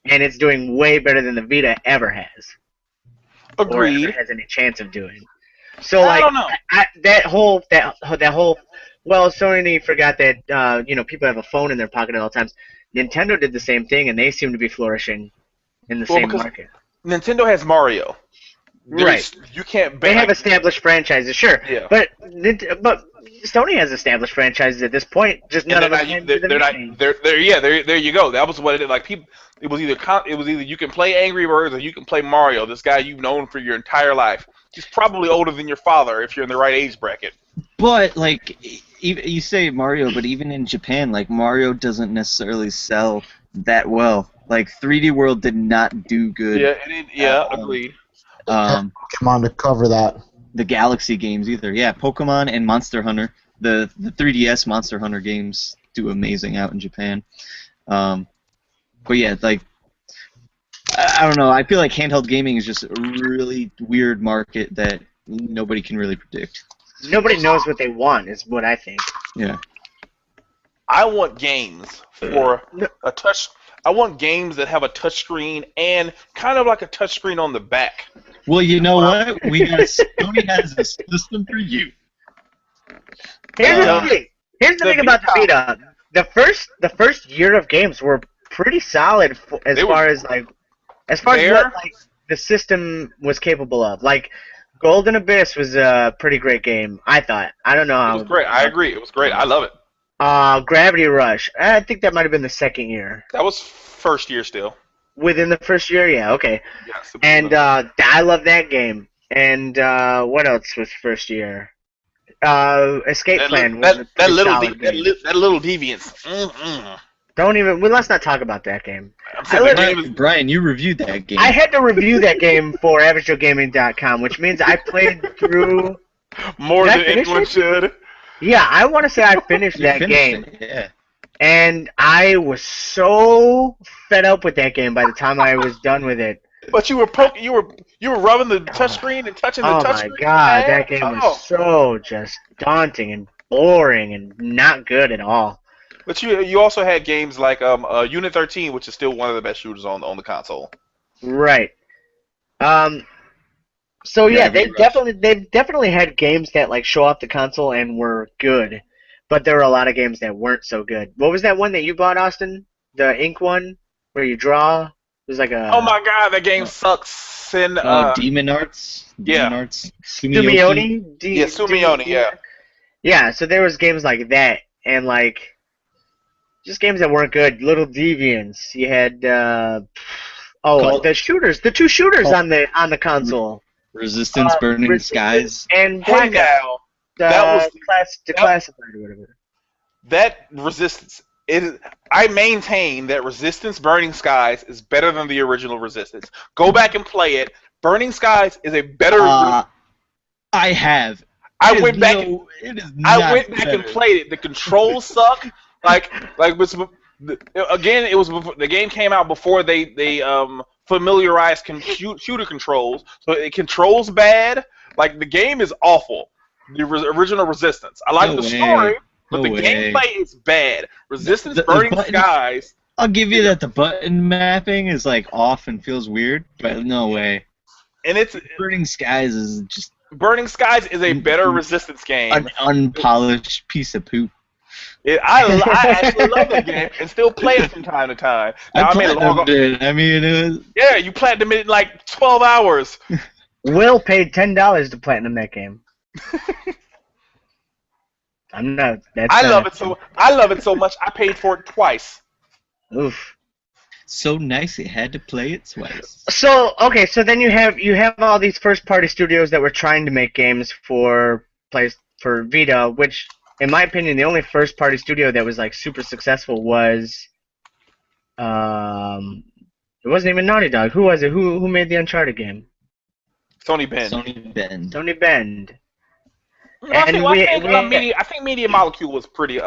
and it's doing way better than the Vita ever has. Agreed. Or ever has any chance of doing. So I don't know. that whole well, Sony forgot that people have a phone in their pocket at all times. Nintendo did the same thing, and they seem to be flourishing in the same market. Nintendo has Mario. You can't. They have established franchises, sure. Yeah. But Sony has established franchises at this point. Just none of them. They're not. There you go. That was what it did. Like people, it was either you can play Angry Birds or you can play Mario. This guy you've known for your entire life. He's probably older than your father if you're in the right age bracket. But like, you say Mario, but even in Japan, like Mario doesn't necessarily sell that well. Like 3D World did not do good. Agreed. Pokemon to cover that. The Galaxy games either. Yeah, Pokemon and Monster Hunter. The 3DS Monster Hunter games do amazing out in Japan. But yeah, like I don't know. I feel like handheld gaming is just a really weird market that nobody can really predict. Nobody knows what they want, is what I think. Yeah. I want games for a touch. I want games that have a touchscreen and kind of like a touchscreen on the back. Well, you know what? Sony has a system for you. Here's the thing about the Vita. The first year of games were pretty solid as far as what like the system was capable of. Like Golden Abyss was a pretty great game, I thought. I don't know how. It was great. I agree. It was great. I love it. Gravity Rush. I think that might have been the second year. That was first year still. Within the first year, yeah, okay. Yes, and I love that game. And what else was first year? Escape Plan. That little deviance. Don't even. Well, let's not talk about that game. Brian, you reviewed that game. I had to review that game for AverageJoeGaming.com, which means I played through more than anyone should. Yeah, I want to say I finished that game. Yeah. And I was so fed up with that game by the time I was done with it. But you were rubbing the touchscreen and touching the touchscreen. Oh my god, that game was so just daunting and boring and not good at all. But you also had games like Unit 13, which is still one of the best shooters on the console. Right. So yeah, they've definitely had games that like show off the console and were good, but there were a lot of games that weren't so good. What was that one that you bought, Austin? The ink one where you draw? It was like a. Oh my god, that game sucks. And Demon Arts. Demon Arts. Sumioni. Sumioni. Yeah. Yeah. So there was games like that, and like just games that weren't good. Little Deviants. You had the shooters, the two shooters on the console. Resistance, Burning Skies, and Blackout. That was Declassified or whatever. That Resistance. I maintain that Resistance Burning Skies is better than the original Resistance. Go back and play it. Burning Skies is a better. I have. I went back and played it. The controls suck. Again, it was before, the game came out before they familiarized shooter controls, so it controls bad. Like the game is awful. The original Resistance. I like the story, but the gameplay is bad. Resistance Burning Skies. I'll give you that the button mapping is like off and feels weird, but no way. And Burning Skies is just. Burning Skies is a better Resistance game. An unpolished piece of poop. I actually love that game and still play it from time to time. Now, I mean, it was. Yeah, you platinumed it in like 12 hours. Will paid $10 to platinum that game. I'm not. I love it so much. I paid for it twice. Oof. So nice, it had to play it twice. So then you have all these first-party studios that were trying to make games for Vita, which, in my opinion, the only first-party studio that was like super successful was, it wasn't even Naughty Dog. Who was it? Who made the Uncharted game? Sony Bend. I think Media Molecule was pretty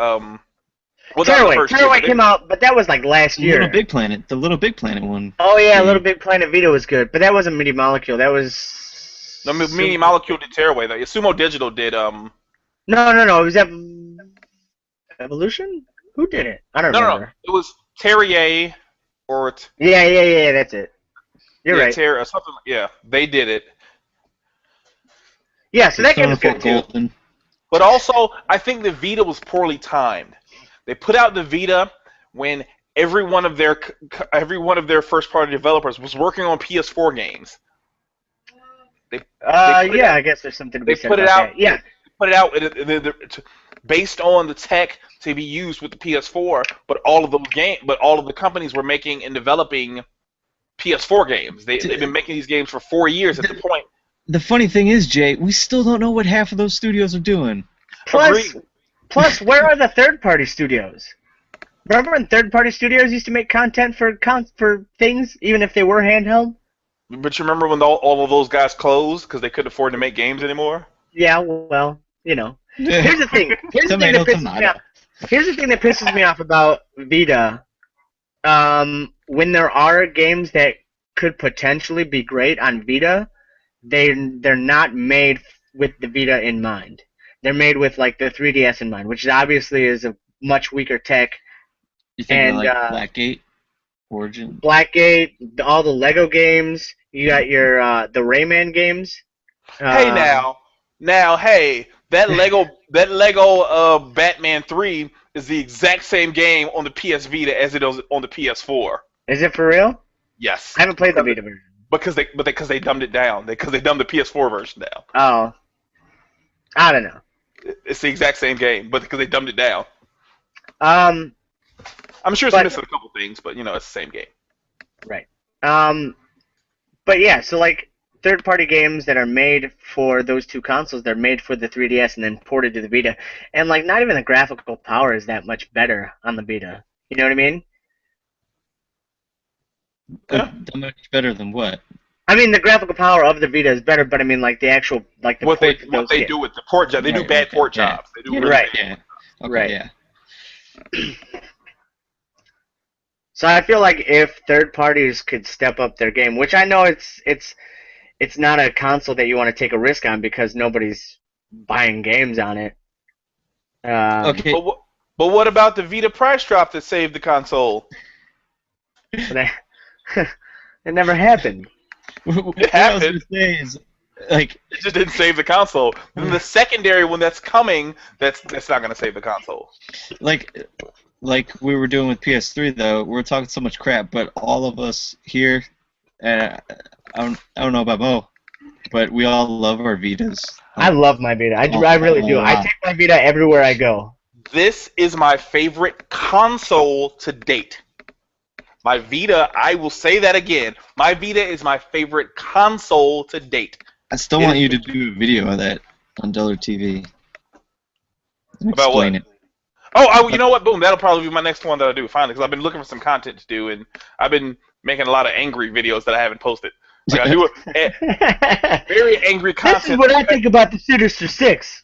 Tearaway came out, but that was like last year. The Little Big Planet one. Oh yeah, Little Big Planet Vita was good, but that wasn't Media Molecule. That was. No, Media Molecule did Tearaway though. Sumo Digital did No. It was Evolution. Who did it? I don't remember. No. It was Terrier or. Yeah. That's it. You're right. They did it. Yeah, so that game was good too. But also, I think the Vita was poorly timed. They put out the Vita when every one of their first-party developers was working on PS4 games. Yeah, I guess there's something to be said about that. Yeah. Put it out based on the tech to be used with the PS4, but all of the companies were making and developing PS4 games. They've been making these games for 4 years at the point. The funny thing is, Jay, we still don't know what half of those studios are doing. Plus, where are the third-party studios? Remember when third-party studios used to make content for things, even if they were handheld? But you remember when all of those guys closed because they couldn't afford to make games anymore? Yeah, well, Here's the thing. Here's the thing that pisses me off about Vita. When there are games that could potentially be great on Vita, they're not made with the Vita in mind. They're made with like the 3DS in mind, which obviously is a much weaker tech. You think like Blackgate, Origin? Blackgate, all the Lego games. You got your the Rayman games. Hey hey, that Lego Batman 3 is the exact same game on the PS Vita as it is on the PS4. Is it for real? Yes. I haven't played the Vita version. Because they dumbed it down. Because they dumbed the PS4 version down. Oh. I don't know. It's the exact same game, but because they dumbed it down. I'm sure it's missing a couple things, but it's the same game. Right. But yeah, so like third-party games that are made for those two consoles, they're made for the 3DS and then ported to the Vita, and like not even the graphical power is that much better on the Vita. You know what I mean? That much better than what? I mean, the graphical power of the Vita is better, but I mean, like the actual, like the what they do with the port job, they do bad port jobs. They do right. Yeah. Okay, right. Yeah. So I feel like if third parties could step up their game, which I know it's not a console that you want to take a risk on because nobody's buying games on it. Okay. But what about the Vita price drop that saved the console? It never happened. It happened. I was gonna say is, like, it just didn't save the console. And the secondary one that's coming, that's not going to save the console. Like we were doing with PS3 though, we're talking so much crap, but all of us here, I don't know about Mo, but we all love our Vitas. I love my Vita. I really do. I take my Vita everywhere I go. This is my favorite console to date. My Vita, I will say that again. My Vita is my favorite console to date. I still want you to do a video of that on Dullard TV. About what? It. Oh, you know what? Boom, that'll probably be my next one that I do finally, because I've been looking for some content to do, and I've been making a lot of angry videos that I haven't posted. Like I do very angry content. This is what I think about the Sinister Six.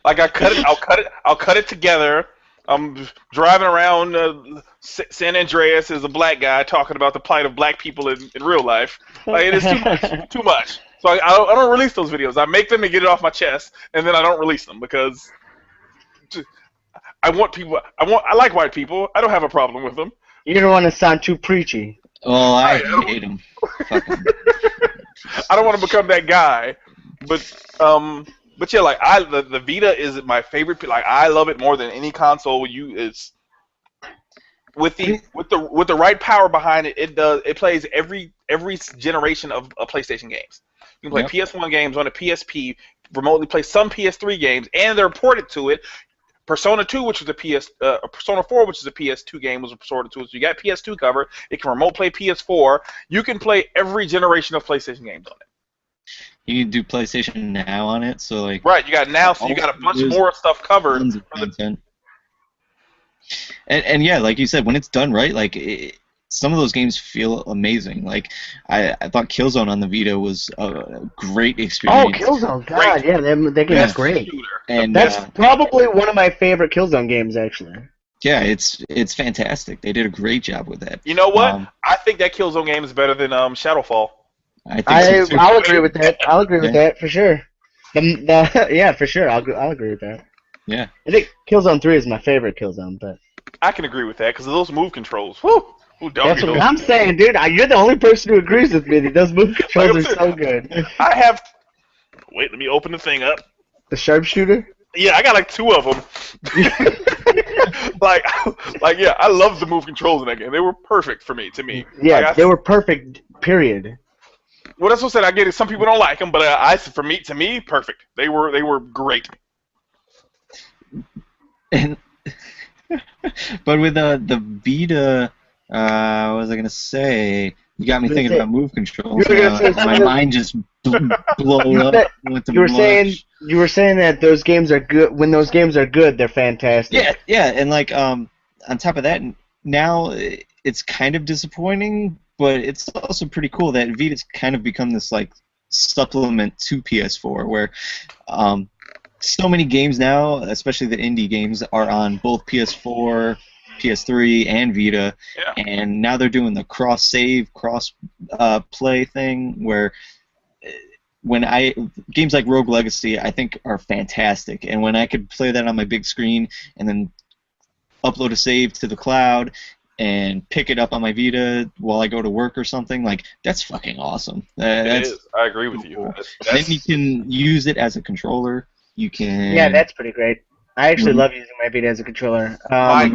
Like I'll cut it together. I'm driving around San Andreas as a black guy talking about the plight of black people in real life. Like, it is too much. So I don't release those videos. I make them and get it off my chest, and then I don't release them because I want people. I like white people. I don't have a problem with them. You don't want to sound too preachy. Oh, I hate them. I don't want to become that guy, but yeah, like the Vita is my favorite. Like I love it more than any console. It's with the right power behind it. It plays every generation of PlayStation games. You can play PS1 games on a PSP, remotely play some PS3 games, and they're ported to it. Persona 2, which was Persona 4, which is a PS2 game, was ported to it. So you got PS2 covered. It can remote play PS4. You can play every generation of PlayStation games on it. You can do PlayStation Now on it, so like. Right, you got Now, so you got a bunch more stuff covered. And yeah, like you said, when it's done right, like some of those games feel amazing. Like I thought Killzone on the Vita was a great experience. Oh, Killzone, God, yeah, that game is great. And that's probably one of my favorite Killzone games, actually. Yeah, it's fantastic. They did a great job with that. You know what? I think that Killzone game is better than Shadowfall. I'll agree with that. I'll agree with that for sure. Yeah, for sure. I'll agree with that. Yeah. I think Killzone 3 is my favorite Killzone, but I can agree with that because of those move controls. Woo! That's what I'm saying, dude. You're the only person who agrees with me. Those move controls are so good. I have. Wait, let me open the thing up. The sharpshooter? Yeah, I got like 2 of them. like, yeah, I love the move controls in that game. They were perfect for me. To me. Yeah, they were perfect. Period. Well, that's what I said. I get it. Some people don't like them, but to me, perfect. They were great. And but with the Vita, what was I gonna say? You got me thinking about move controls. My mind just blew up. You were saying that those games are good. When those games are good, they're fantastic. Yeah, and like on top of that, now it's kind of disappointing, but it's also pretty cool that Vita's kind of become this like supplement to PS4, where so many games now, especially the indie games, are on both PS4, PS3, and Vita, and now they're doing the cross-save, cross-play thing, where games like Rogue Legacy, I think, are fantastic, and when I could play that on my big screen and then upload a save to the cloud and pick it up on my Vita while I go to work or something, like, that's fucking awesome. It is. I agree with you. Then you can use it as a controller. You can. Yeah, that's pretty great. I actually love using my Vita as a controller. My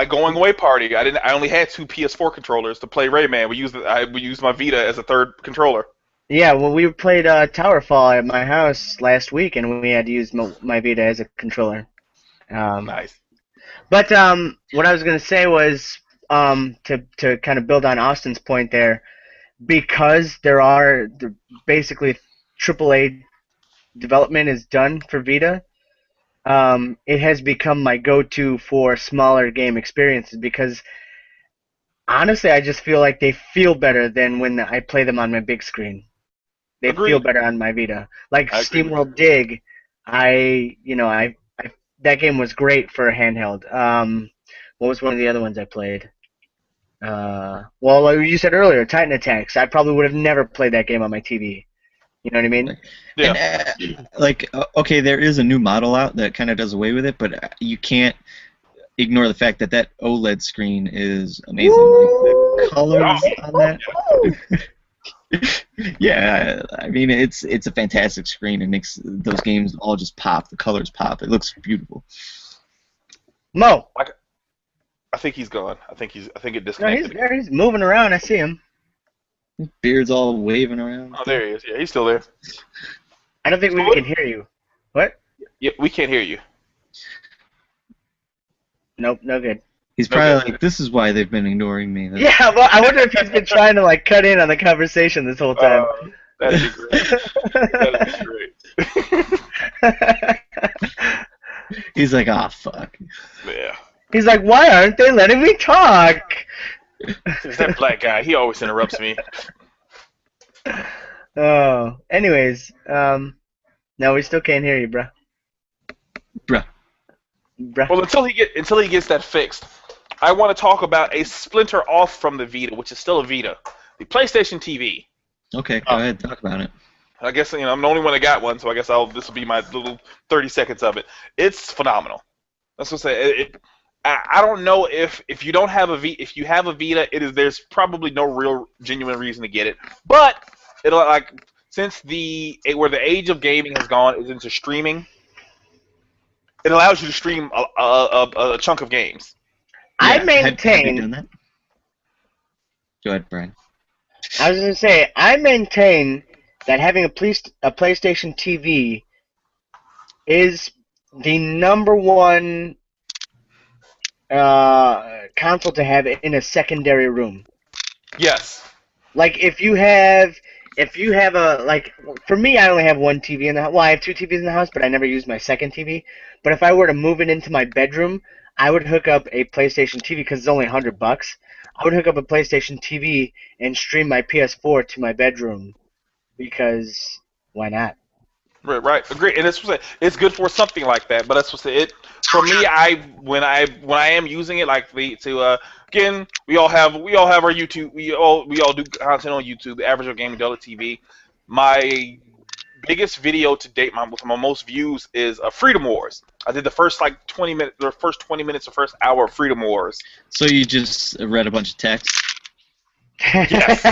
going away party. I only had 2 PS4 controllers to play Rayman. We used my Vita as a third controller. Yeah, well, we played Towerfall at my house last week, and we had to use my Vita as a controller. Nice. But what I was going to say was to kind of build on Austin's point there, because basically AAA development is done for Vita, it has become my go-to for smaller game experiences, because honestly I just feel like they feel better than when I play them on my big screen. They feel better on my Vita. Like SteamWorld Dig, that game was great for a handheld. What was one of the other ones I played? Well, like you said earlier, Titan Attacks. I probably would have never played that game on my TV. You know what I mean? Yeah. And, okay, there is a new model out that kind of does away with it, but you can't ignore the fact that OLED screen is amazing. Like, the colors on that. Yeah, I mean, it's a fantastic screen. It makes those games all just pop. The colors pop. It looks beautiful. Mo. I think he's gone. I think it disconnected. No, he's moving around. I see him. Beard's all waving around. Oh, there he is. Yeah, he's still there. I don't think we can hear you. What? Yeah, we can't hear you. Nope, no good. He's probably like, this is why they've been ignoring me. Yeah, well, I wonder if he's been trying to like cut in on the conversation this whole time. That'd be great. That'd be great. He's like, fuck. Yeah. He's like, why aren't they letting me talk? It's that black guy. He always interrupts me. Oh. Anyways, no, we still can't hear you, bruh. Well, until he gets that fixed, I want to talk about a splinter off from the Vita, which is still a Vita, the PlayStation TV. Okay, go ahead, talk about it. I guess I'm the only one that got one, so I guess this will be my little 30 seconds of it. It's phenomenal. That's what I say. I don't know if you don't have if you have a Vita, there's probably no real genuine reason to get it. But it'll since where the age of gaming has gone is into streaming, it allows you to stream a chunk of games. Yeah, I maintain. Have you done that? Go ahead, Brian. I was going to say, I maintain that having a PlayStation TV is the number one console to have in a secondary room. Yes. Like if you have for me, I only have one TV in the house. Well, I have 2 TVs in the house, but I never use my second TV. But if I were to move it into my bedroom, I would hook up a PlayStation TV because it's only $100. I would hook up a PlayStation TV and stream my PS4 to my bedroom because why not? Right. Agree. And it's good for something like that. But that's what it. For me, when I am using it, again, we all have our YouTube. We all do content on YouTube. Average of Gaming Dullard TV. My biggest video to date, with my most views, is Freedom Wars. I did the first 20 minutes, the first hour of Freedom Wars. So you just read a bunch of text? Yes.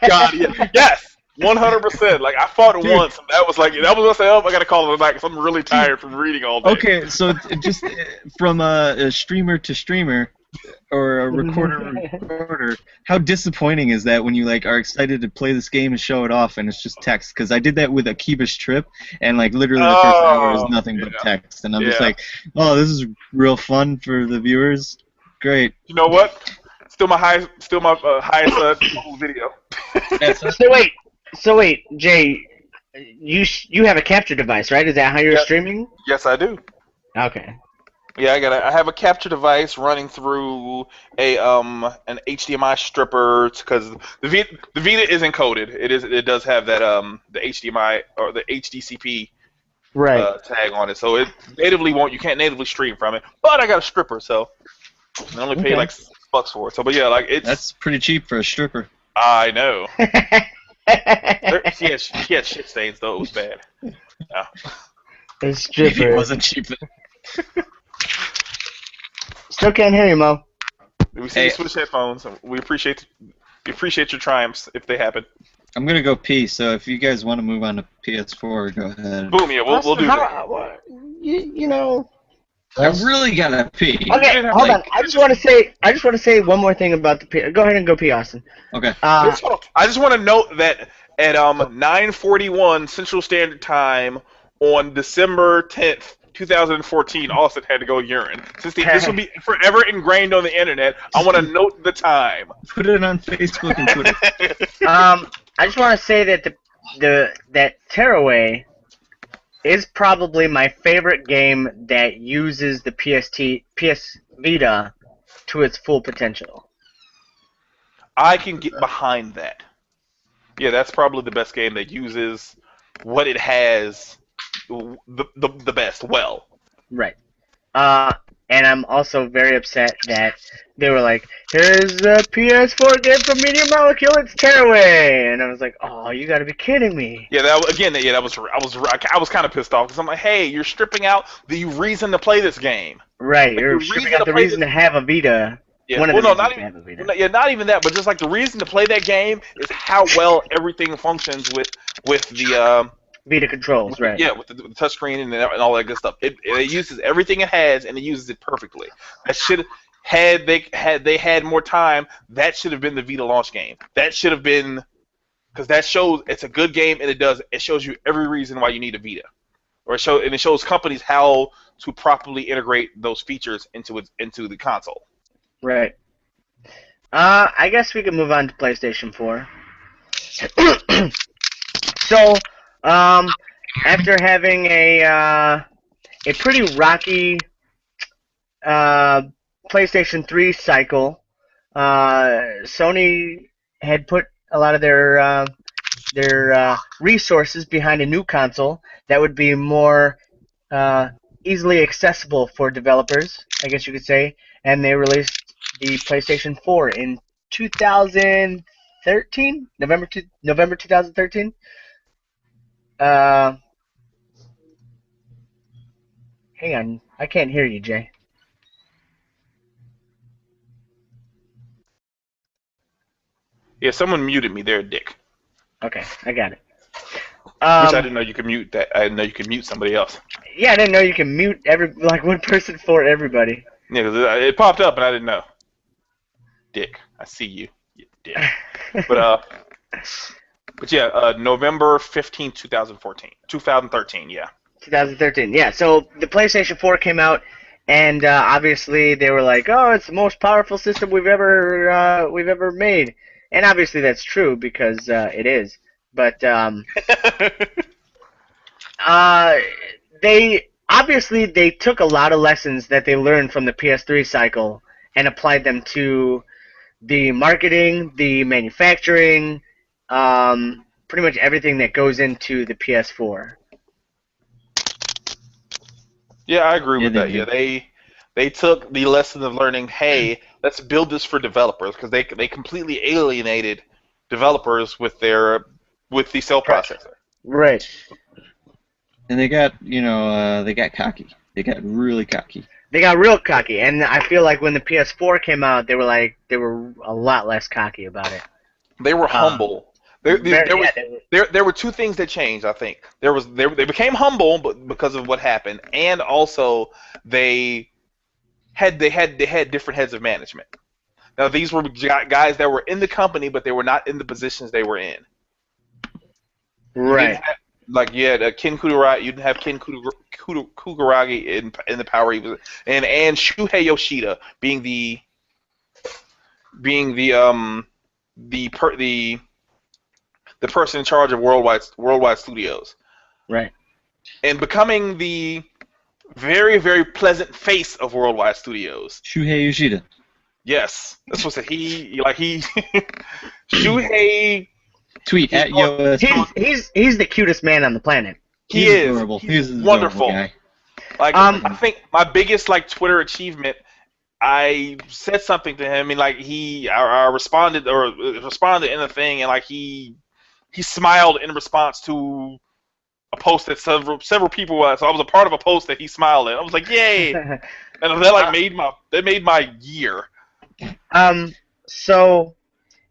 God, yes. 100%. I fought it once, and that was when I say, I gotta call it tonight because I'm really tired from reading all day. Okay, so just from a streamer to streamer, or a recorder, how disappointing is that when you like are excited to play this game and show it off and it's just text? Because I did that with Akiba's Trip, and like literally the first hour is nothing but text, and I'm just like, oh, this is real fun for the viewers. Great. You know what? Still my highest video. So wait, Jay, you have a capture device, right? Is that how you're streaming? Yes, I do. Okay. Yeah, I have a capture device running through a an HDMI stripper because the Vita is encoded. It does have that the HDMI or the HDCP tag on it, so it natively you can't natively stream from it. But I got a stripper, so I only paid like $6 for it. So, but yeah, like that's pretty cheap for a stripper. I know. She had shit stains though. It was bad. Yeah. The stripper. It wasn't cheap. Still can't hear you, Mo. We see you switch headphones. We appreciate your triumphs if they happen. I'm gonna go pee. So if you guys want to move on to PS4, go ahead. Boom, yeah, we'll do that. You know. I really gotta pee. Okay, hold on. I just want to say one more thing about the pee. Go ahead and go pee, Austin. Okay. I just want to note that at 9:41 Central Standard Time on December 10th, 2014, Austin had to go urine. Since this will be forever ingrained on the internet, I want to note the time. Put it on Facebook and Twitter. I just want to say that that Tearaway is probably my favorite game that uses the PS Vita to its full potential. I can get behind that. Yeah, that's probably the best game that uses what it has the best well. Right. And I'm also very upset that they were like, here's a PS4 game from Media Molecule, it's Tearaway, and I was like, oh, you gotta be kidding me. Yeah, I was kind of pissed off because I'm like, hey, you're stripping out the reason to play this game. Right, like, you're stripping out the reason to have a Vita. Yeah, not even that, but just like the reason to play that game is how well everything functions with the Vita controls, right? Yeah, with the touchscreen and all that good stuff. It uses everything it has and it uses it perfectly. That should had they had more time. That should have been the Vita launch game. That should have been because that shows it's a good game and it shows you every reason why you need a Vita, it shows companies how to properly integrate those features into the console. Right. I guess we can move on to PlayStation 4. So. After having a pretty rocky PlayStation 3 cycle, Sony had put a lot of their resources behind a new console that would be more easily accessible for developers, I guess you could say, and they released the PlayStation 4 in 2013, November 2013. Hang on. I can't hear you, Jay. Yeah, someone muted me. They're a dick. Okay, I got it. Which I didn't know you could mute that. I didn't know you could mute somebody else. Yeah, I didn't know you can mute one person for everybody. Yeah, because it popped up and I didn't know. Dick, I see you, you dick. But yeah, November 15th, 2013, yeah. 2013, yeah. So the PlayStation 4 came out, and obviously they were like, "Oh, it's the most powerful system we've ever made," and obviously that's true because it is. But they took a lot of lessons that they learned from the PS3 cycle and applied them to the marketing, the manufacturing. Pretty much everything that goes into the PS4. Yeah, I agree with that. Yeah, they took the lesson of learning. Hey, let's build this for developers because they completely alienated developers with the cell processor. Right. And they got cocky. They got really cocky. They got real cocky, and I feel like when the PS4 came out, they were a lot less cocky about it. They were humble. There were two things that changed, I think. They became humble because of what happened, and also they had different heads of management. Now these were guys that were in the company, but they were not in the positions they were in. Right. You had Ken Kutaragi. You didn't have Ken Kutaragi in the power he was, and Shuhei Yoshida being the person in charge of worldwide studios. Right. And becoming the very, very pleasant face of worldwide studios. Shuhei Yoshida. Yes, that's what he Shuhei. Tweet at Yoast. He's the cutest man on the planet. He is adorable. He's wonderful. Guy. Like I think my biggest Twitter achievement, I said something to him and I responded in a thing and he smiled in response to a post that several people so I was a part of a post that he smiled at. I was like, yay! And that made my year. So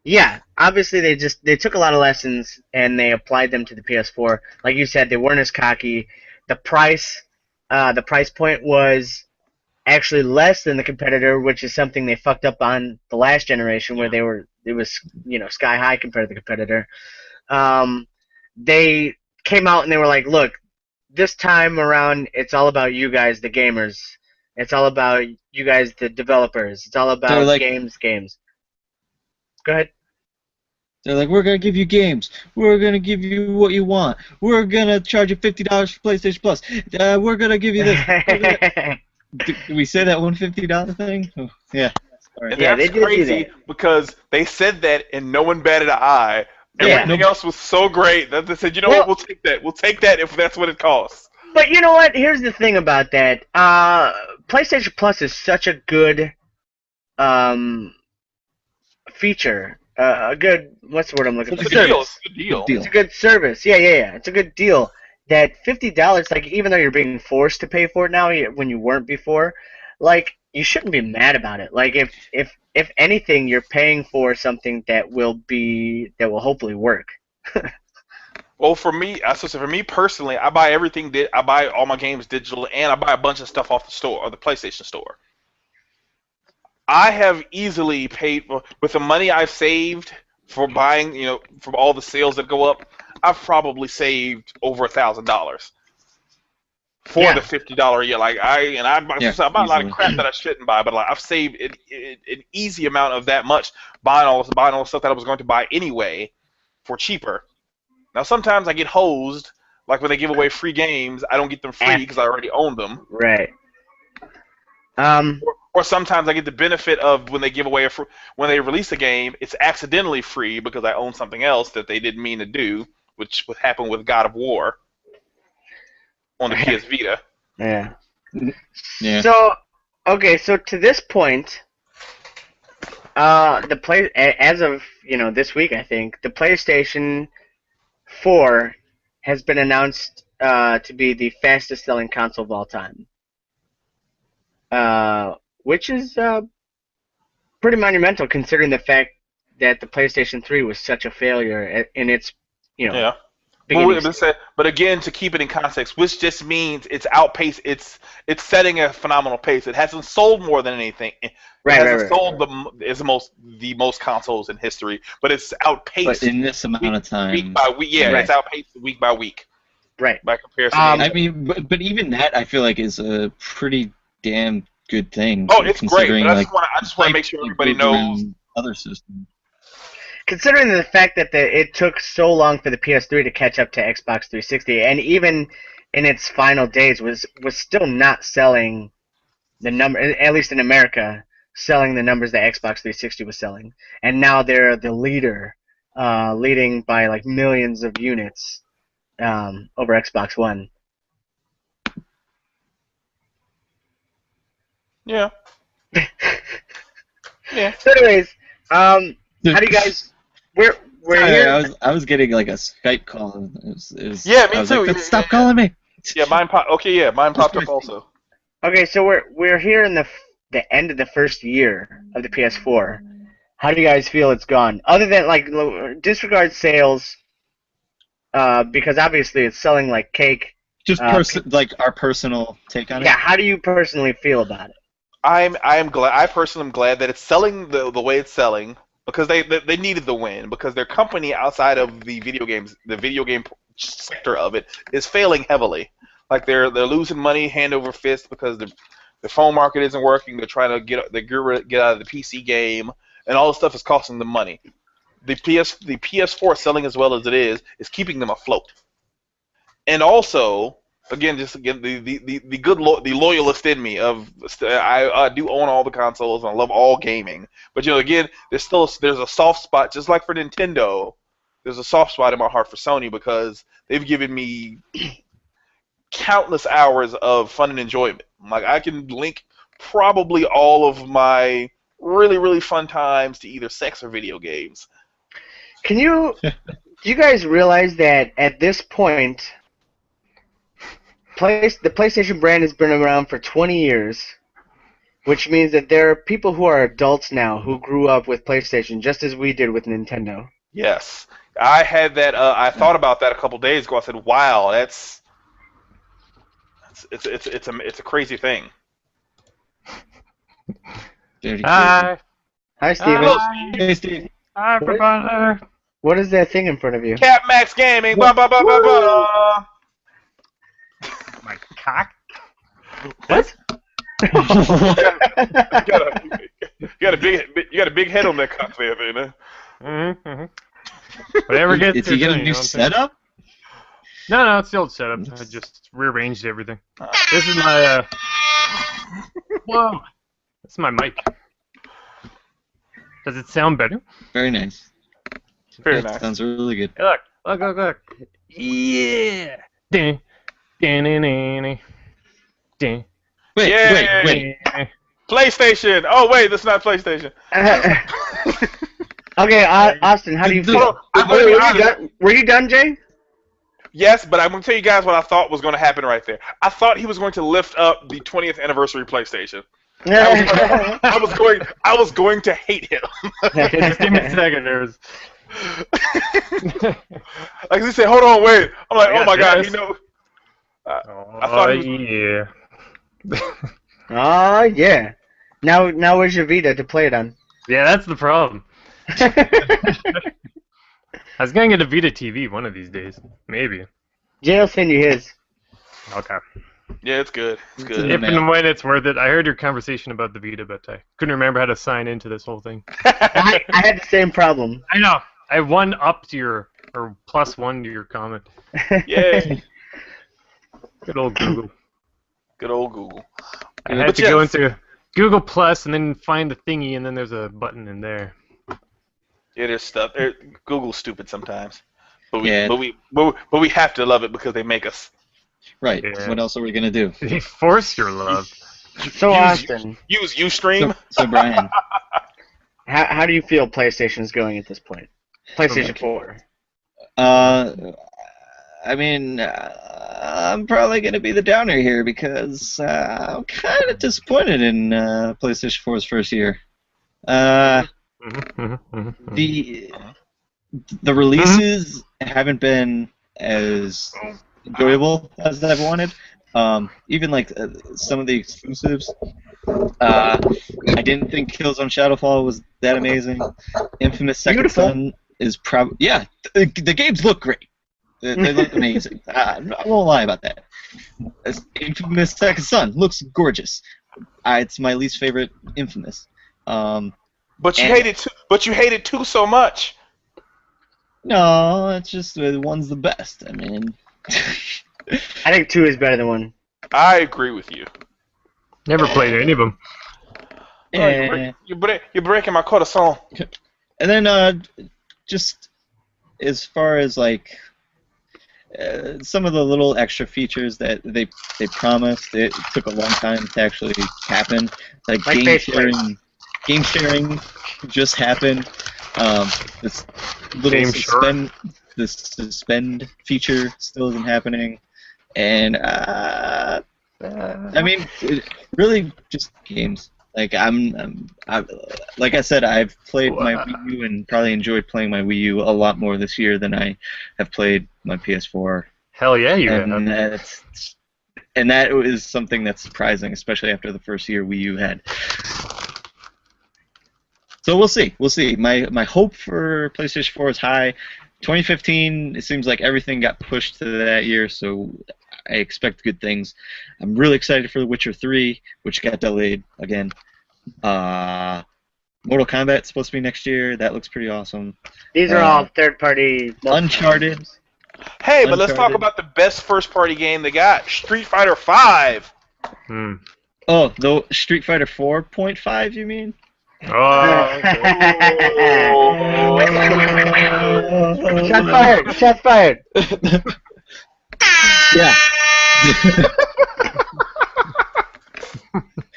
yeah, obviously they took a lot of lessons and they applied them to the PS4. Like you said, they weren't as cocky. The price point was actually less than the competitor, which is something they fucked up on the last generation where it was sky high compared to the competitor. They came out and they were like, look, this time around it's all about you guys, the gamers. It's all about you guys, the developers. It's all about games. Go ahead. They're like, we're going to give you games. We're going to give you what you want. We're going to charge you $50 for PlayStation Plus. We're going to give you this. Did we say that $150 thing? Oh, yeah. Sorry. And that's crazy because they said that and no one batted an eye. Everything else was so great that they said, you know what, we'll take that. We'll take that if that's what it costs. But you know what? Here's the thing about that. PlayStation Plus is such a good feature. A good, what's the word I'm looking for? It's a good deal. It's a good service. Yeah. It's a good deal. That $50, even though you're being forced to pay for it now when you weren't before, you shouldn't be mad about it. If anything, you're paying for something that will hopefully work. Well, for me personally, I buy everything. I buy all my games digital, and I buy a bunch of stuff off the store or the PlayStation Store. I have easily paid with the money I've saved for buying, from all the sales that go up. I've probably saved over $1,000 for the $50 a year. I buy a lot of crap that I shouldn't buy, but I've saved an easy amount of that much buying all the stuff that I was going to buy anyway for cheaper. Now sometimes I get hosed, like when they give away free games, I don't get them free because I already own them. Right. Or sometimes I get the benefit of when they give away when they release a game, it's accidentally free because I own something else that they didn't mean to do, which would happen with God of War on the PS Vita. Yeah. Yeah. So to this point, as of this week, I think the PlayStation 4 has been announced to be the fastest selling console of all time. Which is pretty monumental considering the fact that the PlayStation 3 was such a failure in its, But again, to keep it in context, which just means it's outpaced. It's setting a phenomenal pace. It hasn't sold more than anything. It hasn't sold the most consoles in history, but it's outpaced. But in this amount of time, week by week, it's outpaced week by week. Right. By comparison. I mean, but even that I feel like is a pretty damn good thing. Oh, it's great. But I just want to make sure everybody knows other systems. Considering the fact that it took so long for the PS3 to catch up to Xbox 360, and even in its final days was still not selling the number, at least in America, selling the numbers that Xbox 360 was selling, and now they're the leader, leading by millions of units over Xbox One. Yeah. Yeah. So anyways, how do you guys? We're here. I was getting a Skype call. Yeah, me too. Stop calling me. Yeah, mine popped. Okay, yeah, mine popped up also. Okay, so we're here in the end of the first year of the PS4. How do you guys feel it's gone? Other than disregard sales, because obviously it's selling like cake. Just our personal take on it. Yeah, how do you personally feel about it? I'm glad. I personally am glad that it's selling the way it's selling because they needed the win because their company outside of the video game sector of it is failing heavily. Like they're losing money hand over fist because the phone market isn't working. They're trying to get out of the PC game, and all this stuff is costing them money. The PS4 selling as well as it is keeping them afloat. And also, again, the loyalist in me I do own all the consoles and I love all gaming. But again, there's a soft spot, just like for Nintendo. There's a soft spot in my heart for Sony because they've given me countless hours of fun and enjoyment. Like I can link probably all of my really, really fun times to either sex or video games. Do you guys realize that at this point, the PlayStation brand has been around for 20 years, which means that there are people who are adults now who grew up with PlayStation just as we did with Nintendo. Yes. I had that. I thought about that a couple days ago. I said, "Wow, it's a crazy thing." Hi. Hi, Steven. Hi. Hey, Steve. Hi, everybody. What is that thing in front of you? Cap Max Gaming. Ba ba ba ba ba. My cock. What? You got a big head on that cock there, man. Mm-hmm. Whatever gets. Did you get a new setup? No, it's the old setup. I just rearranged everything. This is my. Whoa. This is my mic. Does it sound better? Very nice. Very It nice. Sounds really good. Hey, look. Yeah. Ding. Ding. Ding. Wait. PlayStation. Oh wait, that's not PlayStation. Okay, Austin, how do you feel? Were you done, Jay? Yes, but I'm going to tell you guys what I thought was going to happen right there. I thought he was going to lift up the 20th anniversary PlayStation. I was going to hate him. Just give me a second. Like he said, hold on, wait. I'm like, oh my god, I thought he was... Yeah. Oh yeah. Now where's your Vita to play it on? Yeah, that's the problem. I was gonna get a Vita TV one of these days, maybe. Jay will send you his. Okay. Yeah, it's good. It's good. If and when it's worth it. I heard your conversation about the Vita, but I couldn't remember how to sign into this whole thing. I had the same problem. I know. I won up to your, or plus one to your comment. Yay. Good old Google. Good old Google. I had to go into Google Plus and then find the thingy, and then there's a button in there. Yeah, there's stuff. Google's stupid sometimes, but Yeah. we have to love it because they make us. Right. Yeah. What else are we gonna do? They force your love. So Austin, Use Ustream. So Brian, how do you feel PlayStation's going at this point? PlayStation 4. I mean, I'm probably gonna be the downer here because I'm kind of disappointed in PlayStation 4's first year. The releases haven't been as enjoyable as I've wanted. Even like some of the exclusives. I didn't think Killzone Shadowfall was that amazing. Infamous Second Beautiful. Son is probably the games look great. They look amazing. I won't lie about that. Infamous Second Son looks gorgeous. It's my least favorite Infamous. But you hated two so much. No, it's just one's the best. I mean, I think 2 is better than 1. I agree with you. Never played any of them. yeah. You're breaking my corazon. And then just as far as like some of the little extra features that they promised, it took a long time to actually happen. Like game sharing just happened. This little suspend feature still isn't happening, and I mean, really just games. Like like I said, I've played my Wii U and probably enjoyed playing my Wii U a lot more this year than I have played my PS4. Hell yeah, you And have. And that is something that's surprising, especially after the first year Wii U had. So we'll see. We'll see. My hope for PlayStation 4 is high. 2015, it seems like everything got pushed to that year, so I expect good things. I'm really excited for The Witcher 3, which got delayed again. Mortal Kombat's supposed to be next year. That looks pretty awesome. These are all third-party. Uncharted. Hey, but let's talk about the best first-party game they got, Street Fighter V. Oh, the Street Fighter 4.5, you mean? Oh, okay. Shots fired. Yeah.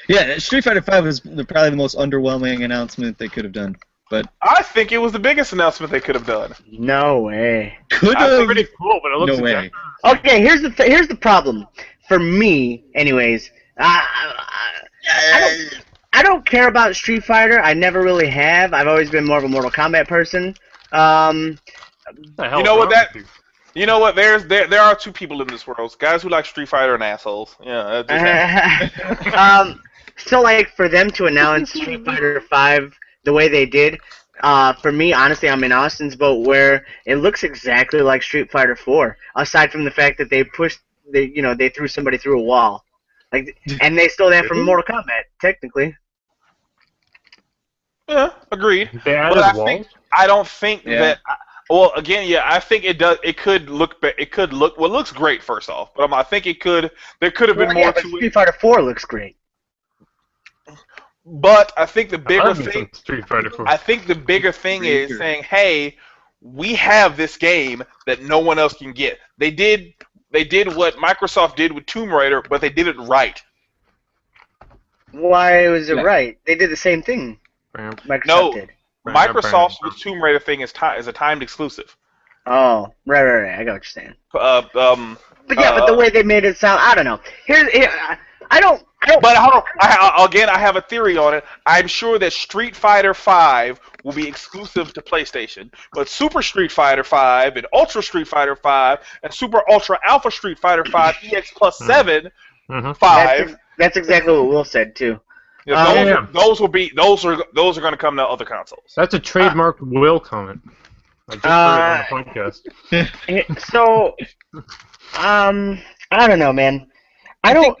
Yeah, Street Fighter 5 was probably the most underwhelming announcement they could have done. But I think it was the biggest announcement they could have done. No way. Could It's have. pretty cool, but it looks No way. exactly. Okay, here's the problem for me, anyways. I don't care about Street Fighter. I never really have. I've always been more of a Mortal Kombat person. What the hell You know is what wrong that? with you? You know what? There are two people in this world: guys who like Street Fighter and assholes. Yeah. That just happens. So like for them to announce Street Fighter 5 the way they did, for me, honestly, I'm in Austin's boat where it looks exactly like Street Fighter 4. Aside from the fact that they threw somebody through a wall, and they stole that from Mortal Kombat, technically. Yeah, agreed. They added But walls? I don't think Yeah. that. Well, again, yeah, I think it does. It could look. It could look. Well, it looks great. First off, but I think it could. There could have been Well, more yeah, but to Street it. Fighter 4 looks great. But I think the bigger Other than thing. Street Fighter 4. I think the bigger thing is saying, "Hey, we have this game that no one else can get." They did what Microsoft did with Tomb Raider, but they did it right. Why was it Yeah. right? They did the same thing. Microsoft No. did. Microsoft's with Tomb Raider thing is a timed exclusive. Oh, right. I got what you're saying. But But the way they made it sound, I don't know. I don't. But hold on. I have a theory on it. I'm sure that Street Fighter V will be exclusive to PlayStation, but Super Street Fighter V and Ultra Street Fighter V and Super Ultra Alpha Street Fighter V EX Plus 7 5. That's exactly what Will said too. Yeah, those are going to come to other consoles. That's a trademark Will comment. I just heard it on the podcast. So, I don't know, man. I don't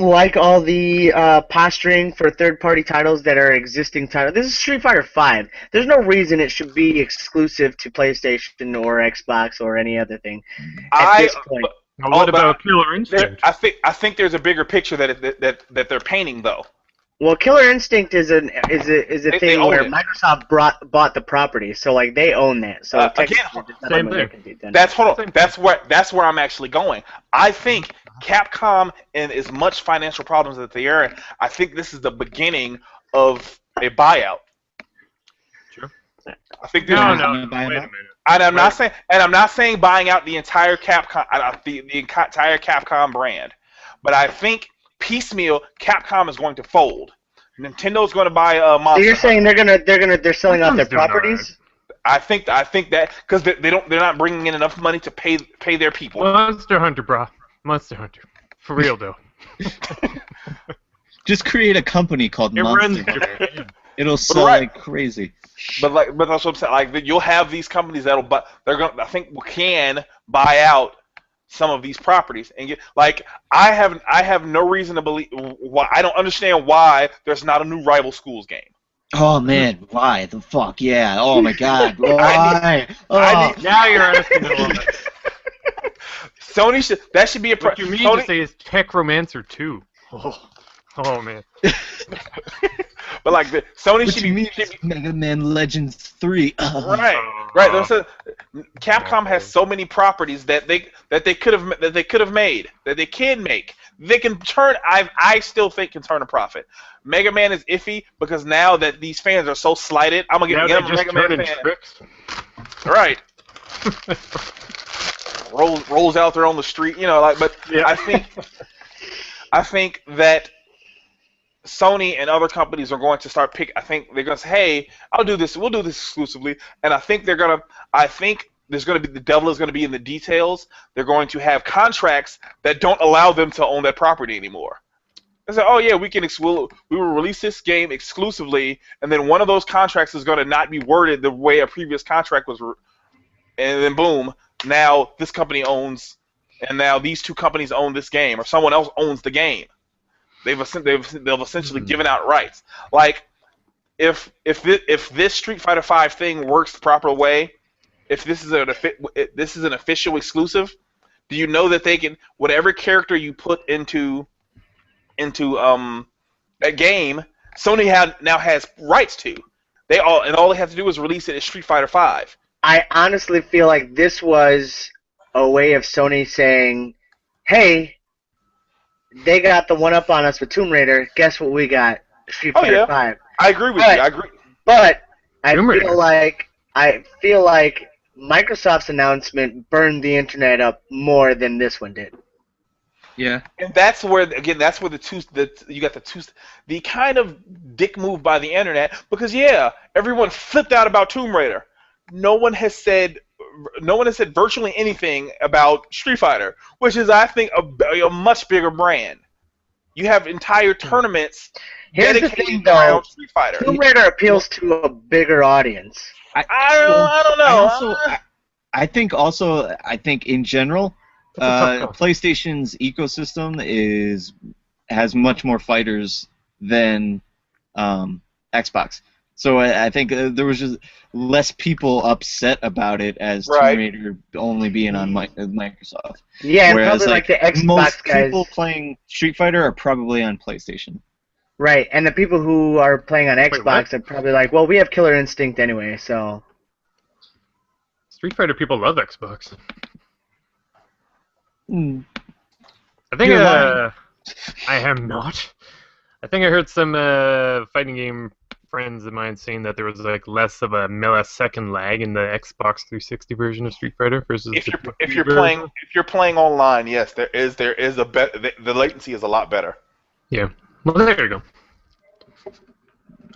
like all the posturing for third-party titles that are existing titles. This is Street Fighter V. There's no reason it should be exclusive to PlayStation or Xbox or any other thing at this point. Now, what about Killer Instinct? I think there's a bigger picture that they're painting though. Well, Killer Instinct is a thing own where it. Microsoft bought the property, so like they own that. So Again, same thing. That's where I'm actually going. I think Capcom, in as much financial problems that they are in, I think this is the beginning of a buyout. Sure. I think this No, is, wait a minute. and I'm not saying buying out the entire Capcom, the entire Capcom brand, but I think piecemeal Capcom is going to fold. Nintendo's going to buy Monster. So you're saying they're selling off their Capcom's doing properties? I think that because they're not bringing in enough money to pay their people. Monster Hunter, bro. Monster Hunter. For real, though. Just create a company called It runs Monster Hunter. Japan. It'll sell like crazy. But that's what I'm saying. Like you'll have these companies I think can buy out some of these properties and get I have no reason to believe why I don't understand why there's not a new Rival Schools game. Oh man, why the fuck? Yeah. Oh my God. Why? Now you're asking the one. Sony should be a What you mean Sony, to say is Techromancer 2. Oh man. but Sony What should you be mean? Mega Man Legends 3. right. Capcom has so many properties that they could have made that they can make. They can turn. I still think can turn a profit. Mega Man is iffy because now that these fans are so slighted, I'm gonna get a Mega Man fan. Tricks. Right. rolls out there on the street, But Yeah. I think that Sony and other companies are going to start I think they're going to say, "Hey, I'll do this. We'll do this exclusively." And I think they're gonna. I think the devil is going to be in the details. They're going to have contracts that don't allow them to own that property anymore. They say, oh yeah, we will release this game exclusively, and then one of those contracts is going to not be worded the way a previous contract was, and then boom, now this company owns, and now these two companies own this game, or someone else owns the game. They've essentially given out rights. Like if this Street Fighter V thing works the proper way, if this is an official exclusive, do you know that they can, whatever character you put into that game, Sony now has rights to. All they have to do is release it as Street Fighter V. I honestly feel like this was a way of Sony saying, "Hey, they got the one up on us with Tomb Raider. Guess what we got? Street Fighter V." I agree with you. I agree. But I feel like Microsoft's announcement burned the internet up more than this one did. Yeah. And that's where you got the kind of dick move by the internet, because everyone flipped out about Tomb Raider. No one has said virtually anything about Street Fighter, which is, I think, a much bigger brand. You have entire tournaments dedicated around Street Fighter. Tomb Raider appeals to a bigger audience. I don't know. I think in general, PlayStation's ecosystem has much more fighters than Xbox. So I think there was just less people upset about it as Tomb Raider only being on Microsoft. Yeah, whereas probably like the Xbox most guys. people playing Street Fighter are probably on PlayStation. Right, and the people who are playing on Xbox are probably like, well, we have Killer Instinct anyway, so. Street Fighter people love Xbox. I think I am not. I think I heard some fighting game friends of mine saying that there was like less of a millisecond lag in the Xbox 360 version of Street Fighter versus if you're playing online, yes, there is a the latency is a lot better. Yeah. Well, there you go.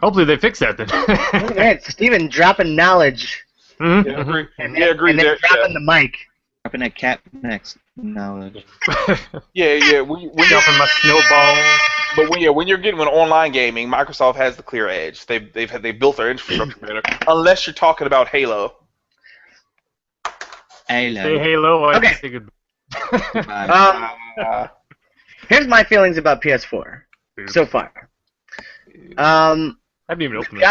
Hopefully they fix that then. Look at that, Steven dropping knowledge. Mm-hmm. Yeah, agree. And then dropping the mic. Dropping a cat next knowledge. Yeah. When dropping my snowballs. But when you're getting online gaming, Microsoft has the clear edge. They built their infrastructure better. Unless you're talking about Halo. Say Halo. Okay. Say goodbye. Here's my feelings about PS4 so far. I haven't even opened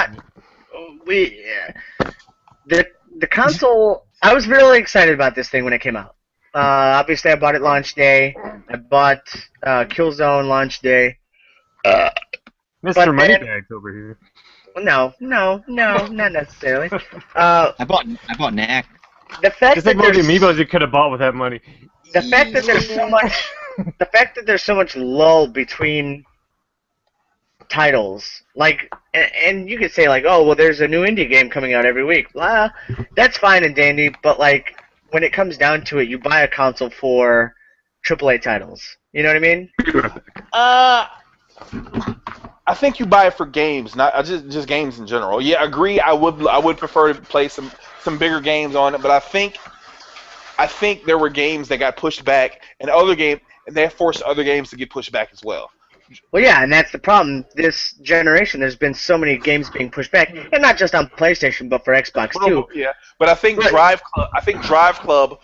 it. The console. I was really excited about this thing when it came out. Obviously, I bought it launch day. I bought Killzone launch day. Mr. Moneybags over here. No, not necessarily. I bought Knack. The fact Just that like all the there's amiibos you could have bought with that money. the fact that there's so much lull between titles, like, and you could say like, oh well, there's a new indie game coming out every week. Blah, that's fine and dandy, but like when it comes down to it, you buy a console for AAA titles. You know what I mean? I think you buy it for games, not just games in general. Yeah, agree. I would prefer to play some bigger games on it, but I think there were games that got pushed back, and they forced other games to get pushed back as well. Well, yeah, and that's the problem. This generation, there's been so many games being pushed back, and not just on PlayStation, but for Xbox too. Yeah, but I think Drive Club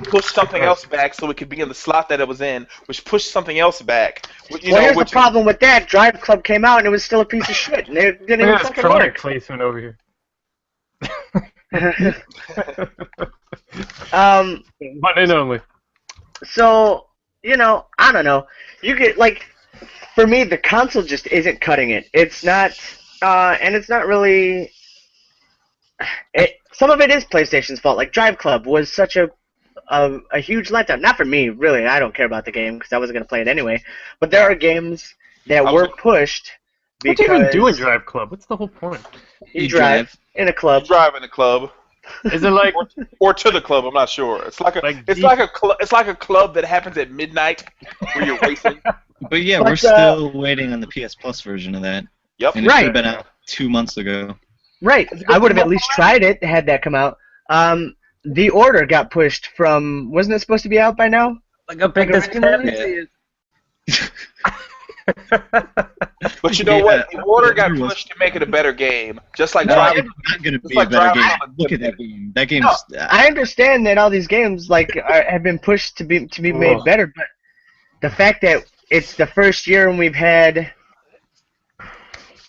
pushed something else back so it could be in the slot that it was in, which pushed something else back. Here's the problem with that. Drive Club came out and it was still a piece of shit, and it didn't even fucking work. Placement over here. One and only. So, I don't know. You get, like, for me, the console just isn't cutting it. It's not, and it's not really... some of it is PlayStation's fault. Like, Drive Club was such a huge letdown. Not for me, really. I don't care about the game because I wasn't going to play it anyway. But there are games that were pushed because... What do you even do in Drive Club? What's the whole point? You drive in a club. You drive in a club. Is it like or to the club? I'm not sure. It's like a club that happens at midnight where you're racing. But we're still waiting on the PS Plus version of that. Yep. And it should have been out 2 months ago. Right. I would have at least tried it had that come out. The Order got pushed from. Wasn't it supposed to be out by now? Like a big originally? But you know what? The Order got pushed to make it a better game, just like Drive. It's not going to be a better game. Look at that game. That game's. I understand that all these games have been pushed to be made better, but the fact that it's the first year and we've had,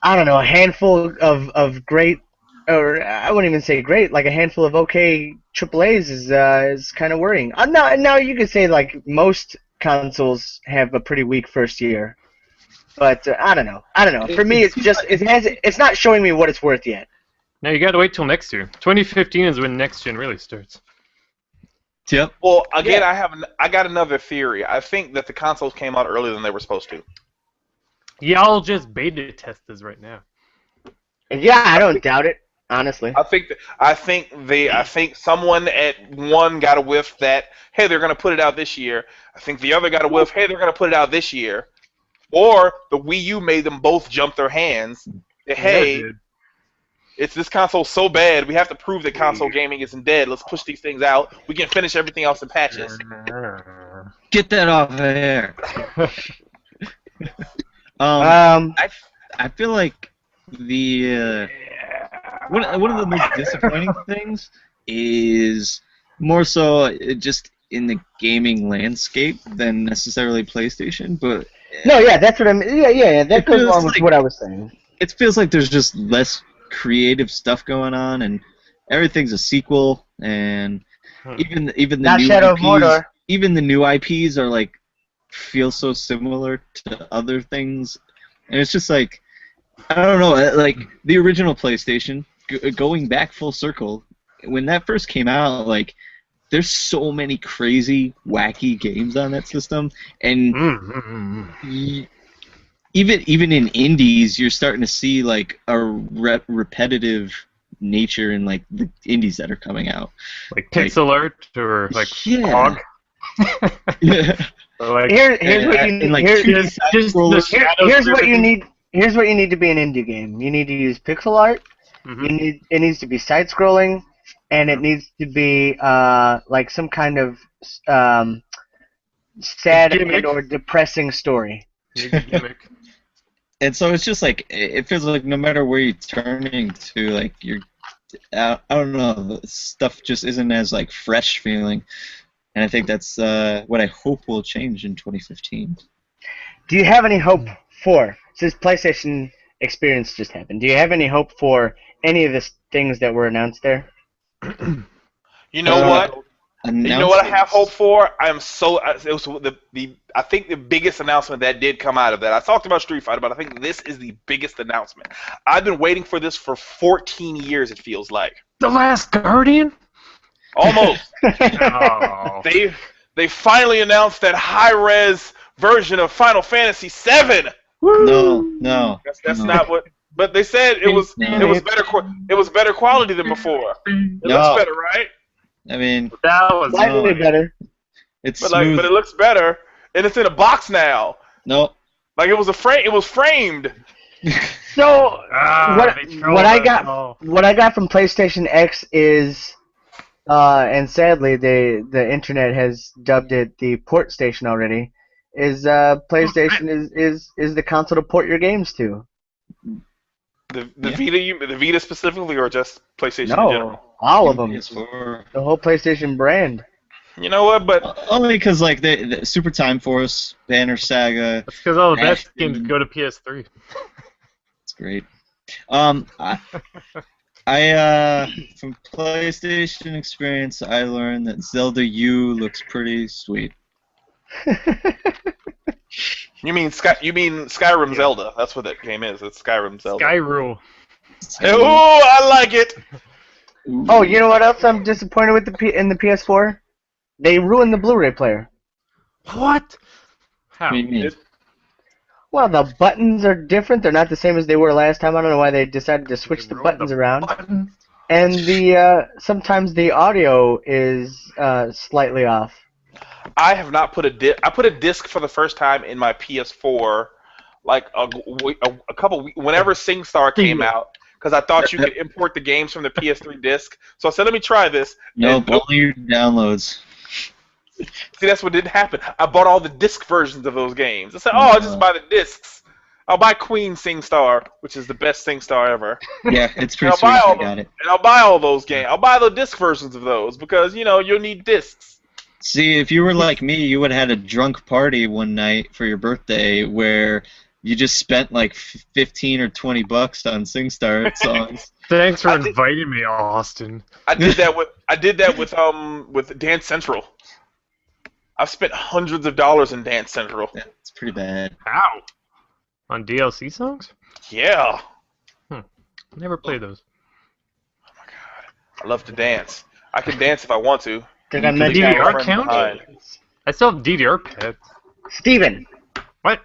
I don't know, a handful of great, or I wouldn't even say great, like a handful of okay AAAs is kind of worrying. Now you could say like most consoles have a pretty weak first year, but I don't know. For me, it's not showing me what it's worth yet. Now you got to wait till next year. 2015 is when next gen really starts. Yep. Well, again, I got another theory. I think that the consoles came out earlier than they were supposed to. Y'all just beta test this right now. Yeah, I don't doubt it. Honestly, I think someone at one got a whiff that, hey, they're going to put it out this year. I think the other got a whiff, hey, they're going to put it out this year. Or the Wii U made them both jump their hands. Hey, it's this console so bad, we have to prove that console gaming isn't dead. Let's push these things out. We can finish everything else in patches. Get that off of air. I feel like the one of the most disappointing things is more so just in the gaming landscape than necessarily PlayStation. But no, yeah, that's what I mean. Yeah, that goes along with what I was saying. It feels like there's just less creative stuff going on, and everything's a sequel, and even the Not new Shadow of IPs, Mordor. even the new IPs are like feel so similar to other things, and it's just like I don't know, like the original PlayStation, going back full circle, when that first came out, like there's so many crazy, wacky games on that system, and even in indies, you're starting to see like a repetitive nature in like the indies that are coming out, like pixel art or like Hog. Yeah. Like, here's what you need. Like Here's what you need. Here's what you need to be an indie game. You need to use pixel art. It needs to be side-scrolling, and it needs to be like some kind of sad and or depressing story. And so it's just like it feels like no matter where you're turning to, like you're, I don't know, the stuff just isn't as like fresh feeling, and I think that's what I hope will change in 2015. Do you have any hope for, since PlayStation Experience just happened, do you have any hope for any of the things that were announced there? You know what? You know what I have hope for? I am so. It was I think the biggest announcement that did come out of that. I talked about Street Fighter, but I think this is the biggest announcement. I've been waiting for this for 14 years. It feels like. The Last Guardian. Almost. Oh. They finally announced that high-res version of Final Fantasy VII. No. That's not what. But they said it was better. It was better quality than before. It looks better, right? I mean, that was slightly better. It's but smooth. but it looks better, and it's in a box now. No. Like it was framed. So what I got from PlayStation X is, and sadly the internet has dubbed it the port station already. Is PlayStation is the console to port your games to? The Vita, the Vita specifically, or just PlayStation in general? All of them. PS4. The whole PlayStation brand. You know what? But only because like the Super Time Force, Banner Saga. That's because all the best games go to PS3. It's great. I from PlayStation Experience, I learned that Zelda U looks pretty sweet. You mean Skyrim Zelda? That's what that game is. It's Skyrim Zelda. Skyrule. Oh, I like it. Oh, you know what else I'm disappointed with in the PS4? They ruined the Blu-ray player. What? How? What do you mean? Well, the buttons are different. They're not the same as they were last time. I don't know why they decided to switch the buttons around. And sometimes the audio is slightly off. I have not put a disc. I put a disc for the first time in my PS4, like a couple weeks. Whenever SingStar came out, because I thought you could import the games from the PS3 disc. So I said, let me try this. Nope, only your downloads. See, that's what didn't happen. I bought all the disc versions of those games. I said, oh, I'll just buy the discs. I'll buy Queen SingStar, which is the best SingStar ever. Yeah, it's pretty sweet. I got it. And I'll buy all those games. I'll buy the disc versions of those because, you'll need discs. See, if you were like me, you would have had a drunk party one night for your birthday where you just spent like 15 or 20 bucks on SingStar songs. Thanks for inviting me, Austin. I did that with Dance Central. I've spent hundreds of dollars in Dance Central. Yeah, it's pretty bad. How? On DLC songs? Yeah. Never played those. Oh my god. I love to dance. I can dance if I want to. Did I mention DDR count? I still have DDR pads. Steven. What?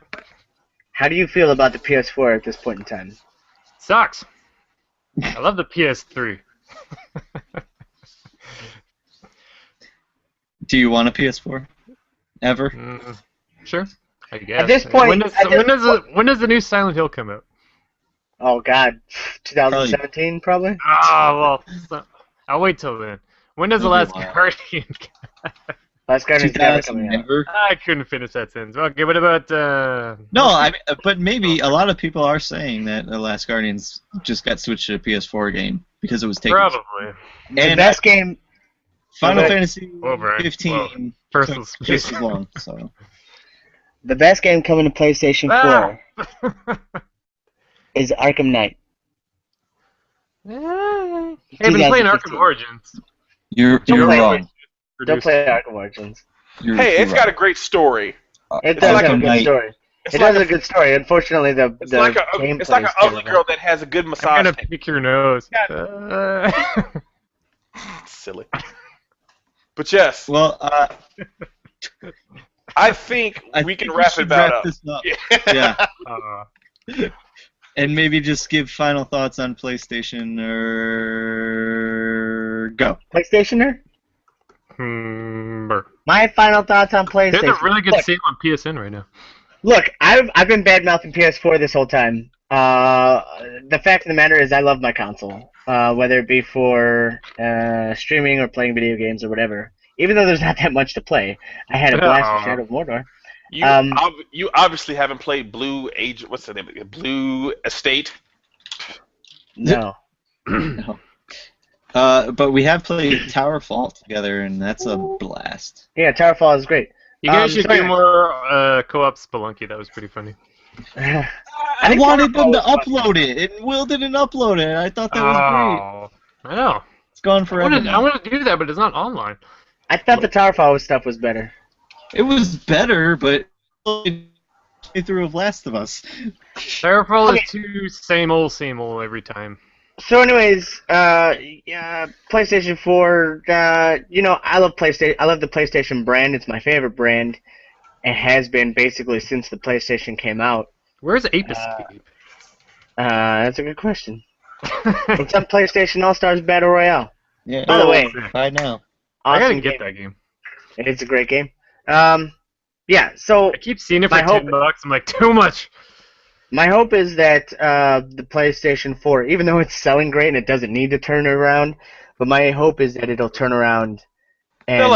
How do you feel about the PS4 at this point in time? Sucks. I love the PS3. Do you want a PS4? Ever? Sure. I guess. At this point, when does the new Silent Hill come out? Oh God, 2017 probably. Ah, well, I'll wait till then. When does the Last Guardian? Last Guardian's never coming out. I couldn't finish that sentence. Okay, what about? No, but maybe a lot of people are saying that the Last Guardians just got switched to a PS4 game because it was taken. Probably. And the best game. Final Fantasy 15 personal took just as long. So. The best game coming to PlayStation 4 is Arkham Knight. I've been playing Arkham Origins. You're wrong. Don't play Arkham Origins. Hey, it's got a great story. It does have a good story. It does have a good story. Unfortunately, it's like an ugly girl that has a good massage. I'm gonna pick your nose. Silly. But yes. Well, I think we can wrap it up. This up. Yeah. And maybe just give final thoughts on PlayStation or go. PlayStation? My final thoughts on PlayStation. There's a really good sale on PSN right now. Look, I've been bad-mouthing PS4 this whole time. The fact of the matter is I love my console, whether it be for streaming or playing video games or whatever. Even though there's not that much to play, I had a blast with Shadow of Mordor. You obviously haven't played Blue Age. What's the name? Blue Estate. No. No. But we have played Towerfall together, and that's a blast. Yeah, Towerfall is great. You guys should do more co-op Spelunky. That was pretty funny. I wanted them to upload it, and Will didn't upload it. I thought that was great. I know. It's gone forever. I want to do that, but it's not online. I thought the Towerfall stuff was better. It was better, but through of Last of Us. Towerfall is too same old every time. So, anyways, PlayStation 4. I love PlayStation. I love the PlayStation brand. It's my favorite brand. It has been basically since the PlayStation came out. Where's Ape Escape? That's a good question. It's on PlayStation All Stars Battle Royale. Yeah. By the way, I know. I gotta get that game. It's a great game. Yeah. So I keep seeing it for $10. I'm like, too much. My hope is that the PlayStation 4, even though it's selling great and it doesn't need to turn around, but my hope is that it'll turn around. And, they'll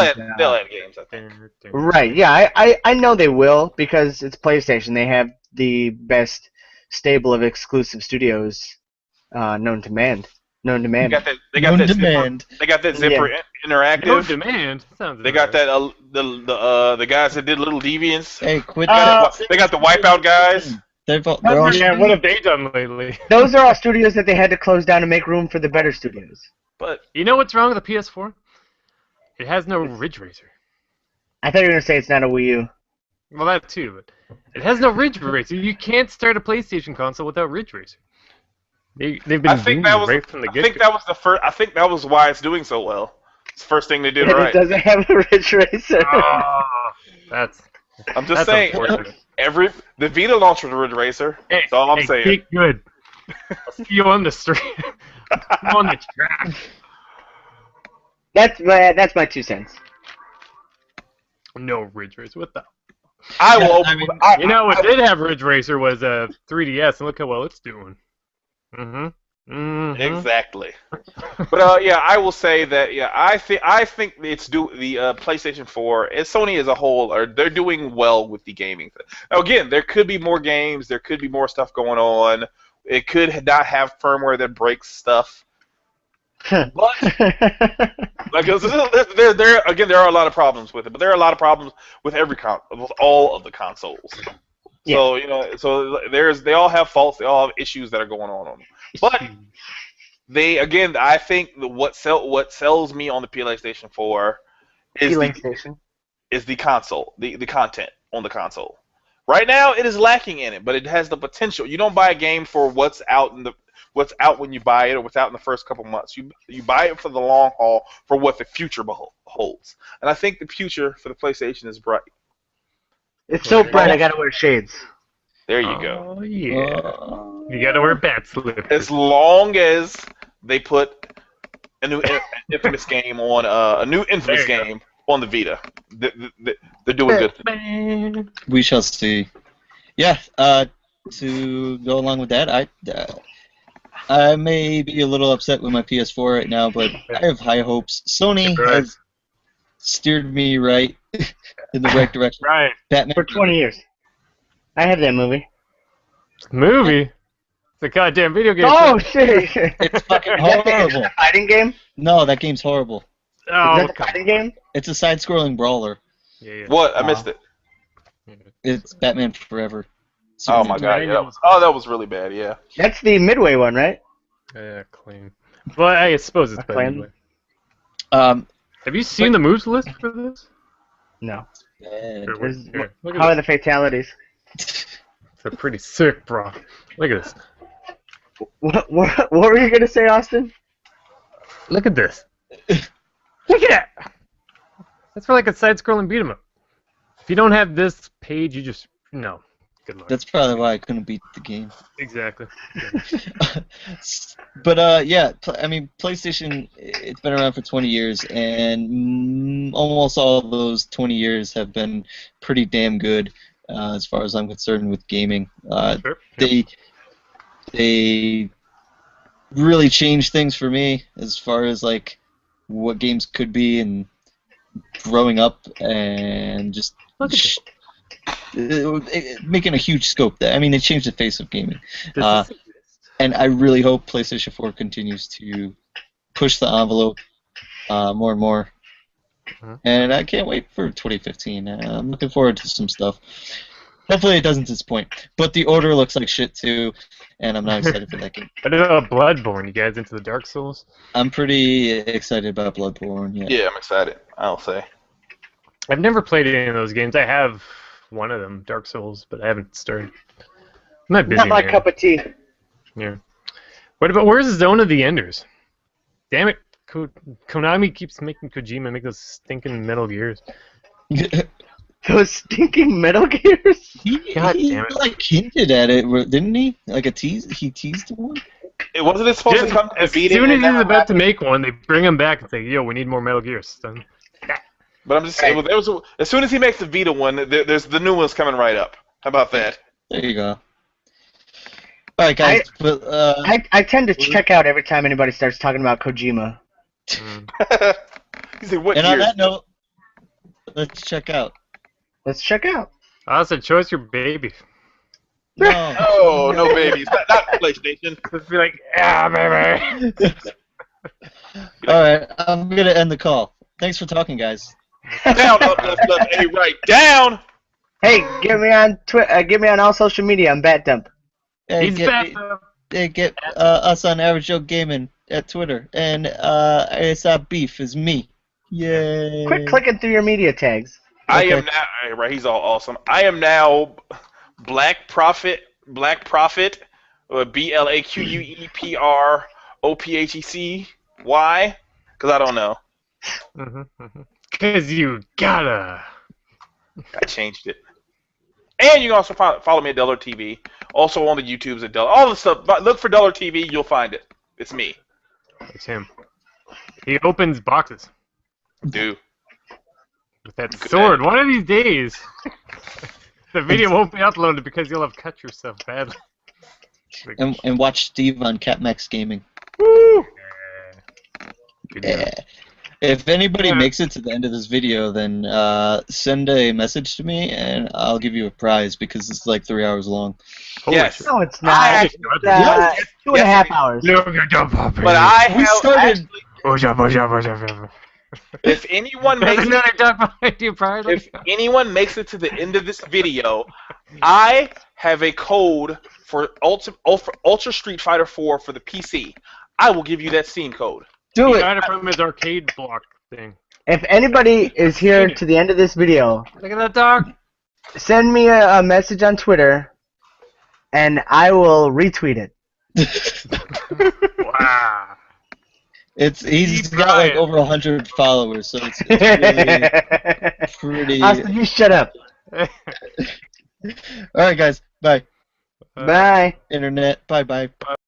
add games, I think. Right, yeah, I know they will because it's PlayStation. They have the best stable of exclusive studios known to man. Known to man. They got that Zipper Interactive. Known demand. Sounds they got that the guys that did Little Deviants. Hey, quit. They got the Wipeout guys. What have they done lately? Those are all studios that they had to close down to make room for the better studios. But you know what's wrong with the PS4? It has no Ridge Racer. I thought you were going to say it's not a Wii U. Well, that too, but it has no Ridge Racer. You can't start a PlayStation console without Ridge Racer. They've been doing it right from the get-go. I think that was the first. I think that was why it's doing so well. It's the first thing they did right. It doesn't have a Ridge Racer. I'm just saying. The Vita launched with a Ridge Racer. That's all I'm saying. Keep good. I'll see you on the street. On the track. That's my 2 cents. No Ridge Racer. What the? I will. You know what did have Ridge Racer was a 3DS, and look how well it's doing. Mm-hmm. Exactly. But yeah, I will say that I think it's the PlayStation 4 and Sony as a whole they're doing well with the gaming. Now again, there could be more games, there could be more stuff going on. It could not have firmware that breaks stuff. But like there are a lot of problems with it, but there are a lot of problems with with all of the consoles. Yeah. So they all have faults, they all have issues that are going on them. But I think what sells me on the PlayStation 4 is the console, the content on the console. Right now, it is lacking in it, but it has the potential. You don't buy a game for what's out when you buy it, or what's out in the first couple months. You buy it for the long haul, for what the future holds. And I think the future for the PlayStation is bright. It's so bright, I gotta wear shades. There you go. Oh yeah. You gotta wear bat slippers. As long as they put a new Infamous game on on the Vita, they're doing good. We shall see. Yeah. To go along with that, I may be a little upset with my PS4 right now, but I have high hopes. Sony has steered me right in the right direction. Right. Batman For 20 years. I have that movie. Movie? It's a goddamn video game. Oh, shit! It's fucking Is that horrible. the fighting game? No, that game's horrible. Oh, Is that the fighting game? It's a side-scrolling brawler. Yeah. What? I missed it. It's Batman Forever. Oh my god! Yeah, that was really bad. Yeah. That's the Midway one, right? Yeah, clean. Well, I suppose it's better. Anyway. Have you seen the moves list for this? No. Here, look at How are this. the fatalities? They're pretty sick, bro. Look at this. What were you gonna say, Austin? Look at this. Look at that. That's for like a side-scrolling beat 'em up. If you don't have this page, you just no. Good luck. That's probably why I couldn't beat the game. Exactly. But yeah, I mean, PlayStation, it's been around for 20 years, and almost all of those 20 years have been pretty damn good, as far as I'm concerned with gaming. Sure. They really changed things for me as far as like what games could be, and growing up and just Look at this. making a huge scope. I mean, it changed the face of gaming. And I really hope PlayStation 4 continues to push the envelope more and more. And I can't wait for 2015. I'm looking forward to some stuff. Hopefully it doesn't disappoint. But The Order looks like shit too, and I'm not excited for that game. What about Bloodborne? You guys into the Dark Souls? I'm pretty excited about Bloodborne, yeah. Yeah, I'm excited, I'll say. I've never played any of those games. I have one of them, Dark Souls, but I haven't started. I'm not busy. Not my man. cup of tea. Yeah. What about where's Zone of the Enders? Damn it, Konami keeps making Kojima make those stinking Metal Gears. Those stinking Metal Gears? God he damn it. like hinted at it, didn't he? Like he teased one? Wasn't it supposed to come to As beat it? soon as he's about to make one, they bring him back and say, "Yo, we need more Metal Gears." Done. But I'm just saying, as soon as he makes the Vita one, there's the new one's coming right up. How about that? There you go. All right, guys. I tend to check out every time anybody starts talking about Kojima. You say, what And year? on that note, let's check out. Let's check out. I said, choice your baby. No. Oh, no babies. Not PlayStation. Just be like, yeah, baby. All right, I'm gonna end the call. Thanks for talking, guys. Down, up, left, A, right. Down! Hey, get me on get me on all social media. I'm Bat Dump. Hey, He's back. get us on Average Joe Gaming at Twitter, and ASAP Beef is me. Yay! Quit clicking through your media tags. I Okay. am now, right, he's all awesome. I am now Black Prophet, or BLAQUEPROPHECY. Why? Because I don't know. Because you gotta. I changed it. And you can also follow me at Dullard TV. Also on the YouTubes at Dullard. All the stuff. Look for Dullard TV, you'll find it. It's me. It's him. He opens boxes Do. with that sword. One of these days, the video won't be uploaded because you'll have cut yourself badly. And watch Steve on CatMax Gaming. Woo! Yeah. If anybody makes it to the end of this video, then send a message to me, and I'll give you a prize because it's like 3 hours long. Yes. No, it's not. It's 2.5 hours. But I have actually, if anyone makes if anyone makes it to the end of this video, I have a code for Ultra Street Fighter 4 for the PC. I will give you that Steam code. Do He it. got it from his arcade block thing. If anybody is here to the end of this video, Look at that dog. send me a message on Twitter, and I will retweet it. Wow. He's got like over 100 followers, so it's really pretty. Austin, you shut up. All right, guys. Bye. Bye. Internet. Bye.